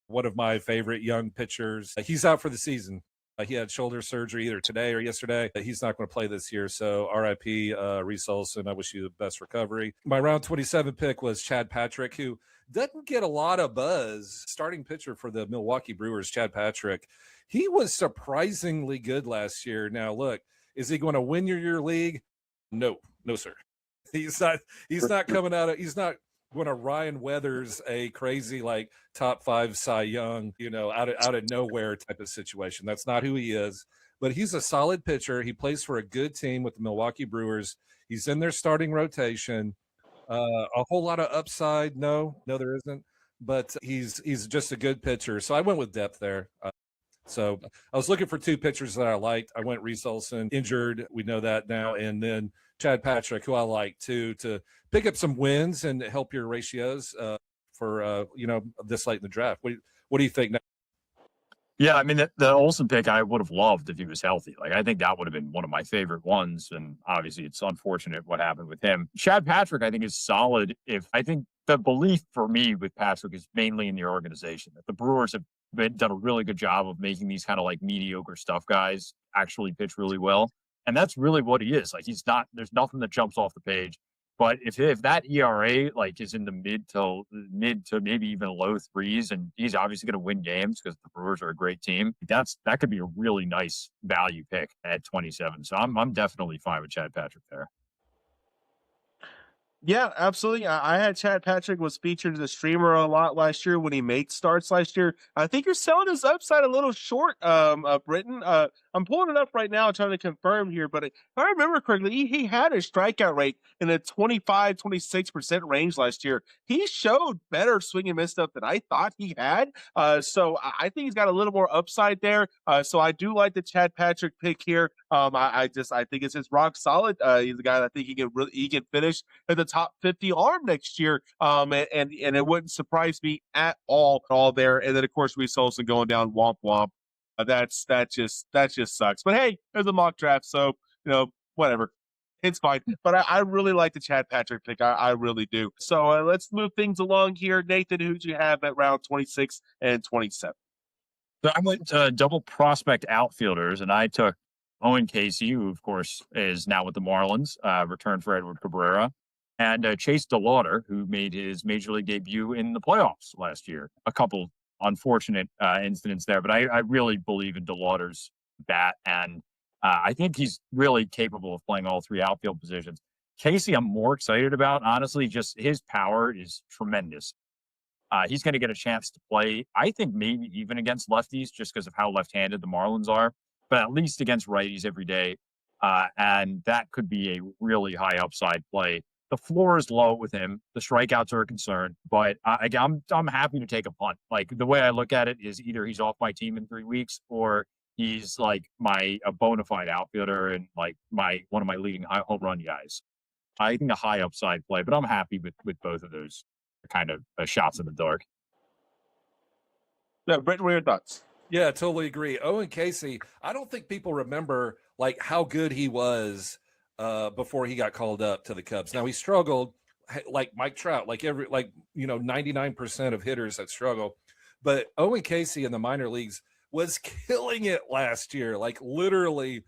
one of my favorite young pitchers. He's out for the season. He had shoulder surgery either today or yesterday. He's not going to play this year. So RIP, Reese Olson. I wish you the best recovery. My round 27 pick was Chad Patrick, who doesn't get a lot of buzz. Starting pitcher for the Milwaukee Brewers, Chad Patrick. He was surprisingly good last year. Now, look, is he going to win your league? No, sir. He's not coming out of, he's not when a Ryan Weathers, a crazy like top 5 Cy Young, out of nowhere type of situation. That's not who he is. But he's a solid pitcher. He plays for a good team with the Milwaukee Brewers. He's in their starting rotation. A whole lot of upside. No, there isn't. But he's just a good pitcher. So I went with depth there. So I was looking for 2 pitchers that I liked. I went Reese Olson, injured. We know that now. And then Chad Patrick, who I like too, to pick up some wins and help your ratios for this late in the draft. What do you think now? Yeah, I mean, the Olsen pick I would have loved if he was healthy. Like, I think that would have been one of my favorite ones. And obviously, it's unfortunate what happened with him. Chad Patrick, I think, is solid. I think the belief for me with Patrick is mainly in the organization, that the Brewers have done a really good job of making these kind of like mediocre stuff guys actually pitch really well. And that's really what he is. Like, there's nothing that jumps off the page. But if that ERA like is in the mid to maybe even low 3s, and he's obviously going to win games because the Brewers are a great team, that could be a really nice value pick at 27. So I'm definitely fine with Chad Patrick there. Yeah, absolutely. I had Chad Patrick was featured as a streamer a lot last year when he made starts last year. I think you're selling his upside a little short, Britton. I'm pulling it up right now, trying to confirm here, but if I remember correctly, he had a strikeout rate in a 25-26% range last year. He showed better swing and miss stuff than I thought he had. So I think he's got a little more upside there. So I do like the Chad Patrick pick here. I think it's his rock solid. He's a guy that I think he can finish at the top 50 arm next year. And it wouldn't surprise me at all there. And then of course Reese Olson going down womp womp. That just sucks. But hey, there's a mock draft, so whatever. It's fine. But I really like the Chad Patrick pick. I really do. So let's move things along here. Nathan, who'd you have at round 26 and 27? So I went double prospect outfielders, and I took Owen Casey, who of course is now with the Marlins, returned for Edward Cabrera, and Chase DeLauder, who made his major league debut in the playoffs last year. A couple unfortunate incidents there, but I really believe in DeLauder's bat, and I think he's really capable of playing all 3 outfield positions. Casey, I'm more excited about, honestly. Just his power is tremendous. He's going to get a chance to play, I think, maybe even against lefties, just because of how left-handed the Marlins are, but at least against righties every day. And that could be a really high upside play. The floor is low with him. The strikeouts are a concern, but I'm happy to take a punt. Like, the way I look at it is either he's off my team in 3 weeks, or he's like a bona fide outfielder and like one of my leading home run guys. I think a high upside play, but I'm happy with both of those kind of shots in the dark. No, Brett, what are your thoughts? Yeah, totally agree. Owen Casey, I don't think people remember like how good he was before he got called up to the Cubs. Now he struggled like Mike Trout, like 99% of hitters that struggle. But Owen Casey in the minor leagues was killing it last year, like literally,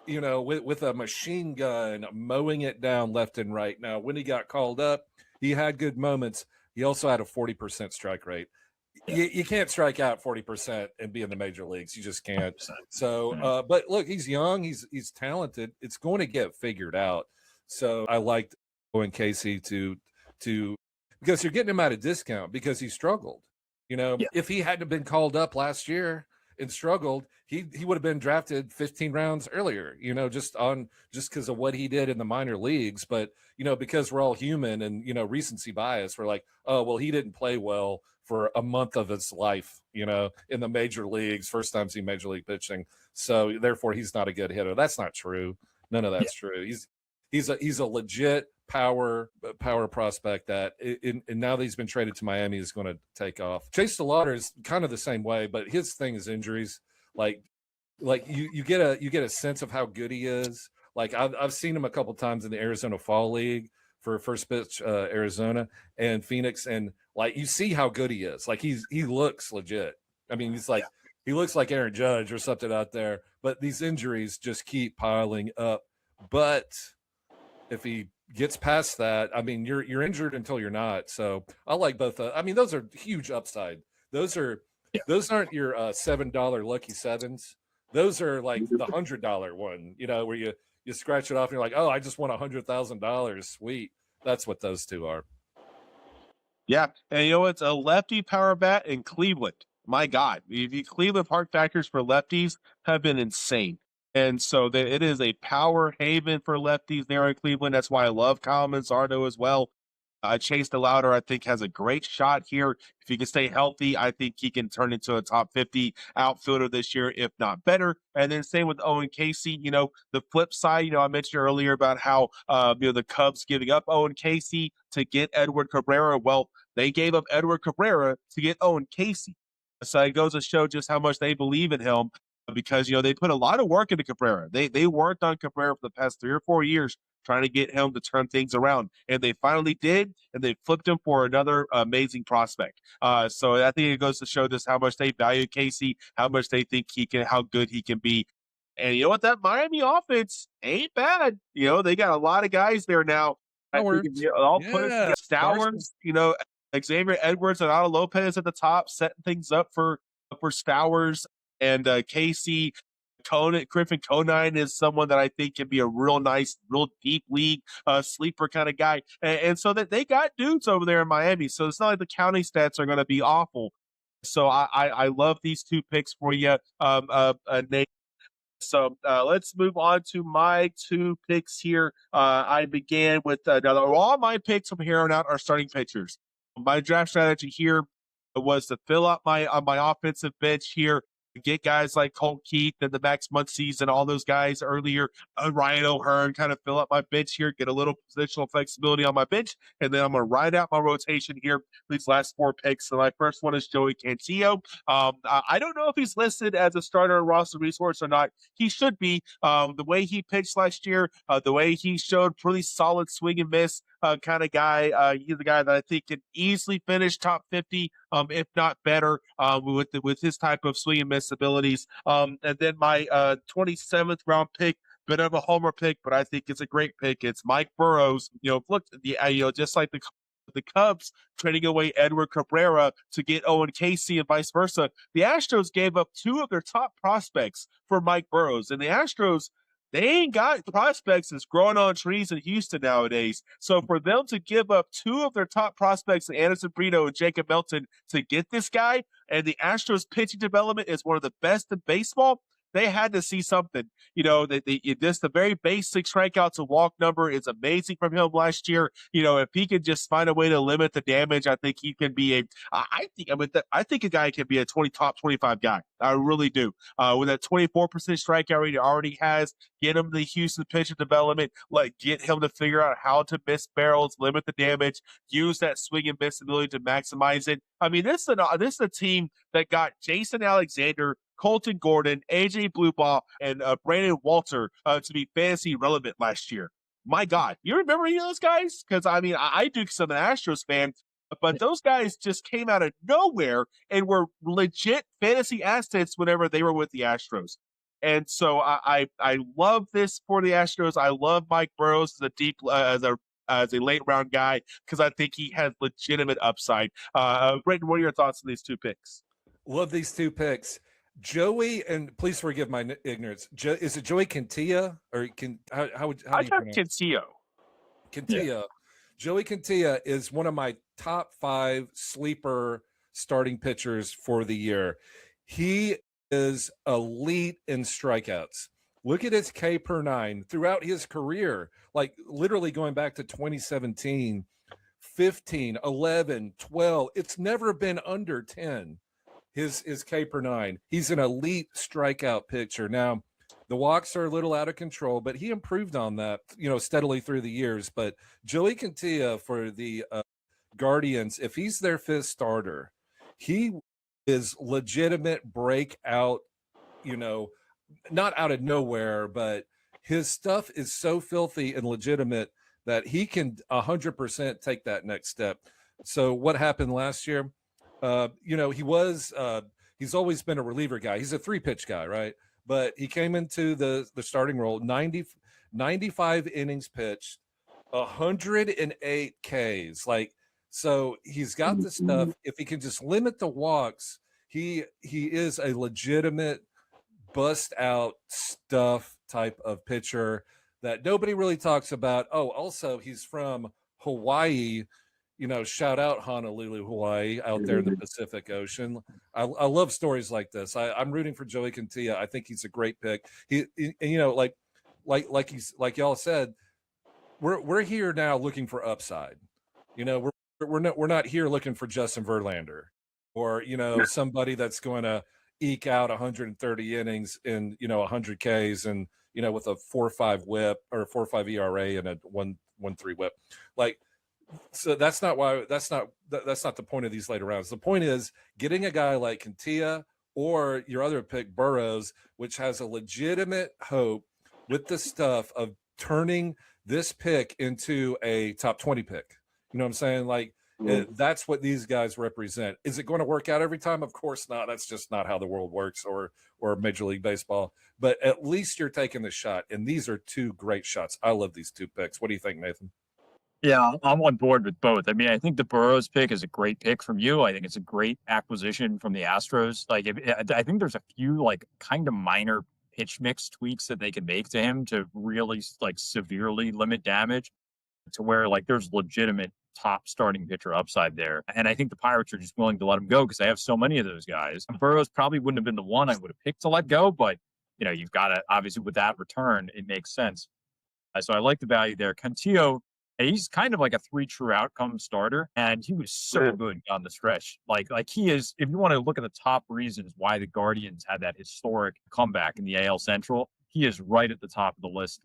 with a machine gun, mowing it down left and right. Now, when he got called up, he had good moments. He also had a 40% strike rate. You can't strike out 40% and be in the major leagues. You just can't. So, but look, he's young. He's talented. It's going to get figured out. So I liked Owen Casey to because you're getting him at a discount because he struggled. If he hadn't been called up last year and struggled, he would have been drafted 15 rounds earlier, just because of what he did in the minor leagues. But, because we're all human and, recency bias, we're like, oh, well, he didn't play well for a month of his life, in the major leagues, first time seeing major league pitching. So therefore he's not a good hitter. That's not true. None of that's true. He's a legit power prospect that and now that he's been traded to Miami is going to take off. Chase DeLauder is kind of the same way, but his thing is injuries. Like you get a sense of how good he is. Like I've seen him a couple times in the Arizona Fall League for first pitch Arizona and Phoenix, and like you see how good he is. Like he looks legit. I mean, he's like he looks like Aaron Judge or something out there. But these injuries just keep piling up. But if he gets past that, I mean, you're injured until you're not. So I like both. I mean, those are huge upside. Those aren't your $7 lucky sevens. Those are like the $100 one, where you scratch it off and you're like, oh, I just won $100,000. Sweet. That's what those two are. Yeah, and you know it's a lefty power bat in Cleveland. My God, the Cleveland park factors for lefties have been insane, and so it is a power haven for lefties there in Cleveland. That's why I love Kyle Manzardo as well. Chase DeLauder, I think, has a great shot here. If he can stay healthy, I think he can turn into a top 50 outfielder this year, if not better. And then same with Owen Casey. You know, the flip side, you know, I mentioned earlier about how, you know, the Cubs giving up Owen Casey to get Edward Cabrera. Well, they gave up Edward Cabrera to get Owen Casey. So it goes to show just how much they believe in him because, you know, they put a lot of work into Cabrera. They worked on Cabrera for the past 3 or 4 years trying to get him to turn things around. And they finally did, and they flipped him for another amazing prospect. So I think it goes to show just how much they value Casey, how much they think he can, how good he can be. And you know what? That Miami offense ain't bad. You know, they got a lot of guys there now. I think if you all put it Yeah. together, Stowers, you know, Xavier Edwards and Otto Lopez at the top, setting things up for Stowers and Casey. Griffin Conine is someone that I think can be a real nice, real deep league sleeper kind of guy. And so that they got dudes over there in Miami. So it's not like the county stats are going to be awful. So I love these two picks for you, Nate. So let's move on to my two picks here. I began with now all my picks from here on out are starting pitchers. My draft strategy here was to fill up my offensive bench here, get guys like Colt Keith and the Max Muncies and all those guys earlier, Ryan O'Hearn, kind of fill up my bench here, get a little positional flexibility on my bench, and then I'm going to ride out my rotation here these last 4 picks. So my first one is Joey Cantillo. I don't know if he's listed as a starter roster resource or not. He should be. The way he pitched last year, the way he showed pretty solid swing and miss kind of guy. He's the guy that I think can easily finish top 50, if not better, with his type of swing and miss abilities. And then my 27th round pick, bit of a homer pick, but I think it's a great pick. It's Mike Burrows. You know, look, just like the Cubs trading away Edward Cabrera to get Owen Casey and vice versa. The Astros gave up 2 of their top prospects for Mike Burrows, and the Astros, they ain't got prospects that's growing on trees in Houston nowadays. So for them to give up 2 of their top prospects, Anderson Brito and Jacob Melton, to get this guy, and the Astros pitching development is one of the best in baseball, they had to see something. You know, just the very basic strikeout to walk number is amazing from him last year. You know, if he could just find a way to limit the damage, I think he can be I think a guy can be a top 25 guy. I really do. With that 24% strikeout rate he already has, get him the Houston pitcher development, get him to figure out how to miss barrels, limit the damage, use that swing and miss ability to maximize it. I mean, this is a team that got Jason Alexander, Colton Gordon, AJ Blueball, and Brandon Walter to be fantasy relevant last year. My God, you remember any of those guys? Because I mean, I do because I'm an Astros fan, but those guys just came out of nowhere and were legit fantasy assets whenever they were with the Astros. And so I love this for the Astros. I love Mike Burrows as a late round guy because I think he has legitimate upside. Britton, what are your thoughts on these two picks? Love these 2 picks. Joey, and please forgive my ignorance. Is it Joey Quintilla or how do you pronounce Cantillo. Quintilla? Yeah. Joey Quintilla is one of my top 5 sleeper starting pitchers for the year. He is elite in strikeouts. Look at his K per 9 throughout his career, like literally going back to 2017, 15, 11, 12. It's never been under 10. His K per 9. He's an elite strikeout pitcher. Now, the walks are a little out of control, but he improved on that, you know, steadily through the years. But Joey Quintilla for the Guardians, if he's their 5th starter, he is legitimate breakout, you know, not out of nowhere, but his stuff is so filthy and legitimate that he can 100% take that next step. So what happened last year? You know, he's always been a reliever guy. He's a 3-pitch guy, right? But he came into the starting role, 95 innings pitched, 108 Ks. Like, so he's got the stuff. If he can just limit the walks, he is a legitimate bust out stuff type of pitcher that nobody really talks about. Oh, also he's from Hawaii. shout out Honolulu, Hawaii, out there in the Pacific Ocean. I love stories like this. I'm rooting for Joey Cantia. I think he's a great pick. Like y'all said, we're here now looking for upside. We're not here looking for Justin Verlander or somebody that's going to eke out 130 innings in 100 Ks and with a 4.5 WHIP or 4.5 ERA and a 1.13 WHIP. Like, so that's not the point of these later rounds. The point is getting a guy like Cantia or your other pick Burrows, which has a legitimate hope with the stuff of turning this pick into a top 20 pick. You know what I'm saying? Like, that's what these guys represent. Is it going to work out every time? Of course not. That's just not how the world works or Major League Baseball. But at least you're taking the shot. And these are two great shots. I love these two picks. What do you think, Nathan? Yeah, I'm on board with both. I mean, I think the Burrows pick is a great pick from you. I think it's a great acquisition from the Astros. Like, I think there's a few like kind of minor pitch mix tweaks that they can make to him to really like severely limit damage to where like there's legitimate top starting pitcher upside there. And I think the Pirates are just willing to let him go because they have so many of those guys. Burrows probably wouldn't have been the one I would have picked to let go, but you've got to obviously with that return, it makes sense. So I like the value there. Cantillo, he's kind of like a 3 true outcome starter, and he was so good on the stretch. Like he is, if you want to look at the top reasons why the Guardians had that historic comeback in the AL Central, he is right at the top of the list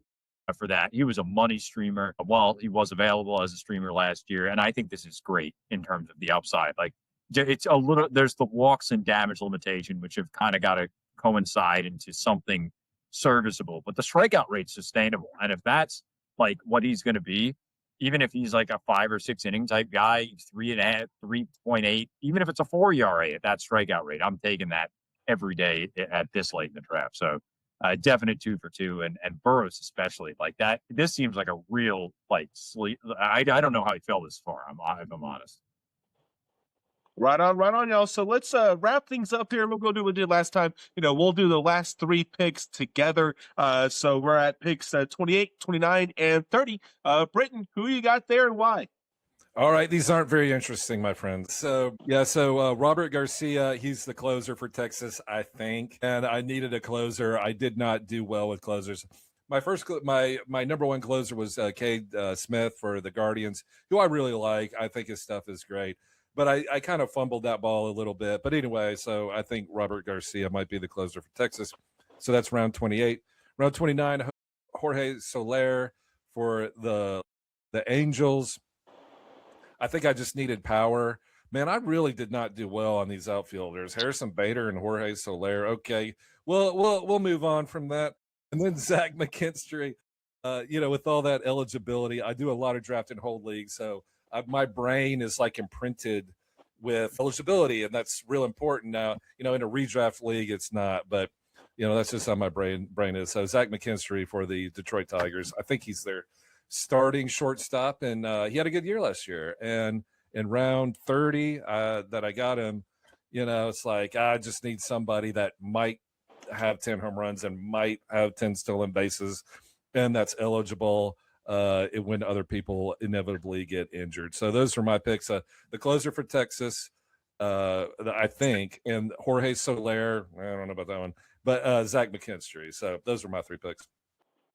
for that. He was a money streamer while he was available as a streamer last year, and I think this is great in terms of the upside. Like, it's a little, there's the walks and damage limitation, which have kind of got to coincide into something serviceable, but the strikeout rate's sustainable. And if that's like what he's going to be, even if he's like a 5 or 6 inning type guy, 3.5, 3.8, even if it's a 4 ERA at that strikeout rate, I'm taking that every day at this late in the draft. So definite 2 for 2, and Burrows especially like that. This seems like a real like sleep. I don't know how he fell this far. If I'm honest. Right on, y'all. So let's wrap things up here. We'll go do what we did last time. We'll do the last 3 picks together. So we're at picks 28, 29, and 30. Britton, who you got there and why? All right, these aren't very interesting, my friends. So Robert Garcia, he's the closer for Texas, I think, and I needed a closer. I did not do well with closers. My number one closer was Cade Smith for the Guardians, who I really like. I think his stuff is great. But I kind of fumbled that ball a little bit. But anyway, so I think Robert Garcia might be the closer for Texas. So that's round 28. Round 29, Jorge Soler for the Angels. I think I just needed power. Man, I really did not do well on these outfielders. Harrison Bader and Jorge Soler. Okay, we'll move on from that. And then Zach McKinstry, with all that eligibility, I do a lot of draft and hold leagues, so my brain is like imprinted with eligibility, and that's real important now. In a redraft league, it's not, but that's just how my brain is. So Zach McKinstry for the Detroit Tigers. I think he's their starting shortstop, and he had a good year last year. And in round 30, that I got him, it's like I just need somebody that might have 10 home runs and might have 10 stolen bases, and that's eligible. When other people inevitably get injured. So those are my picks. The closer for Texas, I think, and Jorge Soler. I don't know about that one, but Zach McKinstry. So those are my 3 picks.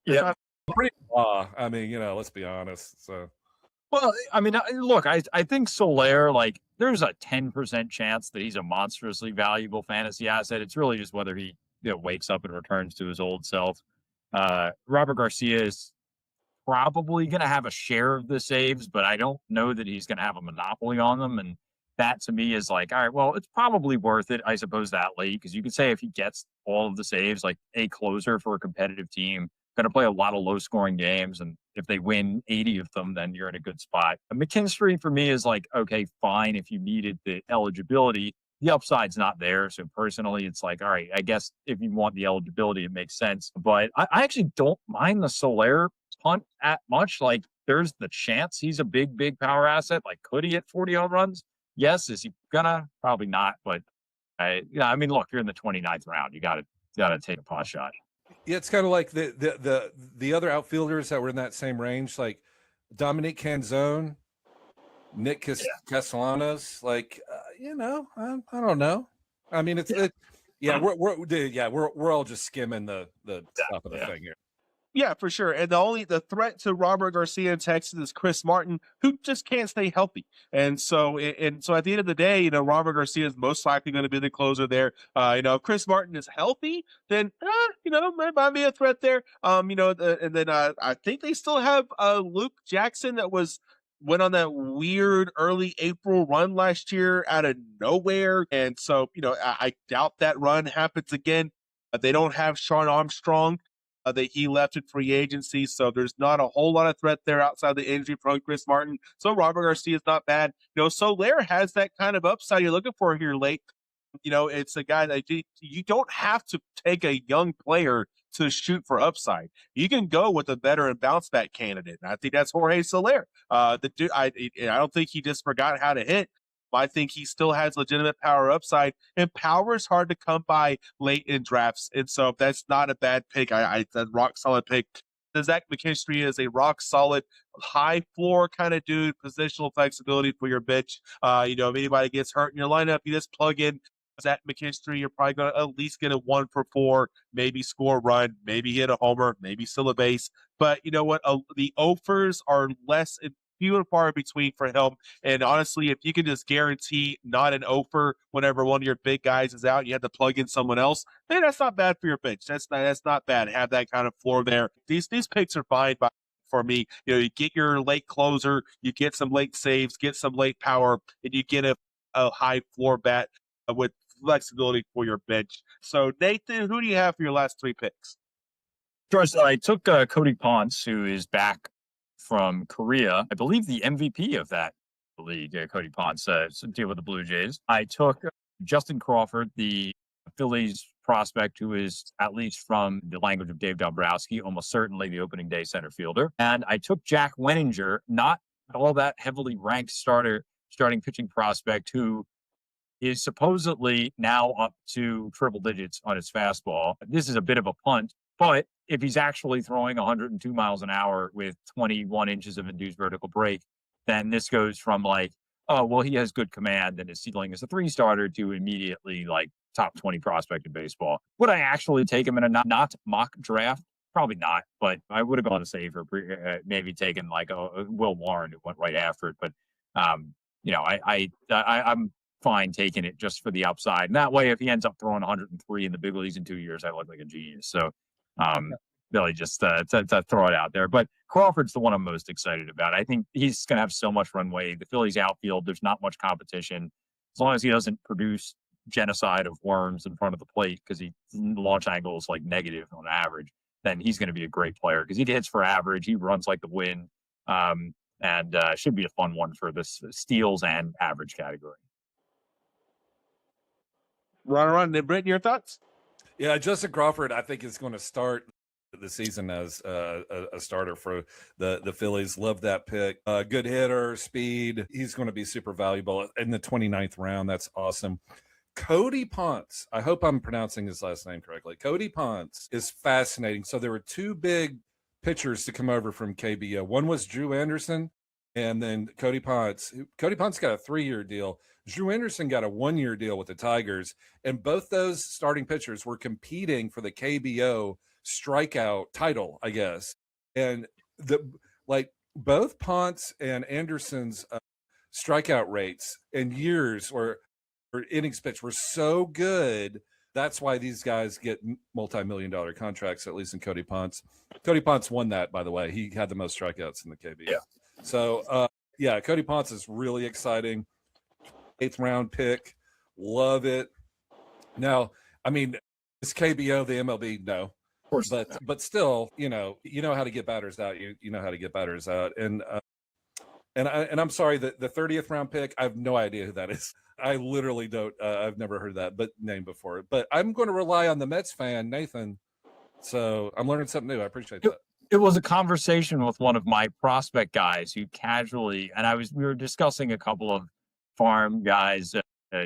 Yeah, pretty blah. I mean, let's be honest. So, well, I mean, look, I think Soler, like, there's a 10% chance that he's a monstrously valuable fantasy asset. It's really just whether he wakes up and returns to his old self. Robert Garcia is probably going to have a share of the saves, but I don't know that he's going to have a monopoly on them. And that to me is like, all right, well, it's probably worth it, I suppose, that late, because you could say if he gets all of the saves, like a closer for a competitive team, going to play a lot of low scoring games. And if they win 80 of them, then you're in a good spot. McKinstry for me is like, okay, fine. If you needed the eligibility, the upside's not there. So personally, it's like, all right, I guess if you want the eligibility, it makes sense. But I actually don't mind the Soler punt at much. Like, there's the chance he's a big power asset. Like, could he hit 40 home runs? Yes. Is he gonna? Probably not. But I mean, look, you're in the 29th round. You gotta take a pot shot. Yeah, it's kind of like the other outfielders that were in that same range, like Dominique Canzone. Nick Castellanos, like I don't know. I mean, we're all just skimming the top of the thing here. Yeah, for sure. And the threat to Robert Garcia in Texas is Chris Martin, who just can't stay healthy. And so at the end of the day, Robert Garcia is most likely going to be the closer there. If Chris Martin is healthy, then might be a threat there. And then I think they still have Luke Jackson that went on that weird early April run last year out of nowhere. And so, I doubt that run happens again. They don't have Sean Armstrong. That he left in free agency, so there's not a whole lot of threat there outside the injury-prone Chris Martin. So Robert Garcia is not bad. Soler has that kind of upside you're looking for here late. It's a guy that you don't have to take a young player to shoot for upside. You can go with a veteran bounce back candidate. And I think that's Jorge Soler. The dude, I don't think he just forgot how to hit. I think he still has legitimate power upside, and power is hard to come by late in drafts. And so that's not a bad pick. That's a rock solid pick. The Zach McKinstry is a rock solid, high floor kind of dude, positional flexibility for your bench. If anybody gets hurt in your lineup, you just plug in Zach McKinstry. You're probably going to at least get a 1 for 4, maybe score a run, maybe hit a homer, maybe still a base. But you know what? The offers are less few and far between for him. And honestly, if you can just guarantee not an offer whenever one of your big guys is out, you have to plug in someone else, then that's not bad for your bench. That's not bad. Have that kind of floor there. These picks are fine for me. You get your late closer, you get some late saves, get some late power, and you get a high floor bat with flexibility for your bench. So Nathan, who do you have for your last 3 picks? First, I took Cody Ponce, who is back from Korea. I believe the MVP of that league, Cody Ponce, deal with the Blue Jays. I took Justin Crawford, the Phillies prospect, who is, at least from the language of Dave Dombrowski, almost certainly the opening day center fielder. And I took Jack Wenninger, not all that heavily ranked starting pitching prospect, who is supposedly now up to triple digits on his fastball. This is a bit of a punt, but if he's actually throwing 102 miles an hour with 21 inches of induced vertical break, then this goes from he has good command and his ceiling is a 3-starter to immediately top 20 prospect in baseball. Would I actually take him in a not mock draft? Probably not, but I would have gone to safer, maybe taken a Will Warren who went right after it. But I'm fine taking it just for the upside. And that way, if he ends up throwing 103 in the big leagues in 2 years, I look like a genius. So really just to throw it out there. But Crawford's the one I'm most excited about. I think he's going to have so much runway. The Phillies outfield, there's not much competition. As long as he doesn't produce genocide of worms in front of the plate, because the launch angle is negative on average, then he's going to be a great player because he hits for average. He runs like the wind, and should be a fun one for this steals and average category. Run. Britton, your thoughts? Yeah, Justin Crawford, I think, is going to start the season as a starter for the Phillies. Love that pick. Good hitter, speed. He's going to be super valuable in the 29th round. That's awesome. Cody Ponce, I hope I'm pronouncing his last name correctly. Cody Ponce is fascinating. So there were 2 big pitchers to come over from KBO. One was Drew Anderson, and then Cody Ponce. Cody Ponce got a 3-year deal. Drew Anderson got a 1-year deal with the Tigers, and both those starting pitchers were competing for the KBO strikeout title, I guess. And both Ponce and Anderson's strikeout rates in years or innings pitched were so good. That's why these guys get multi-million-dollar contracts, at least in Cody Ponce. Cody Ponce won that, by the way. He had the most strikeouts in the KBO. Yeah. So, Cody Ponce is really exciting. 8th round pick. Love it. Now, I mean, is KBO the MLB? No. Of course. But still, you know how to get batters out. You know how to get batters out. And I'm sorry, the 30th round pick, I have no idea who that is. I literally don't. I've never heard that name before. But I'm going to rely on the Mets fan, Nathan. So I'm learning something new. I appreciate that. It was a conversation with one of my prospect guys who casually, and we were discussing a couple of farm guys.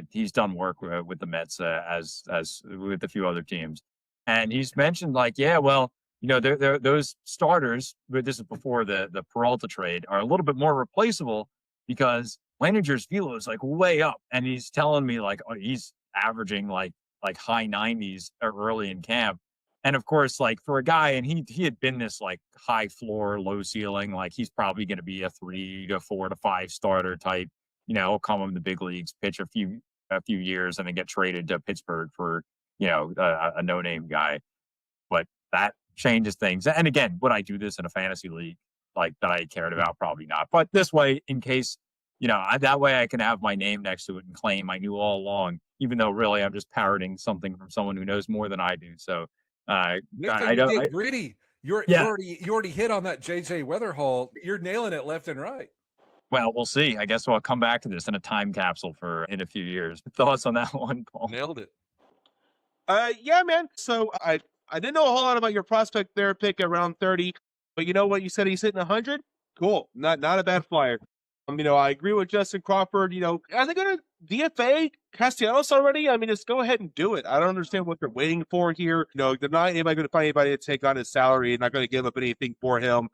He's done work with the Mets as with a few other teams, and he's mentioned those starters. But this is before the Peralta trade, are a little bit more replaceable because Leininger's velo is like way up, and he's telling me like, oh, he's averaging like high 90s early in camp. And of course, like for a guy, and he had been this like high floor, low ceiling, like he's probably going to be a 3 to 4 to 5 starter type. He'll come in the big leagues, pitch a few years, and then get traded to Pittsburgh for a no name guy. But that changes things. And again, would I do this in a fantasy league like that I cared about? Probably not. But this way, in case, that way I can have my name next to it and claim I knew all along, even though really I'm just parroting something from someone who knows more than I do. So Next time you get gritty. You already hit on that JJ Weatherhall. You're nailing it left and right. Well, we'll see. I guess I'll come back to this in a time capsule in a few years. Thoughts on that one, Paul? Nailed it. Yeah, man. So I didn't know a whole lot about your prospect there, pick around 30, but you know what? You said he's hitting 100. Cool. Not a bad flyer. I agree with Justin Crawford. Are they going to DFA Castellanos already? Just go ahead and do it. I don't understand what they're waiting for here. They're not going to find anybody to take on his salary and not going to give up anything for him.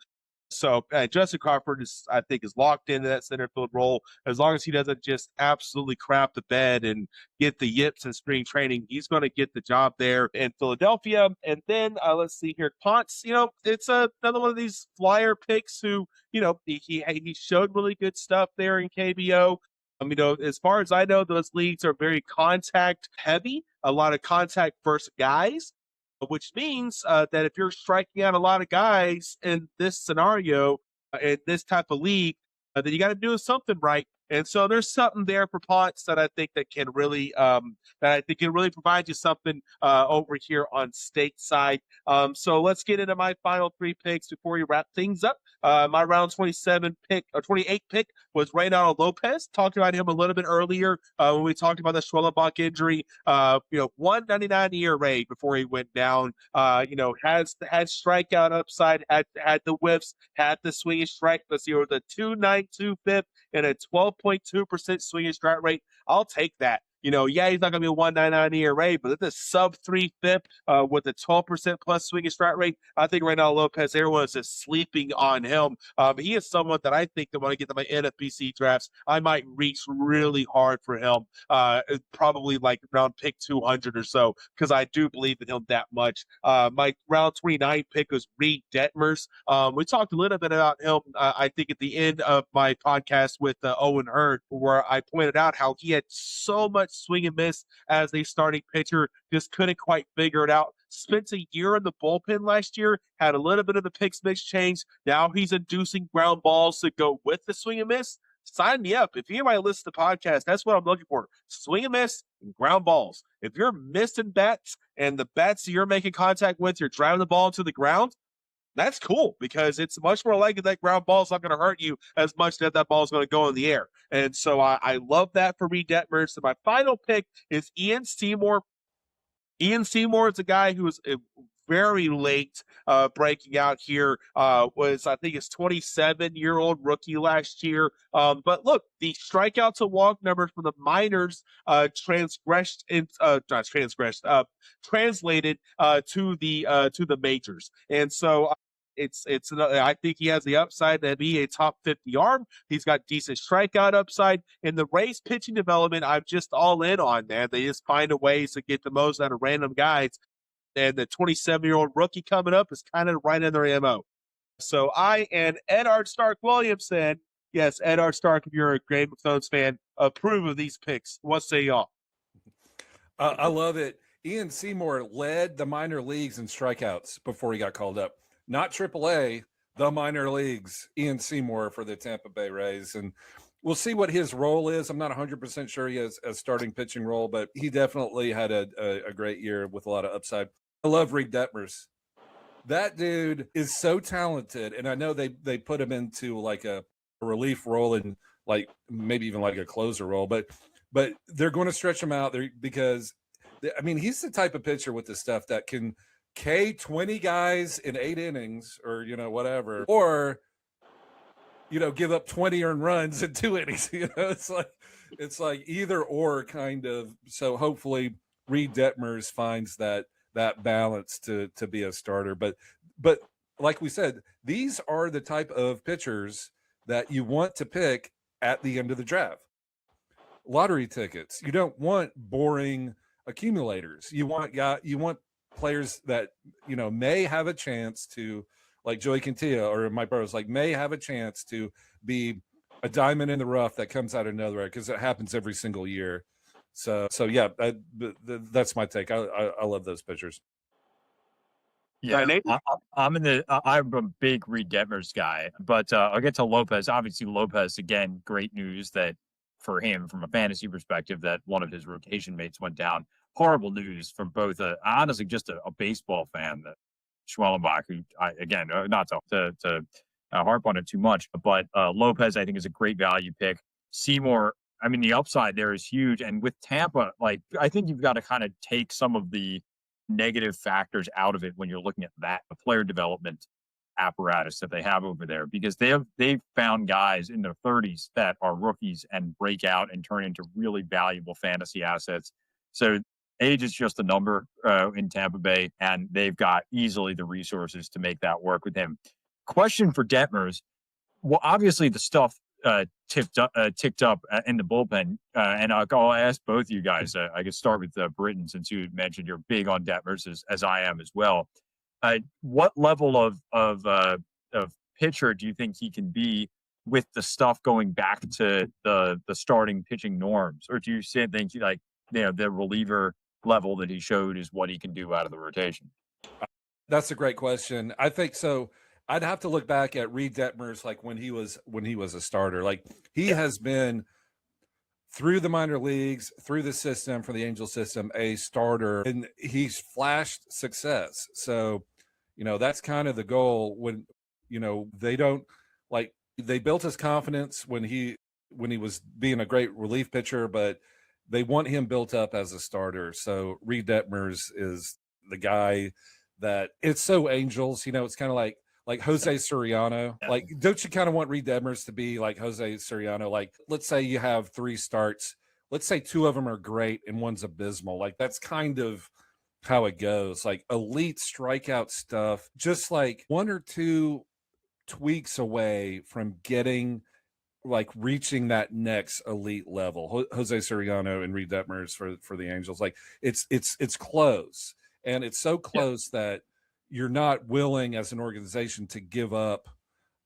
So Justin Crawford I think is locked into that center field role. As long as he doesn't just absolutely crap the bed and get the yips in spring training, he's going to get the job there in Philadelphia. And then let's see here, Ponce. It's another one of these flyer picks who, he showed really good stuff there in KBO. As far as I know, those leagues are very contact heavy, a lot of contact first guys. Which means that if you're striking out a lot of guys in this scenario, in this type of league, then you got to do something right. And so there's something there for Ponce that I think that can really provide you something over here on stateside. So let's get into my final 3 picks before we wrap things up. My round 27 pick or 28 pick was Reynaldo Lopez. Talked about him a little bit earlier when we talked about the Schwellenbach injury. 199 ERA before he went down. Had strikeout upside, had the whiffs, had the swinging strike. Let's see, with a 2.92 FIP and a 12.2% swinging strike rate. I'll take that. He's not going to be a 1.99 ERA, but it's a sub-3 FIP with a 12% plus swinging strike rate. I think right now Lopez, everyone's just sleeping on him. He is someone that I think that when I get to my NFBC drafts, I might reach really hard for him, probably like around pick 200 or so, because I do believe in him that much. My round 29 pick was Reed Detmers. We talked a little bit about him, I think, at the end of my podcast with Owen Hurd, where I pointed out how he had so much swing and miss as a starting pitcher, just couldn't quite figure it out. Spent a year in the bullpen last year, had a little bit of the pitch mix change. Now he's inducing ground balls to go with the swing and miss. Sign me up. If anybody listens to the podcast, that's what I'm looking for. Swing and miss and ground balls. If you're missing bats and the bats you're making contact with, you're driving the ball to the ground, that's cool because it's much more likely that ground ball is not going to hurt you as much that ball is going to go in the air. And so I love that for Reed Detmers. So my final pick is Ian Seymour. Ian Seymour is a guy who was very late breaking out here. Was, I think, his 27-year-old rookie last year. But look, the strikeout to walk numbers for the minors translated to the majors. And so it's another, I think he has the upside to be a top 50 arm. He's got decent strikeout upside. In the Rays pitching development, I'm just all in on, man. They just find a ways to get the most out of random guys. And the 27-year-old rookie coming up is kind of right in their MO. So I and Edard Stark Williamson, yes, Edard Stark, if you're a Game of Thrones fan, approve of these picks. What say y'all? I love it. Ian Seymour led the minor leagues in strikeouts before he got called up. Not AAA, the minor leagues. Ian Seymour for the Tampa Bay Rays. And we'll see what his role is. I'm not 100% sure he has a starting pitching role, but he definitely had a great year with a lot of upside. I love Reed Detmers. That dude is so talented, and I know they put him into like a relief role and like maybe even like a closer role, but they're going to stretch him out there because, I mean, he's the type of pitcher with this stuff that can K 20 guys in 8 innings or, whatever, or, give up 20 earned runs in 2 innings. It's like either or kind of. So hopefully Reed Detmers finds that balance to be a starter. But like we said, these are the type of pitchers that you want to pick at the end of the draft. Lottery tickets. You don't want boring accumulators. You want players that, may have a chance to, like Joey Quintilla or Mike Burrows, like may have a chance to be a diamond in the rough that comes out of nowhere, because it happens every single year. So yeah, that's my take. I love those pitchers. Yeah, Nathan? I'm a big Reed Detmers guy, but I'll get to Lopez. Obviously, Lopez, again, great news that for him, from a fantasy perspective, that one of his rotation mates went down. Horrible news from both, honestly, just a baseball fan, that Schwellenbach, who, again, not to harp on it too much, but Lopez, I think, is a great value pick. Seymour, I mean, the upside there is huge. And with Tampa, like, I think you've got to kind of take some of the negative factors out of it when you're looking at that player development apparatus that they have over there, because they've found guys in their 30s that are rookies and break out and turn into really valuable fantasy assets. So age is just a number in Tampa Bay, and they've got easily the resources to make that work with him. Question for Detmers. Well, obviously the stuff ticked up in the bullpen, and I'll ask both you guys. I could start with Britton, since you had mentioned you're big on Detmers, as I am as well. What level of pitcher do you think he can be with the stuff going back to the starting pitching norms, or do you think the reliever level that he showed is what he can do out of the rotation? That's a great question. I think so. I'd have to look back at Reed Detmers, like when he was a starter. Like he has been through the minor leagues, through the system, for the Angel system, a starter, and he's flashed success. So, that's kind of the goal. When, they built his confidence when he was being a great relief pitcher, but they want him built up as a starter. So Reed Detmers is the guy that it's so Angels, it's kind of like Jose Soriano. Yeah. Like, don't you kind of want Reed Detmers to be like Jose Soriano? Like, let's say you have 3 starts. Let's say 2 of them are great and one's abysmal. Like, that's kind of how it goes. Like, elite strikeout stuff, just like 1 or 2 tweaks away from getting, like, reaching that next elite level. Jose Soriano and Reed Detmers for the Angels. Like, it's close. And it's so close that you're not willing as an organization to give up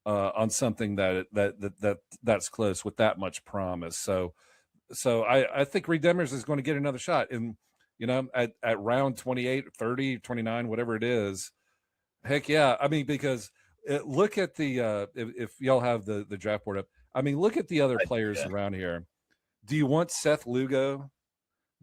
on something that's close with that much promise. So I think Reed Detmers is going to get another shot. And, at round 28, 30, 29, whatever it is, heck yeah. I mean, because look at the, if y'all have the draft board up, I mean, look at the other players around here. Do you want Seth Lugo?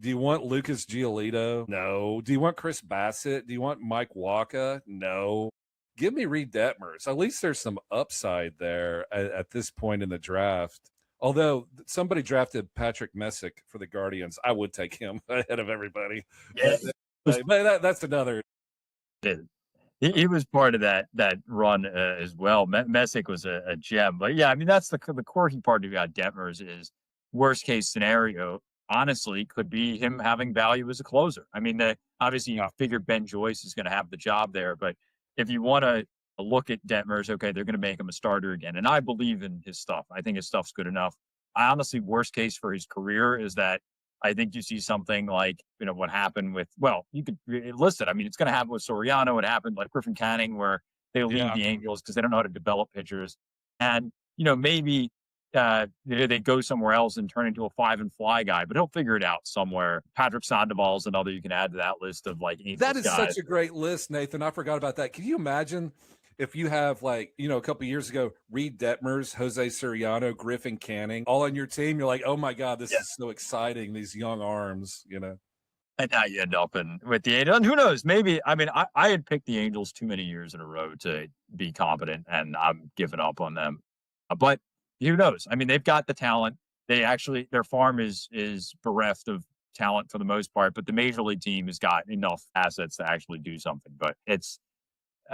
Do you want Lucas Giolito? No. Do you want Chris Bassett? Do you want Mike Walker? No. Give me Reed Detmers. At least there's some upside there at this point in the draft. Although somebody drafted Patrick Messick for the Guardians, I would take him ahead of everybody. Yeah. But that's another. He was part of that run as well. Messick was a gem. But yeah, I mean, that's the quirky part about Detmers is worst case scenario, honestly, could be him having value as a closer. I mean, obviously you figure Ben Joyce is going to have the job there, but if you want to look at Detmers, okay, they're going to make him a starter again. And I believe in his stuff. I think his stuff's good enough. I honestly, worst case for his career is that I think you see something like, what happened with, well, you could list it. I mean, it's going to happen with Soriano. It happened like Griffin Canning, where they leave the Angels because they don't know how to develop pitchers. And, maybe they go somewhere else and turn into a 5-and-fly guy, but he'll figure it out somewhere. Patrick Sandoval's another you can add to that list of like Angels that is guys. Such a great list, Nathan. I forgot about that. Can you imagine if you have, like, a couple of years ago, Reed Detmers, Jose Soriano, Griffin Canning, all on your team? You're like, oh my God, this is so exciting. These young arms, And now you end up with the Angels. And who knows? Maybe, I mean, I had picked the Angels too many years in a row to be competent, and I'm giving up on them. But who knows? I mean, they've got the talent. Their farm is bereft of talent for the most part, but the major league team has got enough assets to actually do something. But it's,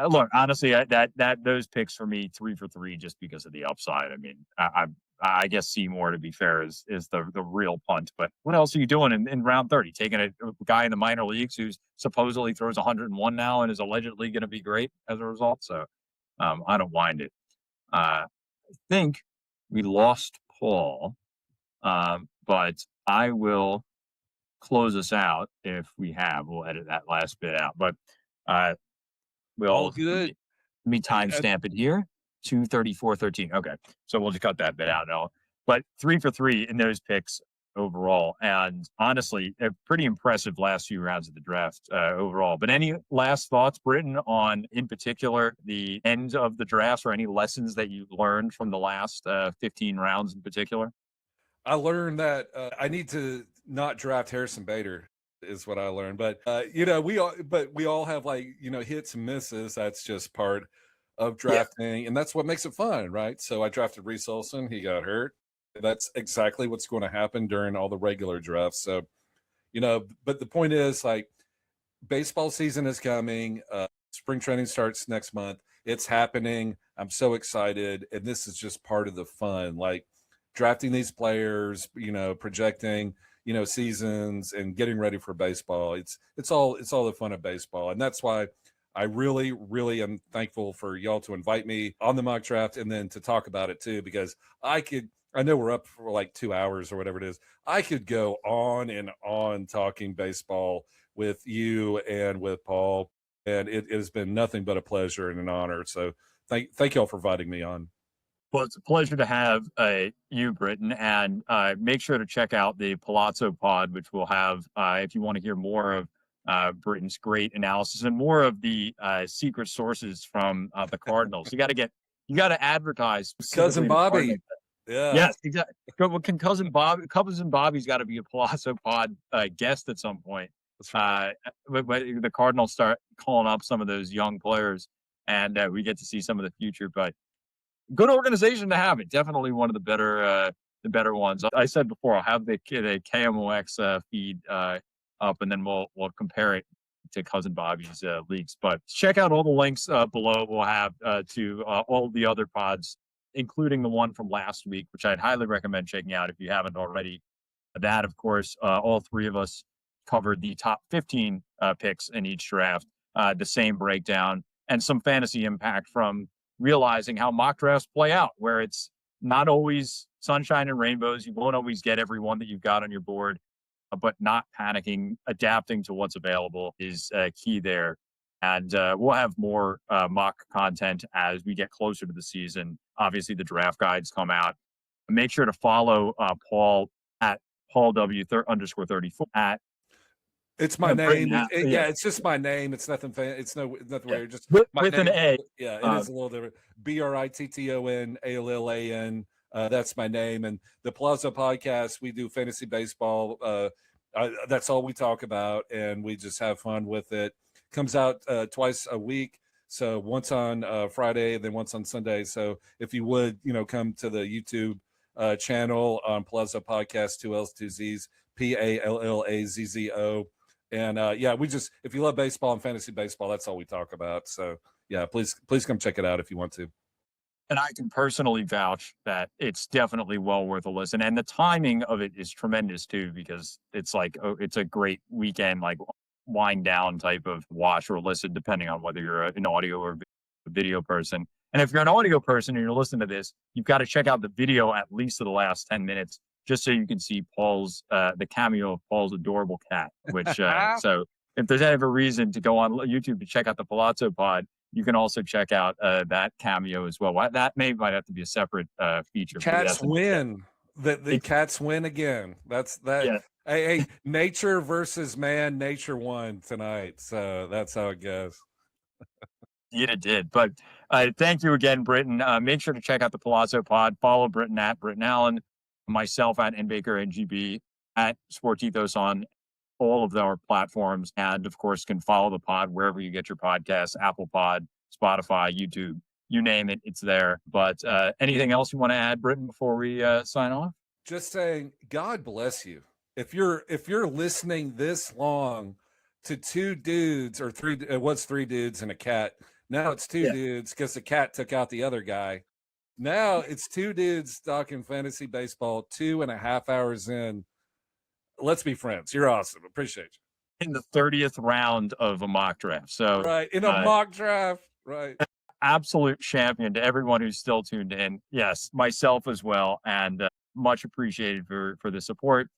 look, honestly, that those picks for me 3 for 3 just because of the upside. I mean, I guess Seymour, to be fair, is the real punt. But what else are you doing in round 30? Taking a guy in the minor leagues who's supposedly throws 101 now and is allegedly going to be great as a result. So I don't mind it. I think we lost Paul. But I will close us out if we have. We'll edit that last bit out. But uh, All we'll good. let me timestamp it here. 2:34:13. Okay, so we'll just cut that bit out. But 3 for 3 in those picks overall, and honestly, a pretty impressive last few rounds of the draft overall. But any last thoughts, Britton, on in particular the end of the drafts, or any lessons that you learned from the last 15 rounds in particular? I learned that I need to not draft Harrison Bader is what I learned. But we all have like hits and misses. That's just part of drafting, and that's what makes it fun, right? So I drafted Reese Olson. He got hurt. That's exactly what's going to happen during all the regular drafts. So but the point is, like, baseball season is coming. Spring training starts next month. It's happening. I'm so excited, and this is just part of the fun. Like, drafting these players, projecting, seasons and getting ready for baseball. It's all the fun of baseball. And that's why I really, really am thankful for y'all to invite me on the mock draft and then to talk about it too, because I know we're up for like 2 hours or whatever it is. I could go on and on talking baseball with you and with Paul, and it has been nothing but a pleasure and an honor. So thank y'all for inviting me on. Well, it's a pleasure to have you, Britton, and make sure to check out the Pallazzo pod, which we'll have if you want to hear more of Britton's great analysis and more of the secret sources from the Cardinals. You got to advertise. Cousin Bobby. Yeah. Yes, exactly. Well, Cousin Bobby's got to be a Pallazzo pod guest at some point. That's right. But the Cardinals start calling up some of those young players, and we get to see some of the future. But good organization to have. It definitely one of the better ones. I said before, I'll have the KMOX feed up, and then we'll compare it to Cousin Bobby's leaks. But check out all the links below. We'll have to all the other pods, including the one from last week, which I'd highly recommend checking out if you haven't already. That, of course, all three of us covered the top 15 picks in each draft, the same breakdown, and some fantasy impact from realizing how mock drafts play out, where it's not always sunshine and rainbows. You won't always get everyone that you've got on your board, but not panicking, adapting to what's available is key there. And we'll have more mock content as we get closer to the season. Obviously, the draft guides come out. Make sure to follow Paul at PaulW_34 at. It's my name. It's just my name. It's nothing. It's nothing weird. Just with my name. An A. Yeah, it is a little different. BRITTONALLAN. That's my name. And the Pallazzo podcast, we do fantasy baseball. That's all we talk about, and we just have fun with it. Comes out twice a week. So once on Friday, and then once on Sunday. So if you would, come to the YouTube channel on Pallazzo Podcast, 2 L's, 2 Z's, PALLAZZO. And if you love baseball and fantasy baseball, that's all we talk about. So yeah, please come check it out if you want to. And I can personally vouch that it's definitely well worth a listen. And the timing of it is tremendous too, because it's like, it's a great weekend, like wind down type of watch or listen, depending on whether you're an audio or video person. And if you're an audio person and you're listening to this, you've got to check out the video at least of the last 10 minutes, just so you can see the cameo of Paul's adorable cat, which, so if there's ever reason to go on YouTube to check out the Pallazzo pod, you can also check out that cameo as well. That might have to be a separate feature. Cats win. The cats win again. That's that. Yeah. Hey, nature versus man. Nature won tonight. So that's how it goes. Yeah, it did. But thank you again, Britton. Make sure to check out the Pallazzo pod. Follow Britton at Britton Allan, myself at NBakerNGB, at Sports Ethos on all of our platforms, and of course can follow the pod wherever you get your podcasts: Apple Pod, Spotify, YouTube, you name it, it's there. But anything else you want to add, Britton, before we sign off? Just saying, God bless you. If you're listening this long to two dudes or three, it was three dudes and a cat. Now it's two dudes because the cat took out the other guy. Now it's two dudes talking fantasy baseball 2.5 hours in. Let's be friends. You're awesome. Appreciate you. In the 30th round of a mock draft. So right. In a mock draft. Right. Absolute champion to everyone who's still tuned in. Yes, myself as well. And much appreciated for the support.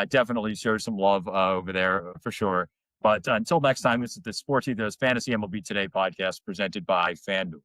Definitely show some love over there for sure. But until next time, this is the Sports Ethos Fantasy MLB Today podcast presented by FanDuel.